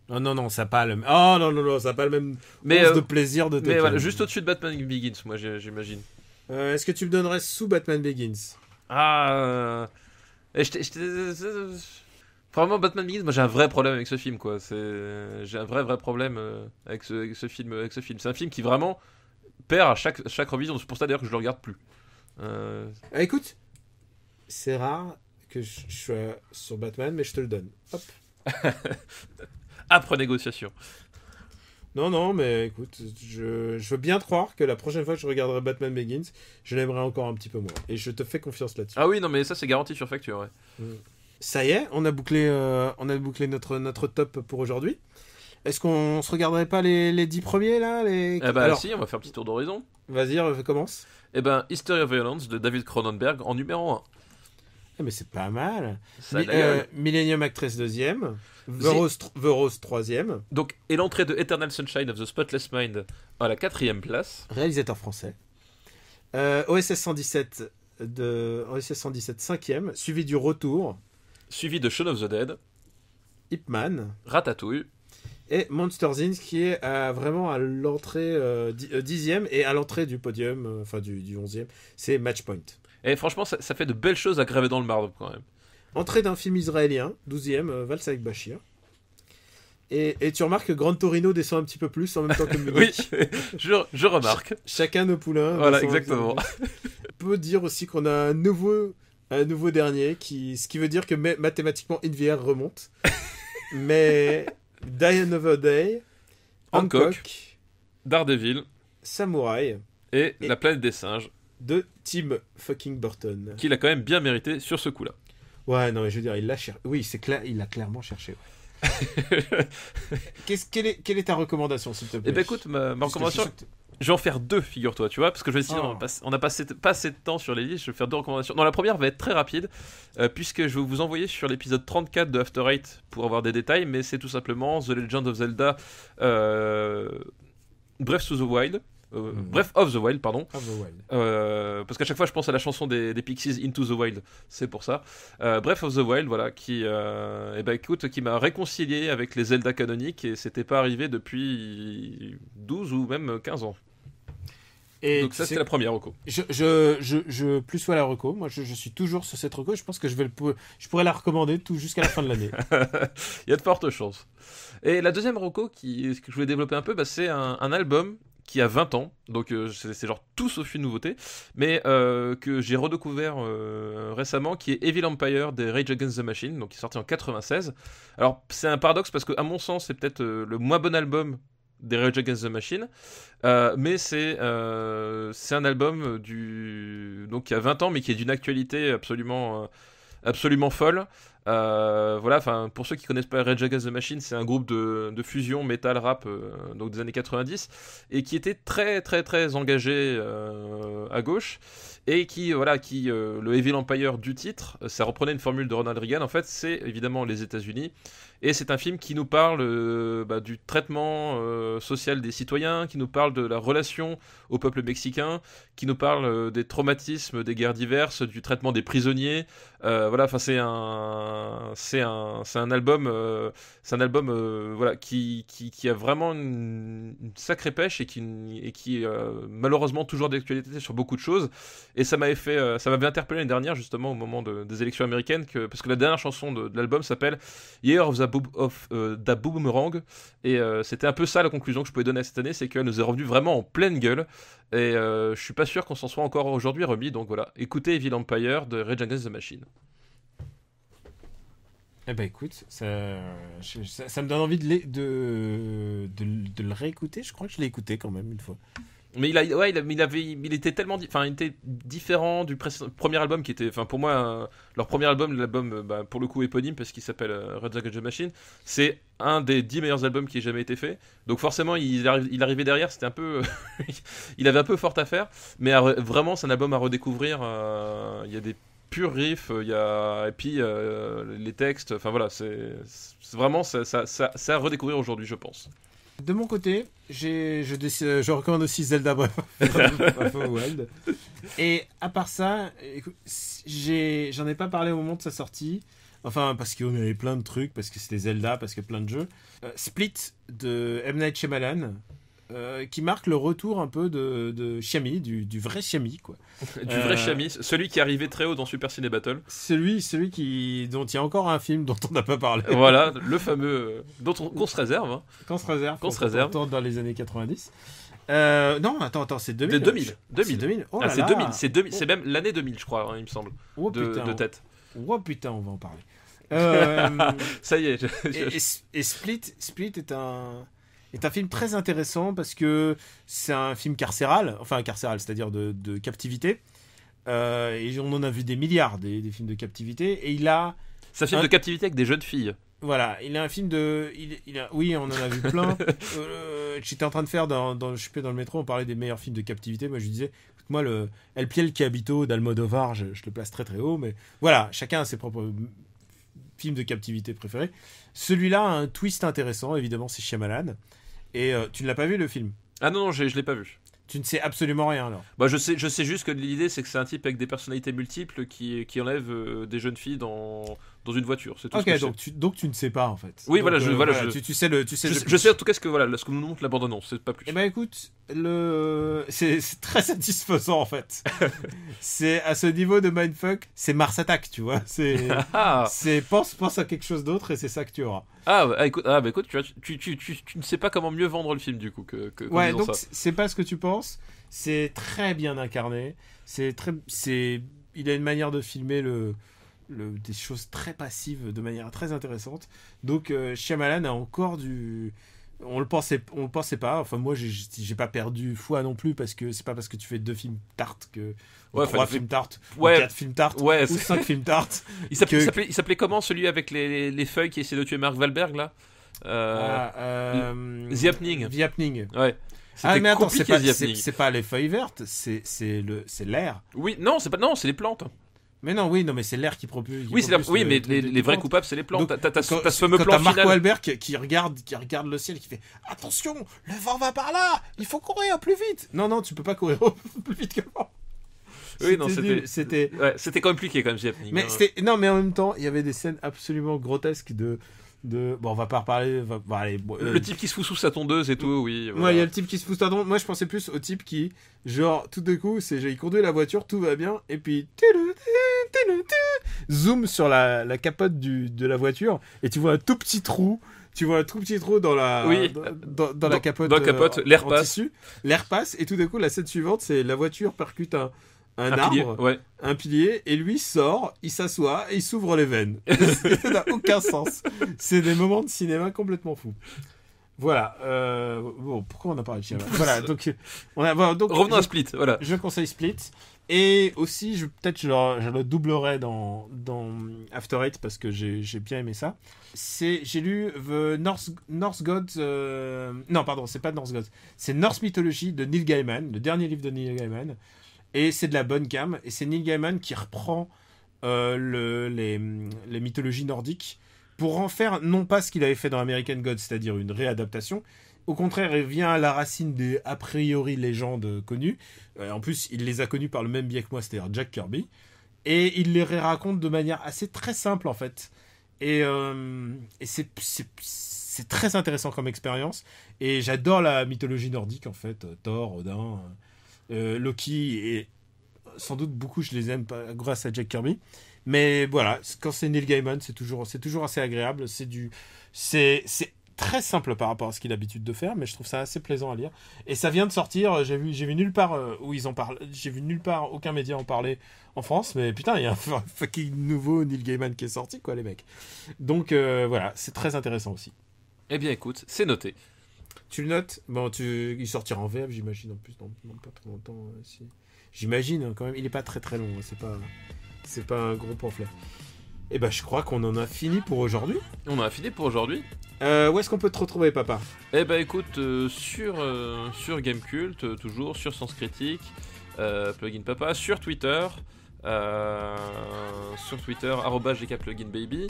Oh non, ça n'a pas le même. Oh non, ça n'a pas le même Mais, once de plaisir de mais voilà, juste au-dessus de Batman Begins, moi j'imagine. Est-ce que tu me donnerais sous Batman Begins? Et vraiment, Batman Begins, moi j'ai un vrai problème avec ce film, quoi. J'ai un vrai problème avec ce film. C'est un film qui vraiment perd à chaque revision. C'est pour ça d'ailleurs que je le regarde plus. Écoute, c'est rare que je sois sur Batman, mais je te le donne. Hop. Âpre négociation. Non, mais écoute, je veux bien te croire que la prochaine fois que je regarderai Batman Begins, je l'aimerai encore un petit peu moins. Et je te fais confiance là-dessus. Ah oui, non, mais ça c'est garanti sur facture, ouais. Ça y est, on a bouclé notre top pour aujourd'hui. Est-ce qu'on se regarderait pas les 10 premiers là Alors, si, on va faire un petit tour d'horizon. Vas-y, commence. History of Violence de David Cronenberg en numéro 1. Mais c'est pas mal. Ça Millennium Actress 2e, The Rose 3e. Donc, et l'entrée de Eternal Sunshine of the Spotless Mind à la 4e place. Réalisateur français. OSS 117 5e, suivi du Retour. Suivi de Shaun of the Dead. Ip Man. Ratatouille. Et Monsters Inc. qui est vraiment à l'entrée 10e et à l'entrée du podium, du 11e, c'est Matchpoint. Et franchement, ça fait de belles choses à graver dans le marbre quand même. Entrée d'un film israélien, 12e, Valse avec Bachir. Et tu remarques que Gran Torino descend un petit peu plus en même temps que le Oui, je remarque. Chacun nos poulains. Voilà, exactement. On peut dire aussi qu'on a un nouveau dernier, ce qui veut dire que mathématiquement NVR remonte. Mais Die Another Day, Hancock, Daredevil, Samouraï et La planète des singes de Tim fucking Burton. Qu'il a quand même bien mérité sur ce coup-là. Ouais, non, mais je veux dire, il l'a cherché. Oui, c'est clair, il l'a clairement cherché. Ouais. Quelle est ta recommandation, s'il te plaît? Eh ben écoute, ma recommandation, je vais en faire 2, figure-toi, tu vois, parce que je vais essayer, on a passé pas assez de temps sur les listes, je vais faire 2 recommandations. Non, la première va être très rapide, puisque je vais vous envoyer sur l'épisode 34 de After Eight pour avoir des détails, mais c'est tout simplement The Legend of Zelda Breath of the Wild. Breath of the Wild, pardon. Parce qu'à chaque fois je pense à la chanson des Pixies Into the Wild, c'est pour ça. Breath of the Wild, voilà, qui m'a réconcilié avec les Zelda canoniques, et c'était pas arrivé depuis 12 ou même 15 ans. Et donc ça c'était la première reco. Je plus sois la reco. Moi je suis toujours sur cette reco. Je pense que je pourrais la recommander tout jusqu'à la fin de l'année. Il y a de fortes chances. Et la deuxième reco que je voulais développer un peu, c'est un album qui a 20 ans, donc c'est genre tout sauf une nouveauté, mais que j'ai redécouvert récemment, qui est Evil Empire des Rage Against the Machine, donc qui est sorti en 96. Alors c'est un paradoxe parce que à mon sens c'est peut-être le moins bon album des Rage Against the Machine, mais c'est un album donc qui a 20 ans mais qui est d'une actualité absolument folle. Voilà, enfin pour ceux qui connaissent pas Rage Against the Machine, c'est un groupe de fusion metal rap donc des années 90, et qui était très très très engagé à gauche, et qui le Evil Empire du titre, ça reprenait une formule de Ronald Reagan. En fait, c'est évidemment les États-Unis, et c'est un film qui nous parle du traitement social des citoyens, qui nous parle de la relation au peuple mexicain, qui nous parle des traumatismes des guerres diverses, du traitement des prisonniers. Voilà, enfin c'est un album voilà, qui a vraiment une sacrée pêche, et qui malheureusement toujours d'actualité sur beaucoup de choses. Et ça m'avait interpellé l'année dernière, justement au moment des élections américaines, parce que la dernière chanson de l'album s'appelle Year of the Boomerang, et c'était un peu ça la conclusion que je pouvais donner à cette année, c'est qu'elle nous est revenue vraiment en pleine gueule, et je suis pas sûr qu'on s'en soit encore aujourd'hui remis. Donc voilà, écoutez Evil Empire de Rage Against the Machine. Eh ben écoute, ça me donne envie de le réécouter. Je crois que je l'ai écouté quand même une fois. Mais il était tellement il était différent du premier album, qui était, pour moi, leur premier album, l'album pour le coup éponyme, parce qu'il s'appelle Rage Against the Machine. C'est un des 10 meilleurs albums qui ait jamais été fait. Donc forcément, il arrivait derrière, c'était un peu il avait un peu fort à faire, mais vraiment c'est un album à redécouvrir. Il y a des purs riffs, et puis les textes, enfin voilà, c'est vraiment ça à redécouvrir aujourd'hui, je pense. De mon côté, je recommande aussi Zelda Breath of the Wild. Et à part ça, écoute, j'en ai pas parlé au moment de sa sortie. Enfin, parce qu'on avait plein de trucs, parce que c'était Zelda, parce que plein de jeux. Split de M. Night Shyamalan, qui marque le retour un peu de Shyami, du vrai Shyami, quoi. Du vrai Shyami, celui qui arrivait très haut dans Super Ciné Battle. Celui dont il y a encore un film dont on n'a pas parlé. Voilà, le fameux qu'on se réserve. Hein. Qu'on se réserve. Qu'on se réserve. Dans les années 90. Non, attends, c'est 2000. 2000. C'est 2000. Oh là c'est là. 2000. C'est même l'année 2000, je crois, hein, il me semble. Oh, de tête. Oh putain, on va en parler. Ça y est. Et Split est un film très intéressant parce que c'est un film carcéral, c'est-à-dire de captivité. Et on en a vu des milliards, des films de captivité. Et il a. C'est un film de captivité avec des jeunes filles. Voilà, il a un film de. Oui, on en a vu plein. J'étais en train de faire je suis dans le métro, on parlait des meilleurs films de captivité. Moi, je disais, écoute, moi, le El Piel qui habito d'Almodovar, je le place très très haut. Mais voilà, chacun a ses propres films de captivité préférés. Celui-là a un twist intéressant, évidemment, c'est Shyamalan. Et tu ne l'as pas vu, le film? Ah non, je l'ai pas vu. Tu ne sais absolument rien, alors? Bah, je sais juste que l'idée, c'est que c'est un type avec des personnalités multiples qui enlève des jeunes filles dans une voiture. C'est tout. Ok, donc tu ne sais pas, en fait. Oui, donc, voilà. Tu sais le. Je sais en tout cas ce que nous montre la bande-annonce, c'est pas plus. Eh ben écoute, c'est très satisfaisant, en fait. C'est à ce niveau de mindfuck, c'est Mars Attack, tu vois. Pense à quelque chose d'autre et c'est ça que tu auras. Écoute, tu vois, tu ne sais pas comment mieux vendre le film, du coup, que ouais, donc ça. c'est pas ce que tu penses. C'est très bien incarné. Il a une manière de filmer des choses très passives de manière très intéressante. Donc Shyamalan a encore on le pensait pas. Enfin, moi j'ai pas perdu foi non plus, parce que c'est pas parce que tu fais 2 films tartes que 3 films tartes, ou 4 films tartes, ou 5 films tartes. Il s'appelait comment, celui avec les feuilles qui essaie de tuer Mark Wahlberg, là? The Happening. The Happening. Ouais. Mais attends, c'est pas les feuilles vertes, c'est l'air. Oui, c'est les plantes. Mais non, mais c'est l'air qui propulse. Oui, mais les vrais coupables, c'est les plantes. T'as ce fameux plan final. Quand t'as Mark Wahlberg qui regarde le ciel, qui fait attention, le vent va par là, il faut courir plus vite. Non, tu peux pas courir plus vite que moi. Oui, non, c'était compliqué quand même, j'ai mais mais en même temps, il y avait des scènes absolument grotesques bon, on va pas reparler. Le type qui se fout sous sa tondeuse et tout, oui. Voilà. Ouais, il y a le type qui se fout sous sa tondeuse. Moi, je pensais plus au type qui, genre, tout d'un coup, il conduit la voiture, tout va bien, et puis zoom sur la capote de la voiture, et tu vois un tout petit trou. Dans la dans la capote. Dans la capote, l'air passe. L'air passe, et tout d'un coup, la scène suivante, c'est la voiture percute un arbre, pilier, ouais. Un pilier, et lui sort, il s'assoit et il s'ouvre les veines. Ça n'a aucun sens. C'est des moments de cinéma complètement fous. Voilà. Bon, pourquoi on a parlé de cinéma? Voilà. Donc revenons à Split. Voilà. Je conseille Split. Et aussi, je le doublerai dans After Eight, parce que j'ai bien aimé ça. J'ai lu The Norse Gods. Non, pardon, c'est pas Norse Gods. C'est Norse Mythology de Neil Gaiman, le dernier livre de Neil Gaiman. Et c'est de la bonne cam. Et c'est Neil Gaiman qui reprend les mythologies nordiques pour en faire non pas ce qu'il avait fait dans American Gods, c'est-à-dire une réadaptation. Au contraire, il vient à la racine des a priori légendes connues. En plus, il les a connues par le même biais que moi, c'est-à-dire Jack Kirby. Et il les raconte de manière assez très simple, en fait. Et c'est très intéressant comme expérience. Et j'adore la mythologie nordique, en fait. Thor, Odin, Loki, et sans doute beaucoup je les aime grâce à Jack Kirby. Mais voilà, quand c'est Neil Gaiman, c'est toujours assez agréable. C'est très simple par rapport à ce qu'il a l'habitude de faire, mais je trouve ça assez plaisant à lire. Et ça vient de sortir, j'ai vu nulle part où ils en parlent, j'ai vu nulle part aucun média en parler en France, mais putain, il y a un fucking nouveau Neil Gaiman qui est sorti, quoi, les mecs. Donc voilà, c'est très intéressant aussi. Eh bien écoute, c'est noté. Tu le notes? Bon, il sortira en VF, j'imagine, en plus, dans pas trop longtemps. J'imagine, hein, quand même, il est pas très très long, c'est pas un gros pamphlet. Et bah, je crois qu'on en a fini pour aujourd'hui. On en a fini pour aujourd'hui. Où est-ce qu'on peut te retrouver, papa? Eh bah, écoute, sur Gamecult, toujours, sur Sens Critique, Plugin Papa, sur Twitter, @gkpluginbaby.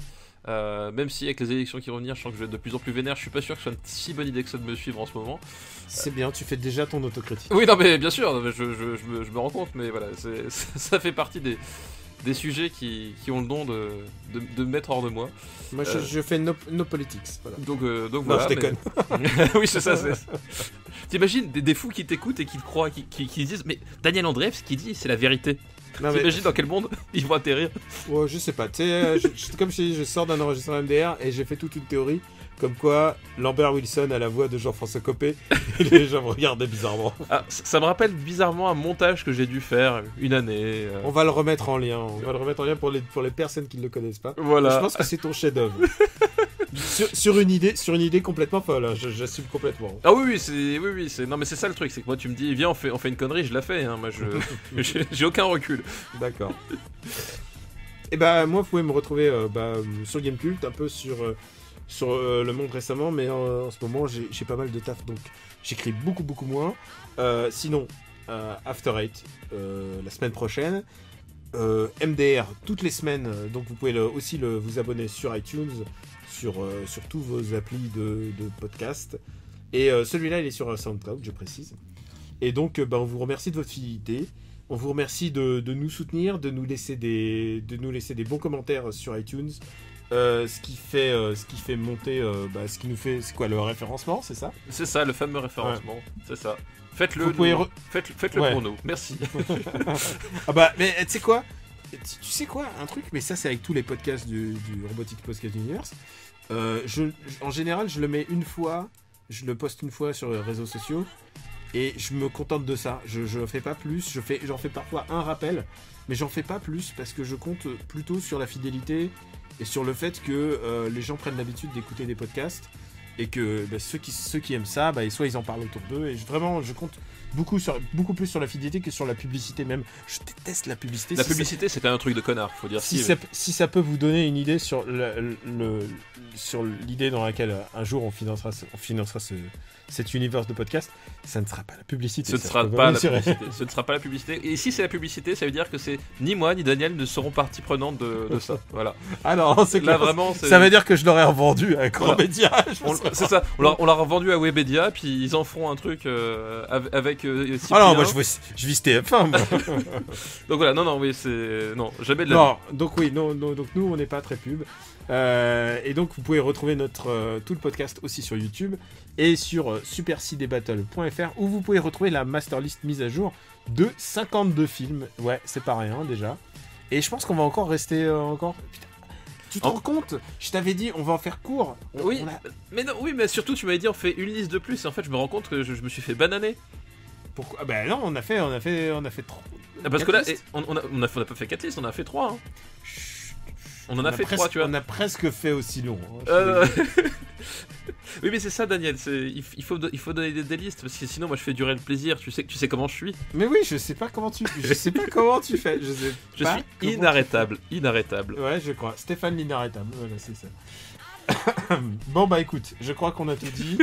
Même si avec les élections qui vont venir, je sens que je vais être de plus en plus vénère, je suis pas sûr que ce soit une si bonne idée que ça de me suivre en ce moment. C'est bien, tu fais déjà ton autocritique. Oui, non mais bien sûr, je me rends compte, mais voilà, ça fait partie des sujets qui ont le don de me mettre hors de moi. Moi, je fais no politics. Voilà. Donc Non, voilà. je déconne. Oui, c'est ça. T'imagines des fous qui t'écoutent et qui te croient, qui disent mais Daniel Andreev, ce qu'il dit, c'est la vérité. T'imagines dans quel monde ils vont atterrir? Ouais, je sais pas. Tu sais, comme je t'ai dit, je sors d'un enregistrement MDR et j'ai fait toute une théorie comme quoi Lambert Wilson a la voix de Jean-François Copé et les gens me regardaient bizarrement. Ah, ça me rappelle bizarrement un montage que j'ai dû faire une année. On va le remettre en lien. Pour les personnes qui ne le connaissent pas. Voilà. Je pense que c'est ton chef-d'œuvre. sur une idée complètement folle. Hein. J'assume complètement. Ah oui, c'est non mais c'est ça le truc, c'est que moi tu me dis viens on fait une connerie, je la fais. Hein. Moi j'ai aucun recul. D'accord. Et bah moi vous pouvez me retrouver sur Gamecult, un peu sur le monde récemment, mais en ce moment j'ai pas mal de taf, donc j'écris beaucoup moins. Sinon, After Eight la semaine prochaine, MDR toutes les semaines, donc vous pouvez aussi vous abonner sur iTunes, sur tous vos applis de podcast. Et celui-là il est sur SoundCloud, je précise. Et donc on vous remercie de votre fidélité. On vous remercie de nous soutenir, de nous laisser des bons commentaires sur iTunes. Ce qui fait monter, ce qui nous fait, c'est quoi, le référencement, c'est ça? C'est ça, le fameux référencement, c'est ça. Faites-le, faites-le pour nous, merci. Ah bah, mais tu sais quoi? Tu sais quoi, un truc, mais ça c'est avec tous les podcasts du Robotic Podcast Universe. En général, je le mets une fois, je le poste une fois sur les réseaux sociaux, et je me contente de ça. Je fais pas plus, j'en fais parfois un rappel, mais j'en fais pas plus parce que je compte plutôt sur la fidélité et sur le fait que les gens prennent l'habitude d'écouter des podcasts et que ceux qui aiment ça, soit ils en parlent autour d'eux. Et je compte beaucoup plus sur la fidélité que sur la publicité même. Je déteste la publicité. La publicité, c'est un truc de connard, faut dire. Si ça peut vous donner une idée sur l'idée dans laquelle un jour on financera cet univers de podcast, ça ne sera pas la publicité. Ce ne sera pas la publicité. Et si c'est la publicité, ça veut dire que c'est ni moi ni Daniel ne seront partie prenante de ça. Voilà. Ah non, c'est clair. Là, vraiment, ça veut dire que je l'aurais revendu à Webedia. C'est ça. On l'a revendu à Webedia, puis ils en feront un truc avec. Ah non, moi je vis TF1. Moi. Donc voilà, non, c'est non, jamais de la. Non, donc nous on n'est pas très pub. Et donc vous pouvez retrouver tout le podcast aussi sur YouTube et sur supercidbattle.fr où vous pouvez retrouver la masterlist mise à jour de 52 films. Ouais, c'est pas rien déjà. Et je pense qu'on va encore rester Putain, tu te rends compte? Je t'avais dit on va en faire court. Mais surtout tu m'avais dit on fait une liste de plus et en fait je me rends compte que je me suis fait bananer. Pourquoi? Ah ben non, on a fait 3. Parce que là on a pas fait 4 listes, on a fait 3 hein. On en a fait 3, tu vois. On a presque fait aussi long. Oui, mais c'est ça, Daniel. Il faut donner des listes parce que sinon, moi, je fais durer le plaisir. Tu sais comment je suis. Mais oui, je sais pas comment tu fais. Je suis inarrêtable. Ouais, je crois. Stéphane l'inarrêtable. Voilà, c'est ça. Bon, écoute, je crois qu'on a tout dit.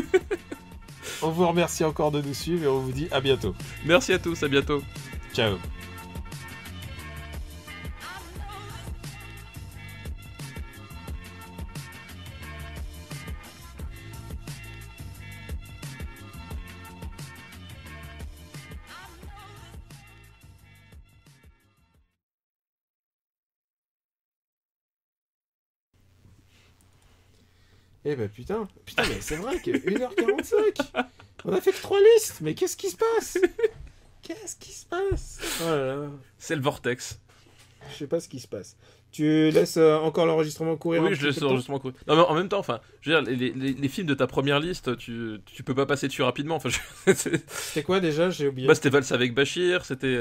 On vous remercie encore de nous suivre et on vous dit à bientôt. Merci à tous, à bientôt. Ciao. Eh ben putain, mais c'est vrai que 1h45. On a fait que 3 listes, mais qu'est-ce qui se passe? Oh là là. C'est le vortex. Je sais pas ce qui se passe. Tu laisses encore l'enregistrement courir? Oui, je laisse l'enregistrement courir. Non, mais en même temps, enfin, je veux dire, les films de ta première liste, tu peux pas passer dessus rapidement. Enfin, C'était quoi déjà? J'ai oublié. C'était Valse avec Bachir, c'était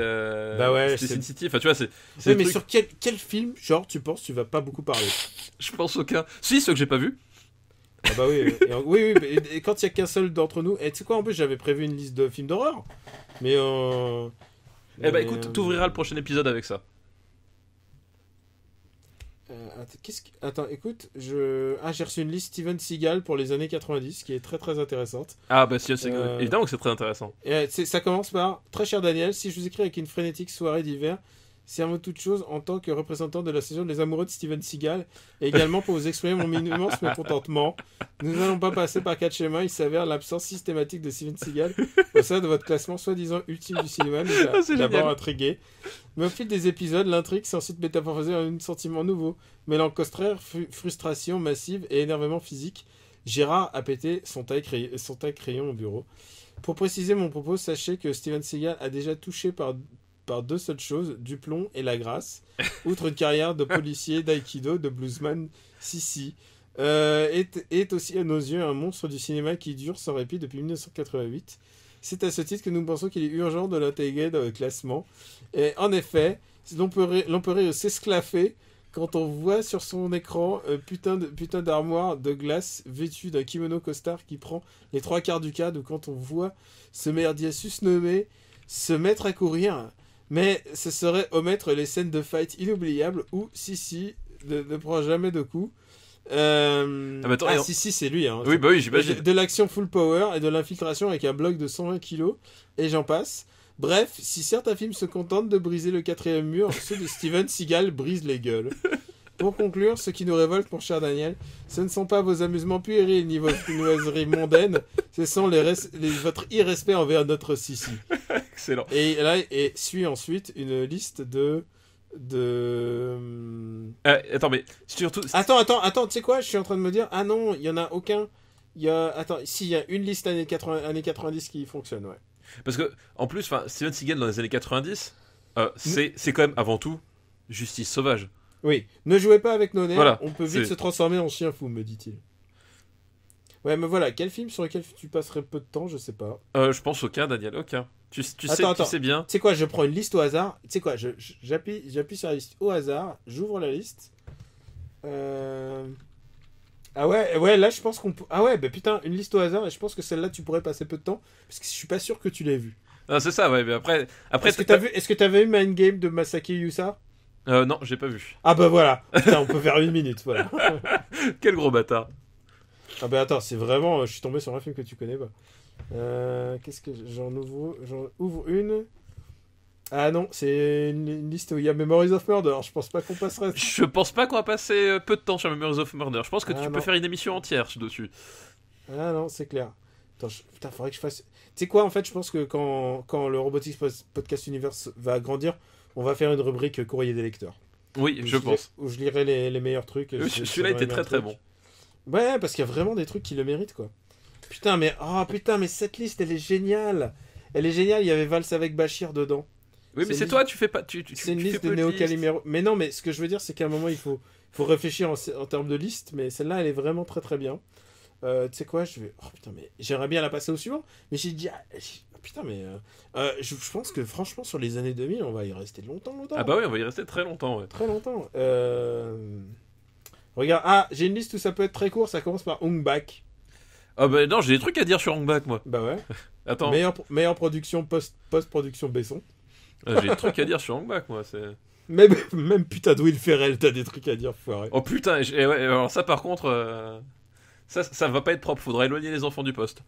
c'était Sin City. Enfin, tu vois, c'est mais sur quel film, genre, tu penses tu vas pas beaucoup parler? Je pense aucun. Si, ceux que j'ai pas vus. Ah bah oui, oui, et quand il y a qu'un seul d'entre nous, et tu sais quoi, en plus j'avais prévu une liste de films d'horreur, mais écoute, t'ouvriras le prochain épisode avec ça. Attends, écoute, j'ai reçu une liste Steven Seagal pour les années 90 qui est très très intéressante. Ah bah si, évidemment que c'est très intéressant. Et ça commence par: très cher Daniel, si je vous écris avec une frénétique soirée d'hiver, c'est avant toute chose en tant que représentant de l'association des amoureux de Steven Seagal, et également pour vous exprimer mon immense mécontentement. Nous n'allons pas passer par quatre schémas, il s'avère l'absence systématique de Steven Seagal au sein de votre classement soi-disant ultime du cinéma nous a d'abord intrigué. Mais au fil des épisodes, l'intrigue s'est ensuite métamorphosée en un sentiment nouveau, mêlant costraire, frustration massive et énervement physique. Gérard a pété son taille-crayon au bureau. Pour préciser mon propos, sachez que Steven Seagal a déjà touché par deux seules choses, du plomb et la grâce, outre une carrière de policier, d'aïkido, de bluesman, Sissi, est aussi à nos yeux un monstre du cinéma qui dure sans répit depuis 1988. C'est à ce titre que nous pensons qu'il est urgent de l'intégrer dans le classement. Et en effet, l'on peut s'esclaffer quand on voit sur son écran putain d'armoire de glace vêtue d'un kimono costard qui prend les 3/4 du cadre, ou quand on voit ce merdier susnommé se mettre à courir. Mais ce serait omettre les scènes de fight inoubliables où Sissi ne prend jamais de coups. Sissi, c'est lui. Hein. Oui, bah oui, j'imagine. De l'action full power et de l'infiltration avec un bloc de 120 kg, et j'en passe. Bref, si certains films se contentent de briser le 4e mur, ceux de Steven Seagal brisent les gueules. Pour conclure, ce qui nous révolte, mon cher Daniel, ce ne sont pas vos amusements puérils ni vos noiseries mondaines, ce sont votre irrespect envers notre Sissi. Excellent. Et là, suit ensuite une liste de... Attends, mais surtout... Attends, tu sais quoi? Je suis en train de me dire, ah non, il n'y en a aucun. Il y a une liste années 90 qui fonctionne, ouais. Parce que, en plus, Steven Seagal dans les années 90, c'est quand même avant tout justice sauvage. Oui, ne jouez pas avec nos nerfs, voilà, on peut vite se transformer en chien fou, me dit-il. Ouais, mais voilà, quel film sur lequel tu passerais peu de temps, je sais pas. Je pense aucun, Daniel, aucun. Tu sais bien. Tu sais quoi, je prends une liste au hasard. Tu sais quoi, j'appuie sur la liste au hasard, j'ouvre la liste. Ah ouais, là je pense qu'on peut... Ah ouais, bah putain, une liste au hasard, et je pense que celle-là tu pourrais passer peu de temps, parce que je suis pas sûr que tu l'aies vue. Ah, c'est ça, ouais, mais après est-ce que t'avais vu Mind Game de Masaki Yusa? Non, j'ai pas vu. Ah bah voilà, putain, on peut faire 1 minute, voilà. Quel gros bâtard. Ah bah attends, c'est vraiment... Je suis tombé sur un film que tu connais pas. Qu'est-ce que... J'en ouvre une... Ah non, c'est une liste où il y a Memories of Murder, je pense pas qu'on passerait... Je pense pas qu'on va passer peu de temps sur Memories of Murder, je pense que tu peux faire une émission entière dessus. Ah non, c'est clair. Attends, putain, faudrait que je fasse... Tu sais quoi, en fait, je pense que quand le Robotics Podcast Universe va grandir, on va faire une rubrique courrier des lecteurs. Oui, je pense. Où je lirai les meilleurs trucs. Celui-là était très très bon. Ouais, parce qu'il y a vraiment des trucs qui le méritent, quoi. Putain, mais cette liste, elle est géniale. Elle est géniale, il y avait Vals avec Bachir dedans. Oui, mais c'est toi, tu fais pas... C'est une liste de Néo Calimero. Mais non, mais ce que je veux dire, c'est qu'à un moment, il faut réfléchir en termes de liste, mais celle-là, elle est vraiment très très bien. Tu sais quoi, oh putain, mais j'aimerais bien la passer au suivant, mais j'ai dit... putain, mais... je pense que franchement, sur les années 2000, on va y rester longtemps. Ah bah oui, on va y rester très longtemps, ouais. Très longtemps. Regarde, j'ai une liste où ça peut être très court, ça commence par Hong Bak. Ah bah non, j'ai des trucs à dire sur Hong Bak, moi. Bah ouais. Attends. Meilleure production, post-production Besson. J'ai des trucs à dire sur Hong Bak, moi, c'est... Même putain de Will Ferrell, t'as des trucs à dire, foiré. Oh putain, ouais, alors ça par contre... Ça va pas être propre, faudra éloigner les enfants du poste.